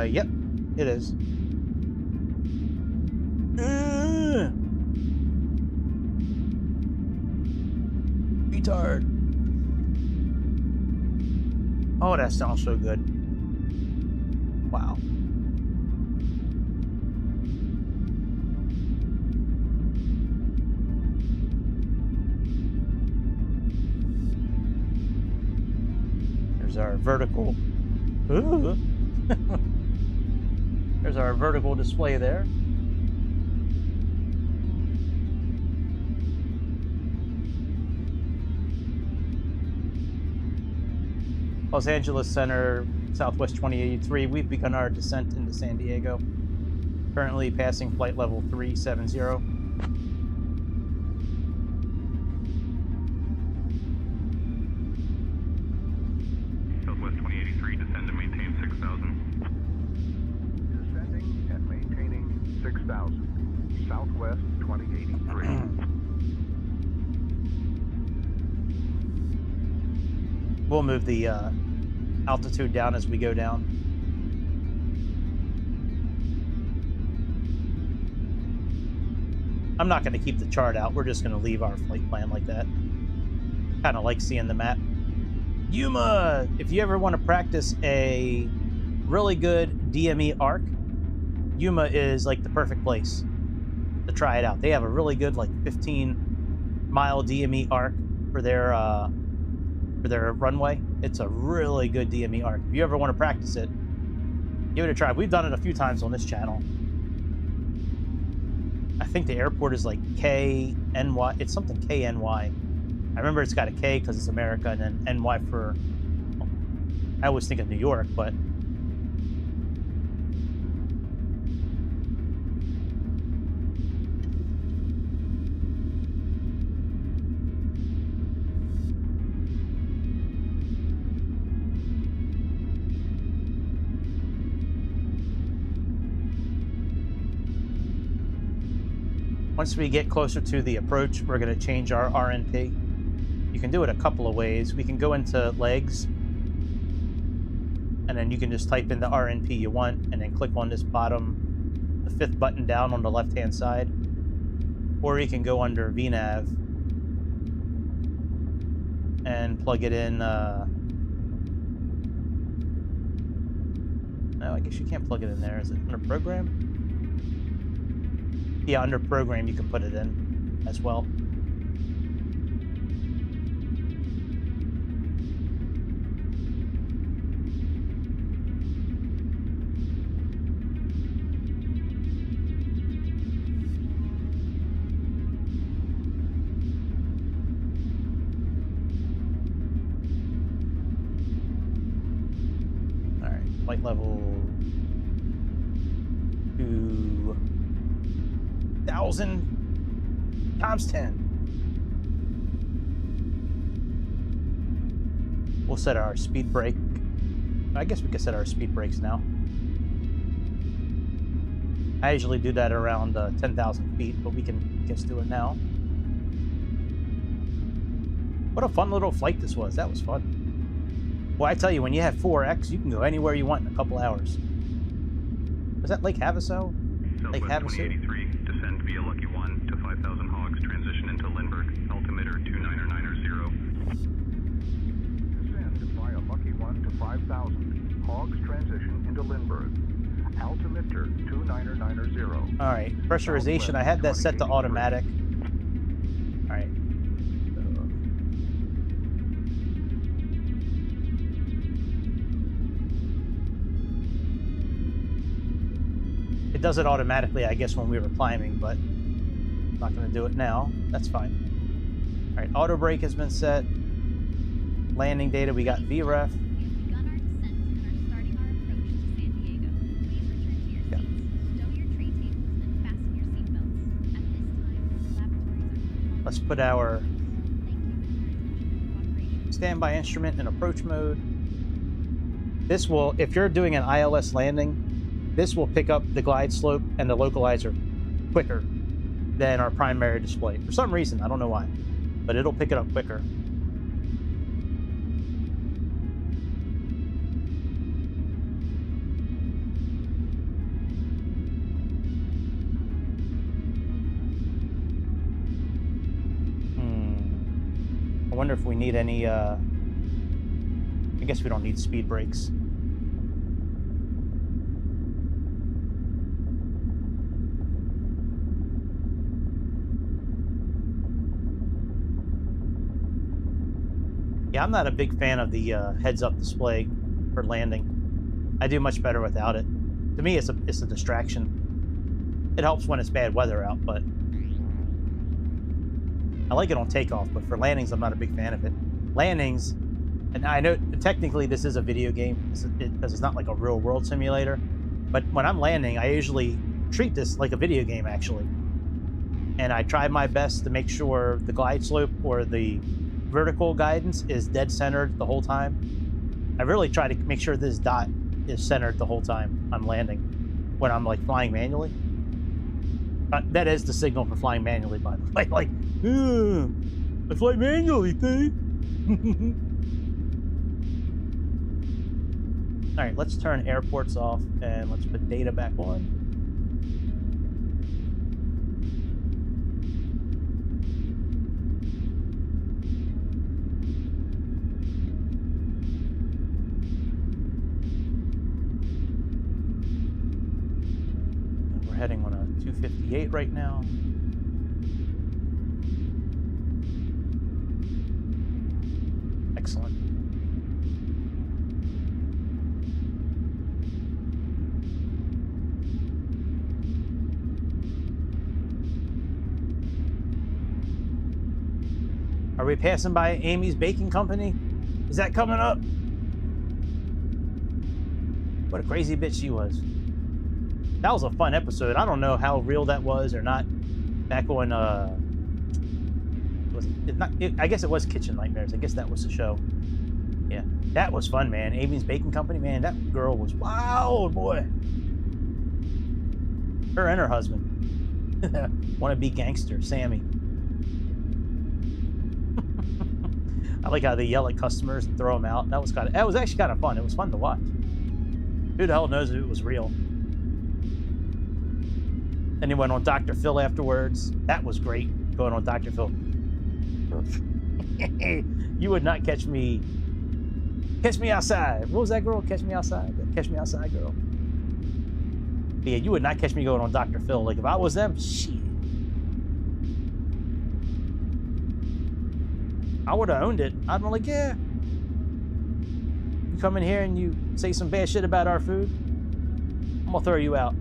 Yep, it is. Retard. Oh, that sounds so good. Wow. There's our vertical. There's our vertical display there. Los Angeles Center, Southwest 2083. We've begun our descent into San Diego. Currently passing flight level 370. Southwest 2083, descend and maintain 6,000. Descending and maintaining 6,000. Southwest 2083. We'll move the altitude down as we go down. I'm not going to keep the chart out. We're just going to leave our flight plan like that. Kind of like seeing the map. Yuma! If you ever want to practice a really good DME arc, Yuma is like the perfect place to try it out. They have a really good like 15-mile DME arc for their runway. It's a really good DME arc. If you ever want to practice it, give it a try. We've done it a few times on this channel. I think the airport is like KNY. It's something KNY. I remember it's got a K because it's America, and then NY for... I always think of New York, but... Once we get closer to the approach, we're going to change our RNP. You can do it a couple of ways. We can go into legs, and then you can just type in the RNP you want, and then click on this bottom, the 5th button down on the left-hand side. Or you can go under VNAV and plug it in. No, I guess you can't plug it in there. Is it under program? Yeah, under program you can put it in as well. All right, flight level 2,000 times 10. We'll set our speed brake. I guess we can set our speed brakes now. I usually do that around 10,000 feet, but we can just do it now. What a fun little flight this was. That was fun. Well, I tell you, when you have 4X, you can go anywhere you want in a couple hours. Was that Lake Havasu? Lake Havasu? 2083, descend via Lucky 1 to 5,000 hogs, transition into Lindbergh, altimeter 29990. Descend via Lucky 1 to 5,000. Hogs transition into Lindbergh. Altimeter 29990. All right, pressurization. I had that set to automatic. All right. It does it automatically, I guess, when we were climbing, but I'm not going to do it now. That's fine. All right, auto brake has been set. Landing data, we got VREF. Let's put our standby instrument in approach mode. This will, if you're doing an ILS landing, this will pick up the glide slope and the localizer quicker than our primary display. For some reason, I don't know why, but it'll pick it up quicker. I wonder if we need any, I guess we don't need speed brakes. Yeah, I'm not a big fan of the heads-up display for landing. I do much better without it. To me, it's a distraction. It helps when it's bad weather out, but I like it on takeoff, but for landings, I'm not a big fan of it. Landings, and I know technically this is a video game because it's not like a real-world simulator, but when I'm landing, I usually treat this like a video game, actually. And I try my best to make sure the glide slope or the vertical guidance is dead centered the whole time. I really try to make sure this dot is centered the whole time I'm landing when I'm like flying manually. That is the signal for flying manually, by the way. Like, I fly manually, see? All right, let's turn airports off and let's put data back on. And we're heading on a 258 right now. Excellent. Are we passing by Amy's Baking Company? Is that coming up? What a crazy bitch she was. That was a fun episode. I don't know how real that was or not. Back on, was it not? I guess it was Kitchen Nightmares. I guess that was the show. Yeah, that was fun, man. Amy's Baking Company, man. That girl was wild, boy. Her and her husband. Want to be gangster, Sammy. I like how they yell at customers and throw them out. That was actually kind of fun. It was fun to watch. Who the hell knows if it was real? Then he went on Dr. Phil afterwards. That was great, going on Dr. Phil. You would not catch me. Catch me outside. What was that girl? Catch me outside. Catch me outside, girl. But yeah, you would not catch me going on Dr. Phil. Like if I was them, shit. I would have owned it. I'd been like, yeah. You come in here and you say some bad shit about our food, I'm gonna throw you out.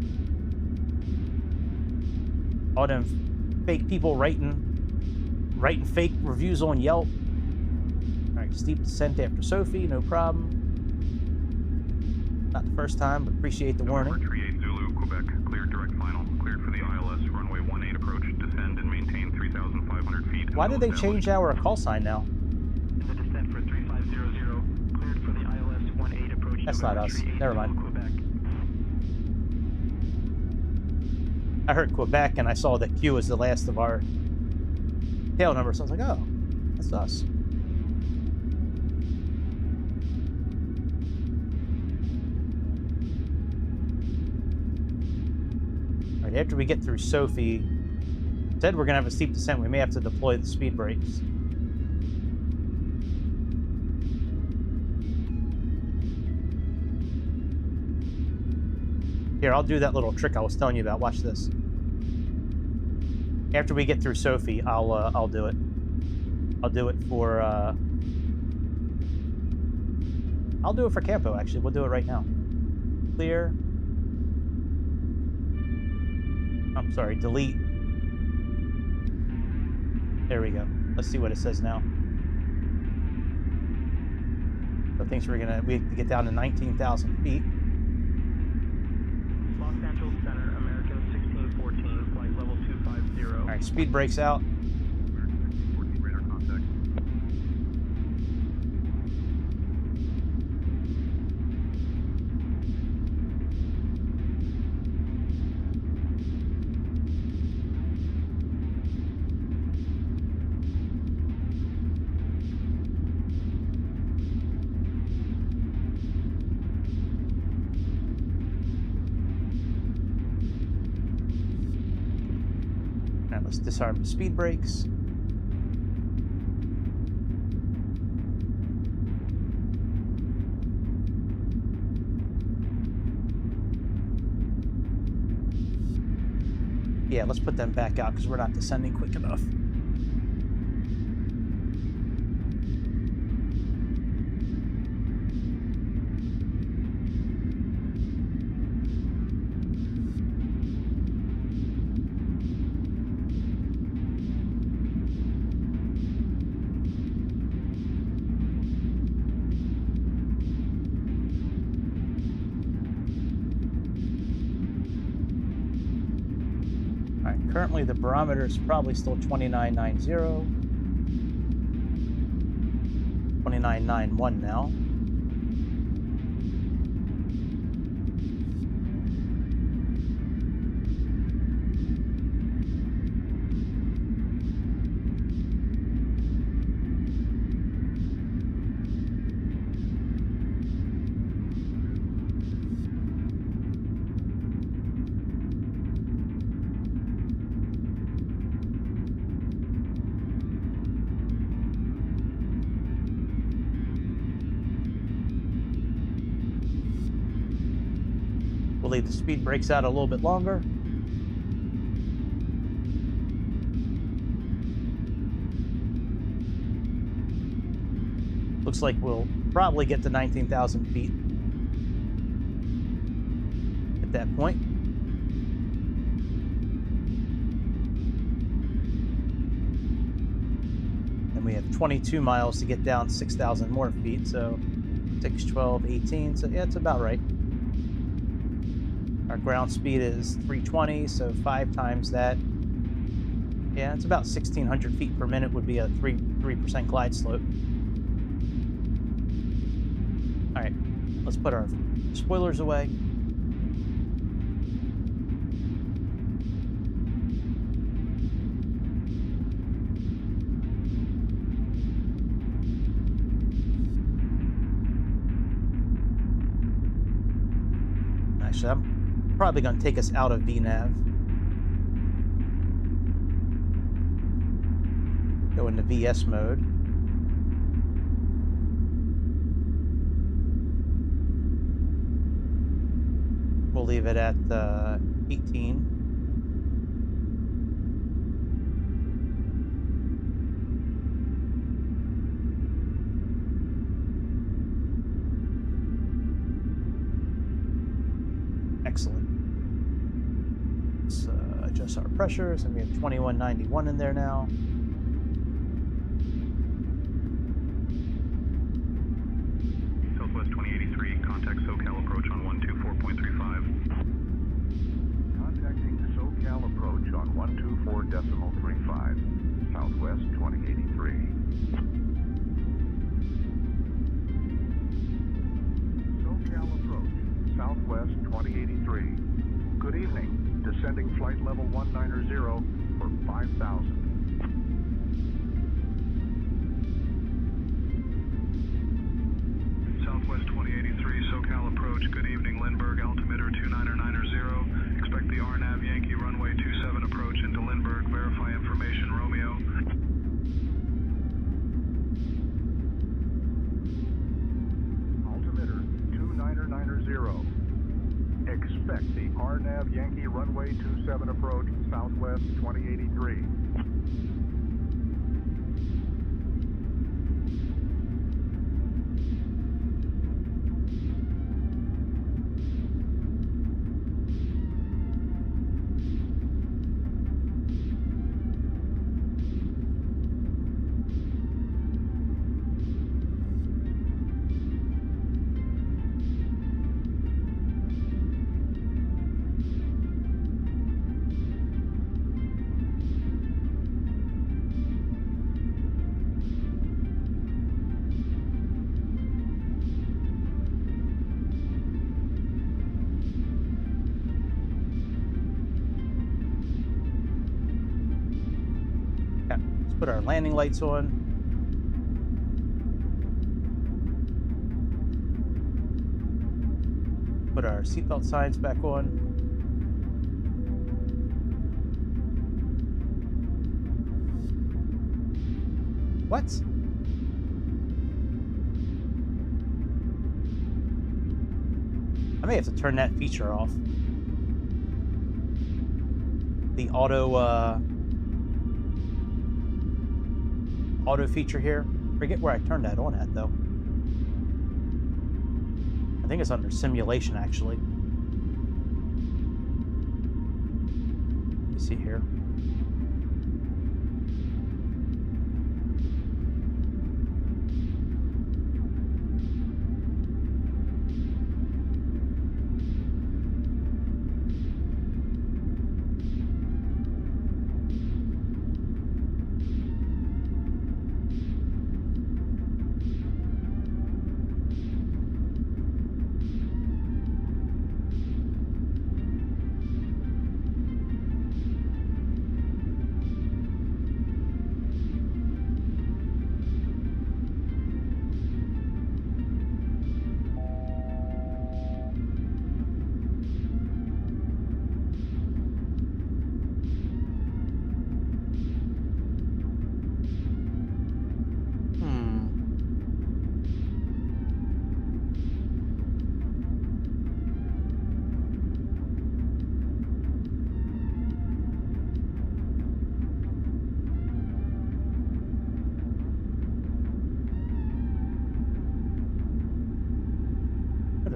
All them fake people writing fake reviews on Yelp. All right, steep descent after Sophie, no problem. Not the first time, but appreciate the warning. 38 Zulu, Quebec, cleared direct final, cleared for the ILS, runway 18 approach, descend and maintain 3,500 feet. Why did they change our call sign now? In the descent for 3500, cleared for the ILS 18 approach. That's not us. Never mind. Quebec. I heard Quebec and I saw that Q was the last of our tail number, so I was like, oh, that's us. All right, after we get through Sophie, said we're gonna have a steep descent. We may have to deploy the speed brakes. Here, I'll do that little trick I was telling you about. Watch this. After we get through Sophie, I'll do it. I'll do it for Campo. Actually, we'll do it right now. Clear. I'm sorry. Delete. There we go. Let's see what it says now. So thinks we have to get down to 19,000 feet. Los Angeles Center, American 1614, flight level 250. All right, speed brakes out. American 1614, radar contact. Let's disarm the speed brakes. Yeah, let's put them back out because we're not descending quick enough. Currently, the barometer is probably still 2990, 2991 now. Hopefully the speed breaks out a little bit longer. Looks like we'll probably get to 19,000 feet at that point. And we have 22 miles to get down 6,000 more feet, so 6, 12, 18, so yeah, it's about right. Our ground speed is 320, so 5 times that. Yeah, it's about 1,600 feet per minute would be a 3% glide slope. All right, let's put our spoilers away. Actually, I'm probably going to take us out of VNAV. Go into VS mode. We'll leave it at 18. Excellent. Let's adjust our pressures, and we have 2191 in there now. Southwest 2083, contact SoCal approach on 124.35. Contacting SoCal approach on 124.35. Southwest 2083. SoCal approach, Southwest 2083. Good evening. Descending flight level 190 for 5,000. Southwest 2083, SoCal approach. Good evening, Lindbergh, altimeter 29990. Expect the RNAV Yankee runway 27 approach into Lindbergh. Verify information, Romeo. Altimeter 29990. Expect the RNAV Yankee runway 27 approach, Southwest 2083. Put our landing lights on. Put our seatbelt signs back on. What? I may have to turn that feature off. The auto feature here. Forget where I turned that on at though. I think it's under simulation actually. Let me see here.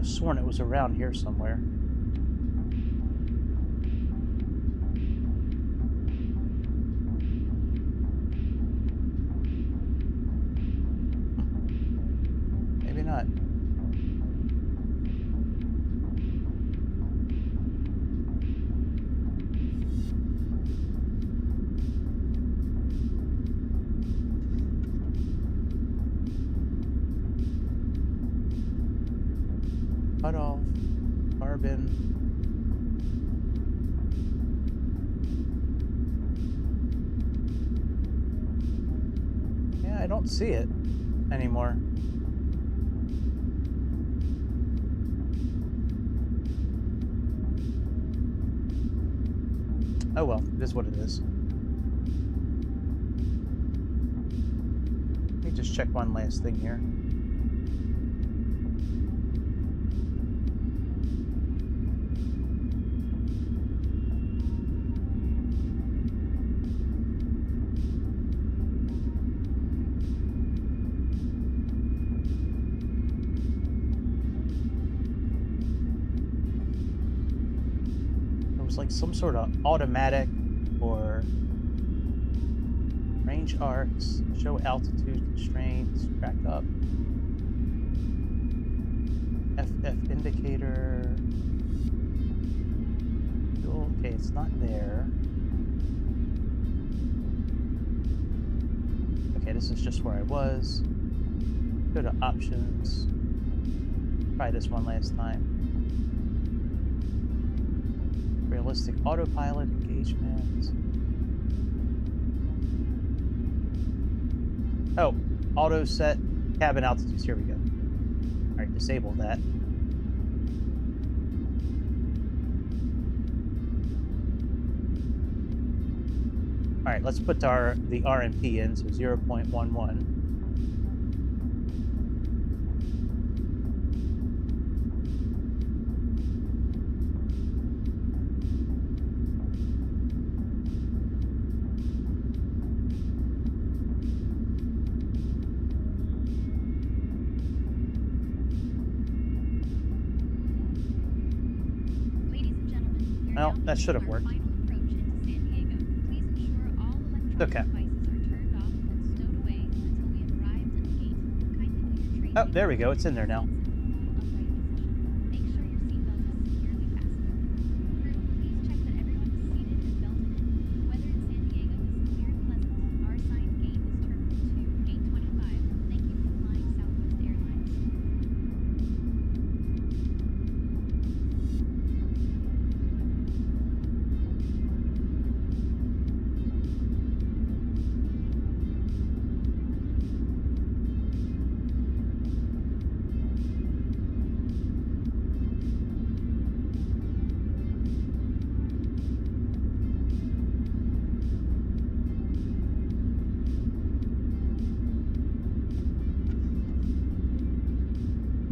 have sworn it was around here somewhere. Maybe not. Cut off, carbon. Yeah, I don't see it anymore. Oh well, it is what it is. Let me just check one last thing here. Like some sort of automatic or range arcs, show altitude constraints, track up, FF indicator, fuel. Okay, it's not there. Okay, this is just where I was. Go to options. Try this one last time. Realistic autopilot engagement. Oh, auto set cabin altitudes. Here we go. All right, disable that. All right, let's put the RMP in, so 0.11. Well, that should have worked. Okay. Oh, there we go. It's in there now.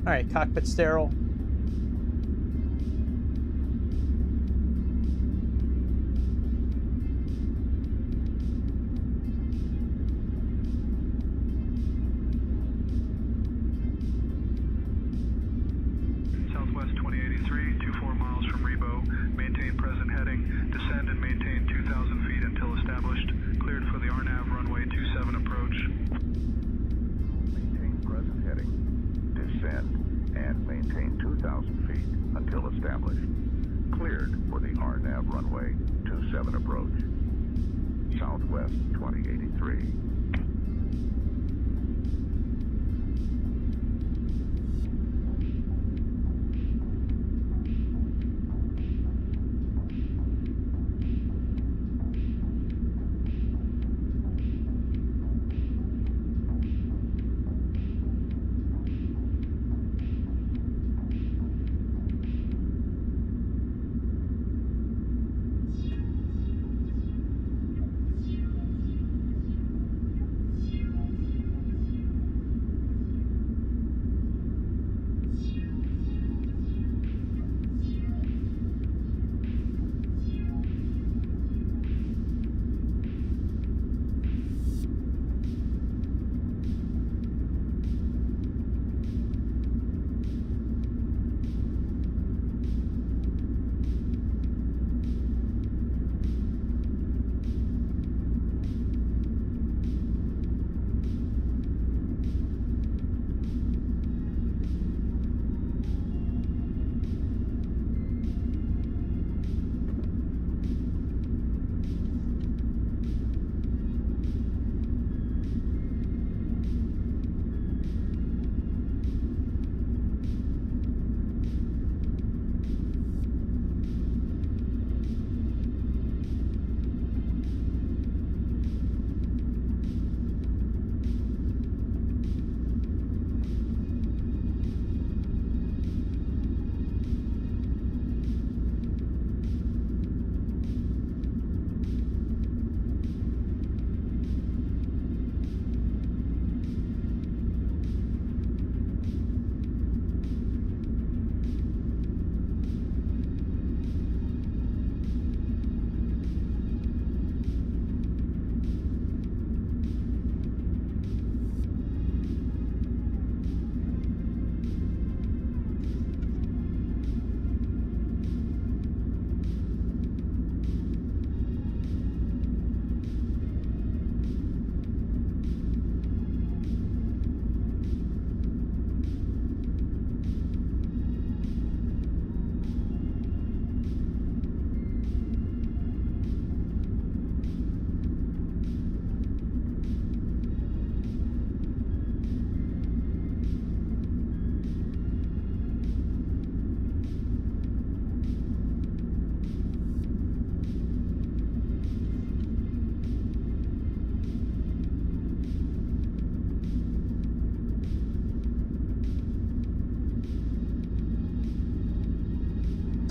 All right, cockpit sterile. Southwest 2083, 24 miles from Rebo. Maintain present heading. Descend and maintain 2,000 feet until established. Cleared for the RNAV runway 27 approach. Maintain present heading. Descend and maintain 2,000 feet until established. Cleared for the RNAV runway 27 approach. Southwest 2083.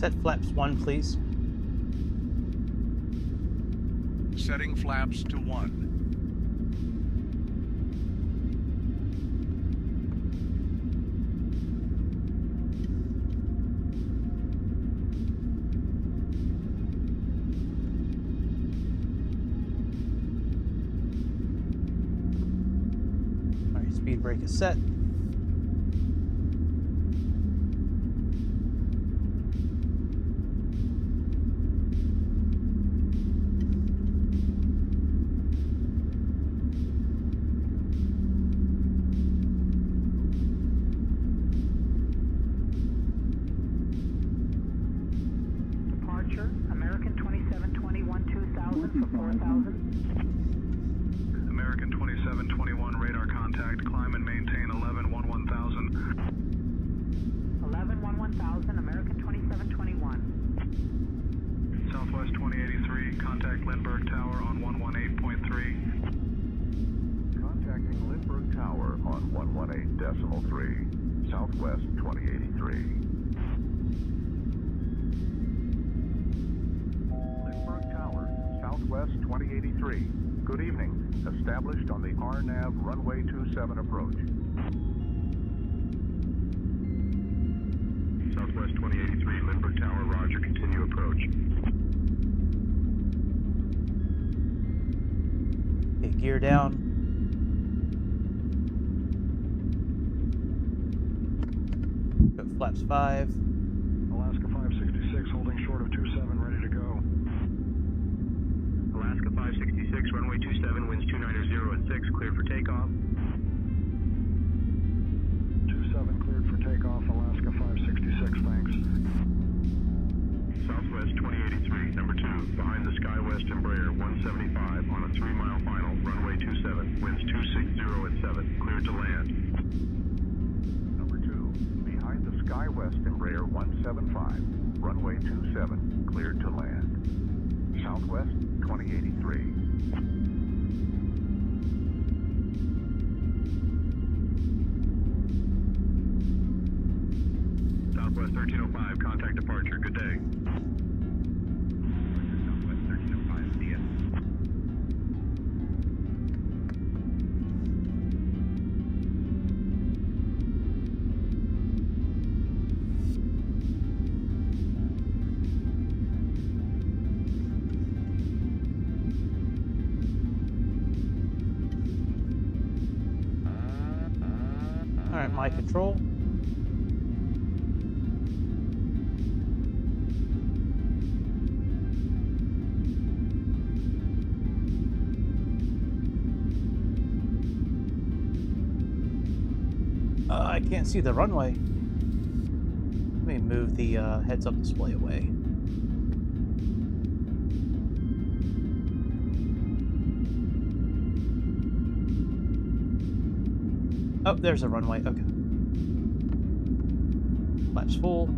Set flaps 1, please. Setting flaps to 1. All right, speed brake is set. American 2721 2000 for 4000. American 2721 radar contact. Climb and maintain 11-11,000. 11-11,000. American 2721. Southwest 2083. Contact Lindbergh Tower on 118.3. Contacting Lindbergh Tower on 118.3. Southwest 2083. Southwest 2083. Good evening. Established on the RNAV runway 27 approach. Southwest 2083, Lindbergh Tower, roger, continue approach. Okay, gear down. Go flaps 5. Alaska 566, holding short of 27, ready to go. Alaska 566, runway 27, winds 290 at 6, cleared for takeoff. 27 cleared for takeoff, Alaska 566, thanks. Southwest 2083, number 2, behind the SkyWest Embraer 175 on a 3-mile final, runway 27, winds 260 at 7, cleared to land. Number 2, behind the SkyWest Embraer 175, runway 27, cleared to land. Southwest 2083. Southwest 1305, contact departure, good day. Southwest 1305, see ya. All right, my control. I can't see the runway. Let me move the heads-up display away. Oh, there's a runway. Okay. Flaps full.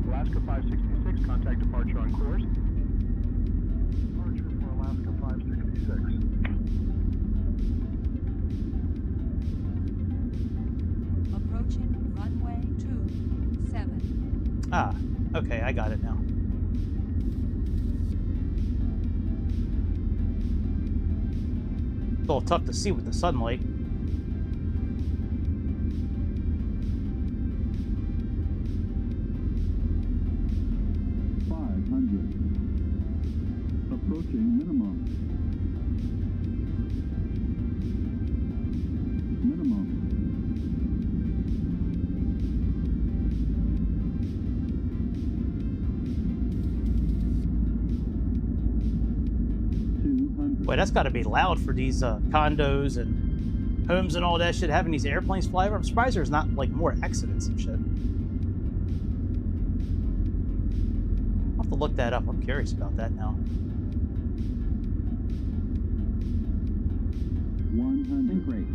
Alaska 566, contact departure on course. Departure for Alaska 566. Approaching runway 27. Ah, okay, I got it now. It's a little tough to see with the sunlight. Approaching minimum. Minimum. Wait, that's got to be loud for these condos and homes and all that shit, having these airplanes fly over. I'm surprised there's not, like, more accidents and shit. I'll have to look that up. I'm curious about that now. 100. Think rate.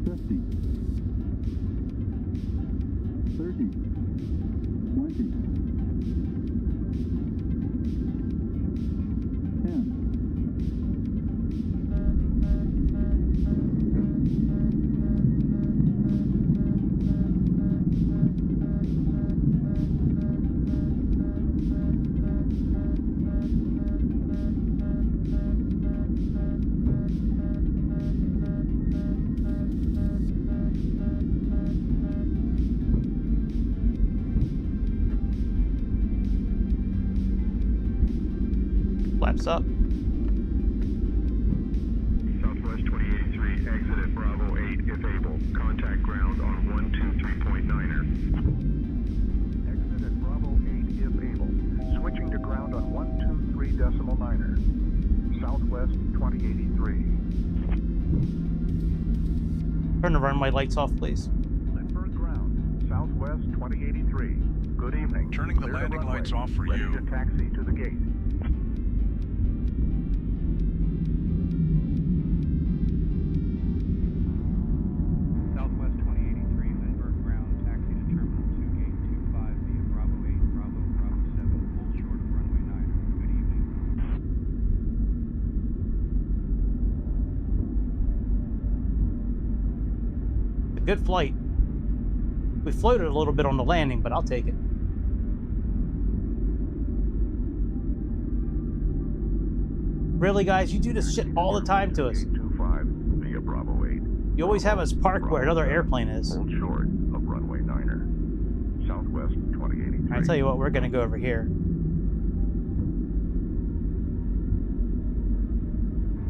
50. 30. 20. 10. Flaps up. Southwest 2083, exit at Bravo 8 if able. Contact ground on 123.9er. Exit at Bravo 8 if able. Switching to ground on 123.9er. Southwest 2083. Turn the runway lights off, please. Lindbergh ground, Southwest 2083. Good evening. Turning the landing lights off for Ready you. to taxi to the gate. Southwest 2083, Lindbergh ground, taxi to Terminal 2, Gate 25 via Bravo 8, Bravo 7, hold short of runway 9. Good evening. A good flight. We floated a little bit on the landing, but I'll take it. Really, guys, you do this shit all the time to us. 25 via Bravo 8. You always have us parked where another airplane is. Hold short of runway 9er. Southwest 2083. I tell you what, we're gonna go over here.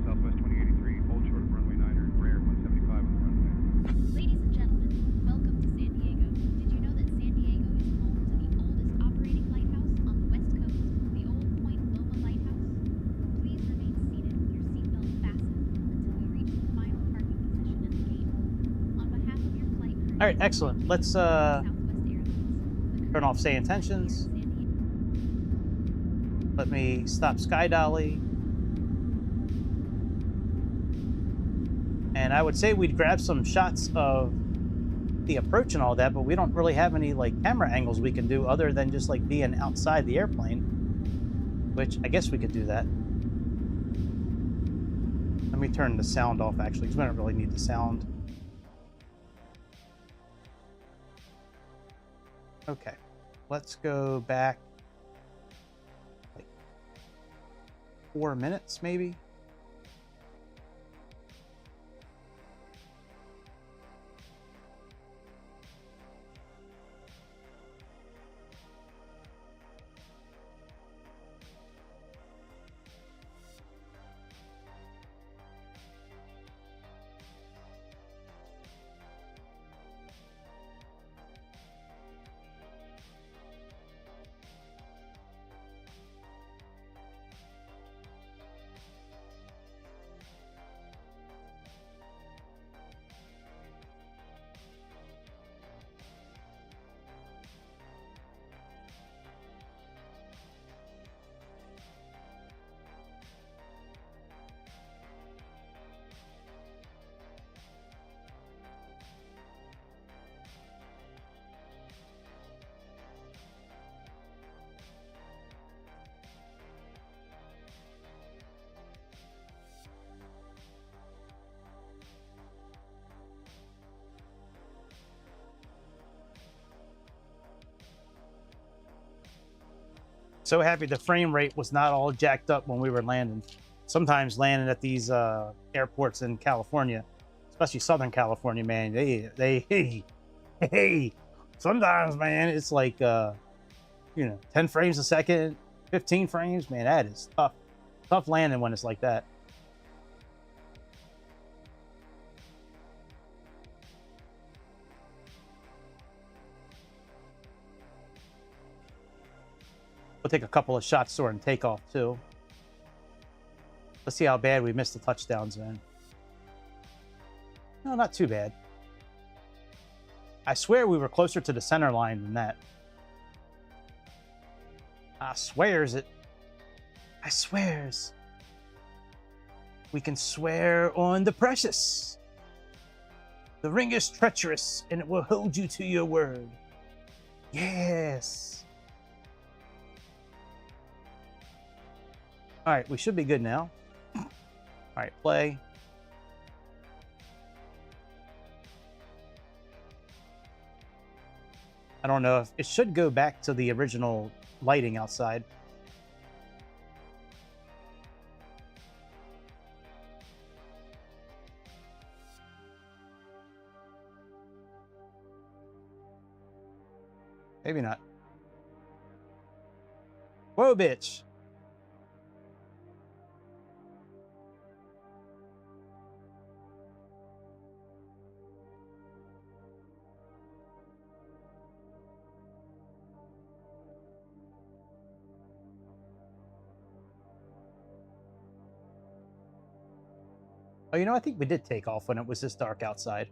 Southwest 2083, hold short of runway 9er, rare 175 on the runway. Ladies and gentlemen, welcome to San Diego. Did you know that San Diego is home to the oldest operating lighthouse on the west coast, the Old Point Loma Lighthouse? Please remain seated with your seatbelt fastened until we reach the final parking position at the gate. On behalf of your flight crew, All right, excellent. Let's Southwest Airlines, turn off say intentions. Let me stop sky dolly. And I would say we'd grab some shots of the approach and all that, but we don't really have any like camera angles we can do other than just like being outside the airplane, which I guess we could do that. Let me turn the sound off actually, because we don't really need the sound. Okay, let's go back like 4 minutes maybe. So happy the frame rate was not all jacked up when we were landing. Sometimes landing at these airports in California, especially Southern California, man, hey, sometimes, man, it's like, 10 frames a second, 15 frames, man, that is tough. Tough landing when it's like that. We'll take a couple of shots during takeoff too. Let's see how bad we missed the touchdowns, man. No, not too bad. I swear we were closer to the center line than that. I swears it. I swears. We can swear on the precious. The ring is treacherous, and it will hold you to your word. Yes. All right, we should be good now. All right, play. I don't know if it should go back to the original lighting outside. Maybe not. Whoa, bitch. Oh, you know, I think we did take off when it was this dark outside.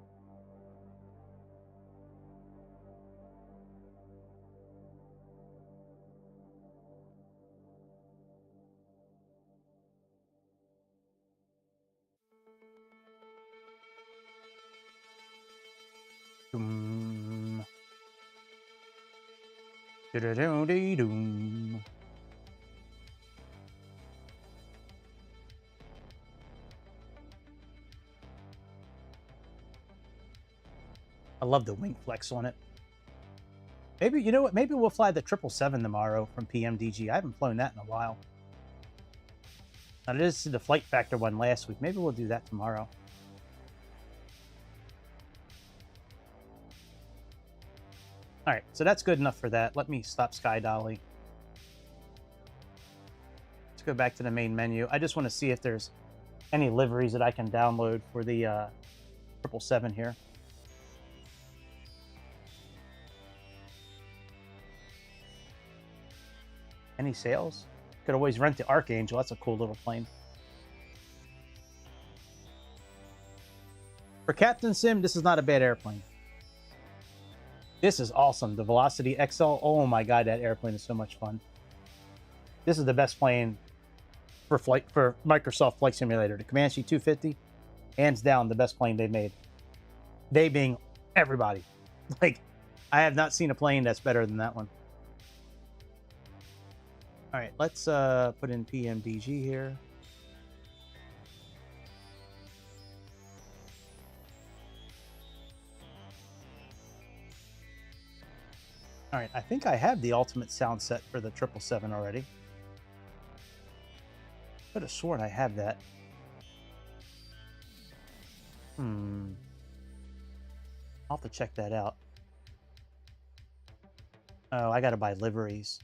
Doom. Doom. I love the wing flex on it. Maybe, you know what? Maybe we'll fly the 777 tomorrow from PMDG. I haven't flown that in a while. I did see the flight factor one last week. Maybe we'll do that tomorrow. All right, so that's good enough for that. Let me stop sky dolly. Let's go back to the main menu. I just want to see if there's any liveries that I can download for the 777 here. Any sales? Could always rent the Archangel. That's a cool little plane. For Captain Sim, this is not a bad airplane. This is awesome. The Velocity XL. Oh my god, that airplane is so much fun. This is the best plane for Microsoft Flight Simulator. The Comanche 250, hands down, the best plane they've made. They being everybody. Like, I have not seen a plane that's better than that one. All right, let's put in PMDG here. All right, I think I have the ultimate sound set for the 777 already. Could have sworn I have that. I'll have to check that out. Oh, I gotta buy liveries.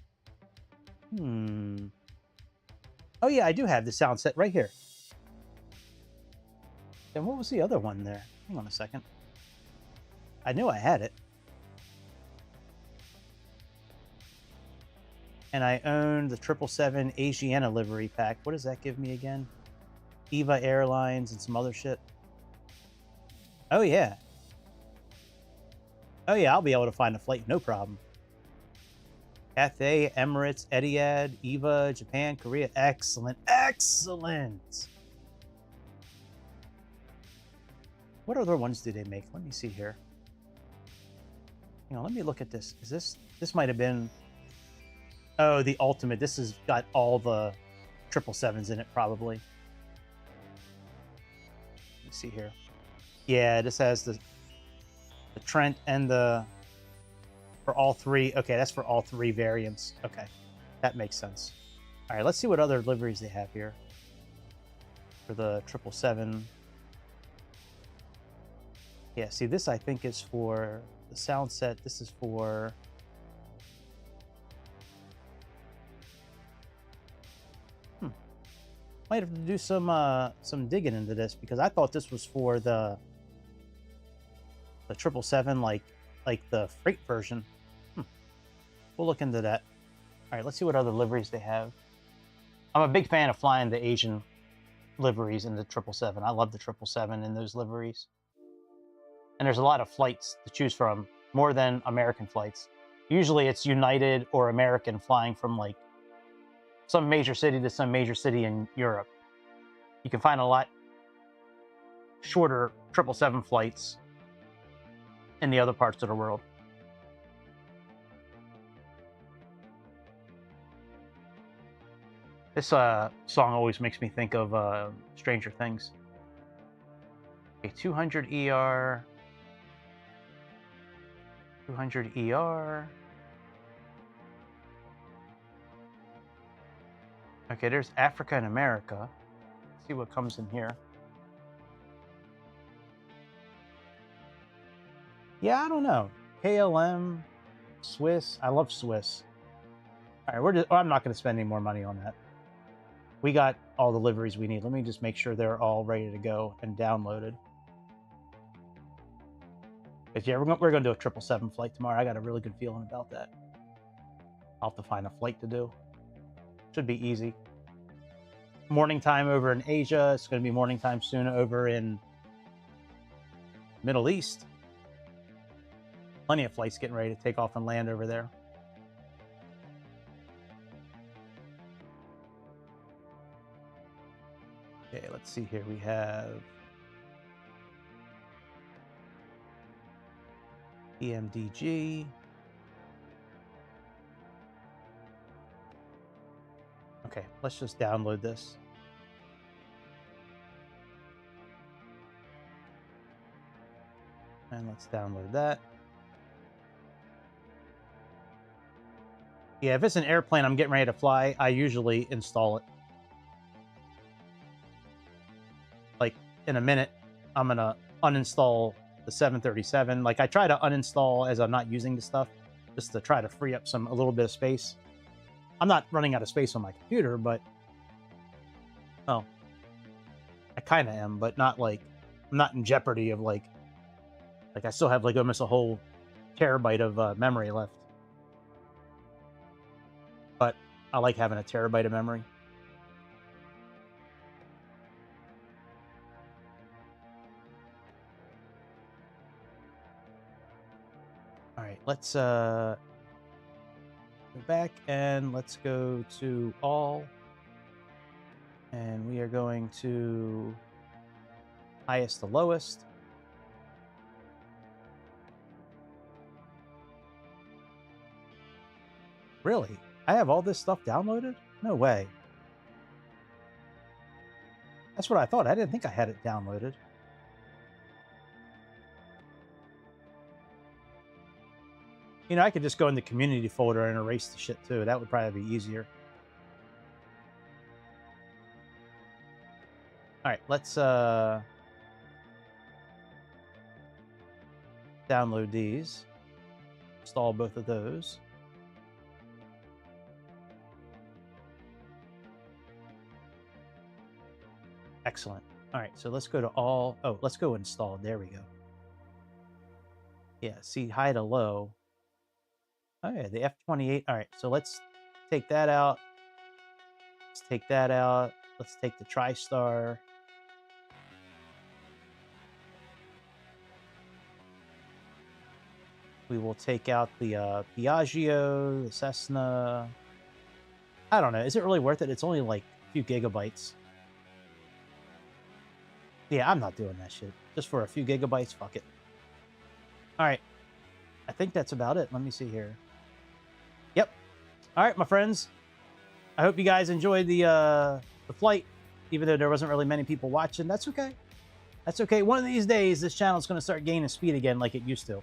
Oh yeah, I do have the sound set right here. And what was the other one there? Hang on a second. I knew I had it. And I own the 777 Asiana livery pack. What does that give me again? EVA Airlines and some other shit. Oh yeah. Oh yeah, I'll be able to find a flight, no problem. Cathay, Emirates, Etihad, EVA, Japan, Korea. Excellent. Excellent. What other ones do they make? Let me see here. You know, let me look at this. Is this might have been... Oh, the ultimate. This has got all the 777s in it, probably. Let me see here. Yeah, this has the Trent and the... For all three. Okay, that's for all three variants. Okay, that makes sense. All right, let's see what other liveries they have here. For the 777. Yeah, see, this I think is for the sound set. This is for... Might have to do some digging into this, because I thought this was for the 777, like the freight version. We'll look into that. All right, let's see what other liveries they have. I'm a big fan of flying the Asian liveries in the 777. I love the 777 in those liveries. And there's a lot of flights to choose from, more than American flights. Usually it's United or American flying from like some major city to some major city in Europe. You can find a lot shorter 777 flights in the other parts of the world. This song always makes me think of Stranger Things. Okay, 200 ER. 200 ER. Okay, there's Africa and America. Let's see what comes in here. Yeah, I don't know. KLM, Swiss. I love Swiss. All right, I'm not going to spend any more money on that. We got all the liveries we need. Let me just make sure they're all ready to go and downloaded. But yeah, we're going to do a 777 flight tomorrow. I got a really good feeling about that. I'll have to find a flight to do. Should be easy. Morning time over in Asia. It's going to be morning time soon over in Middle East. Plenty of flights getting ready to take off and land over there. Okay, let's see here. We have PMDG. Okay, let's just download this. And let's download that. Yeah, if it's an airplane I'm getting ready to fly, I usually install it. Like, in a minute, I'm going to uninstall the 737. Like, I try to uninstall as I'm not using the stuff, just to try to free up a little bit of space. I'm not running out of space on my computer, but... Oh. I kind of am, but not like... I'm not in jeopardy of, like... Like, I still have, like, almost a whole terabyte of memory left. But I like having a terabyte of memory. All right, let's go back and let's go to all. And we are going to highest to lowest. Really? I have all this stuff downloaded? No way. That's what I thought. I didn't think I had it downloaded. You know, I could just go in the community folder and erase the shit too. That would probably be easier. All right, let's download these. Install both of those. Excellent. All right, so let's go to all. Oh, let's go install. There we go. Yeah, see high to low. Oh yeah, the F-28. All right, so let's take that out. Let's take that out. Let's take the TriStar. We will take out the Piaggio, the Cessna. I don't know. Is it really worth it? It's only like a few gigabytes. Yeah, I'm not doing that shit. Just for a few gigabytes, fuck it. All right. I think that's about it. Let me see here. Yep. All right, my friends. I hope you guys enjoyed the flight, even though there wasn't really many people watching. That's okay. That's okay. One of these days, this channel is going to start gaining speed again like it used to.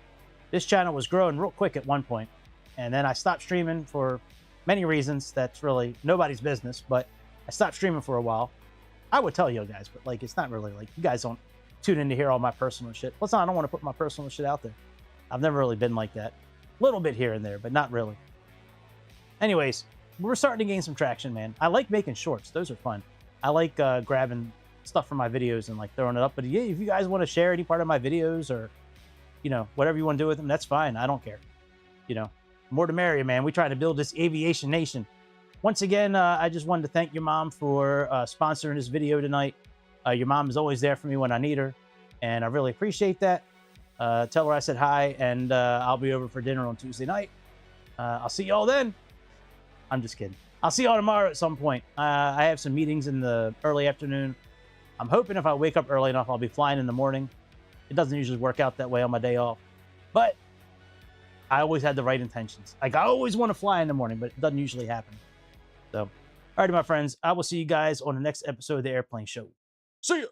This channel was growing real quick at one point, and then I stopped streaming for many reasons. That's really nobody's business, but I stopped streaming for a while. I would tell you guys, but like, it's not really like you guys don't tune in to hear all my personal shit. Plus, I don't want to put my personal shit out there. I've never really been like that. A little bit here and there, but not really. Anyways, we're starting to gain some traction, man. I like making shorts. Those are fun. I like grabbing stuff from my videos and like throwing it up. But yeah, if you guys want to share any part of my videos or, you know, whatever you want to do with them, that's fine. I don't care. You know, more the merrier, man. We trying to build this aviation nation. Once again, I just wanted to thank your mom for sponsoring this video tonight. Your mom is always there for me when I need her, and I really appreciate that. Tell her I said hi, and I'll be over for dinner on Tuesday night. I'll see y'all then. I'm just kidding. I'll see y'all tomorrow at some point. I have some meetings in the early afternoon. I'm hoping if I wake up early enough, I'll be flying in the morning. It doesn't usually work out that way on my day off, but I always had the right intentions. Like, I always want to fly in the morning, but it doesn't usually happen. So, alrighty, my friends, I will see you guys on the next episode of the Airplane Show. See ya!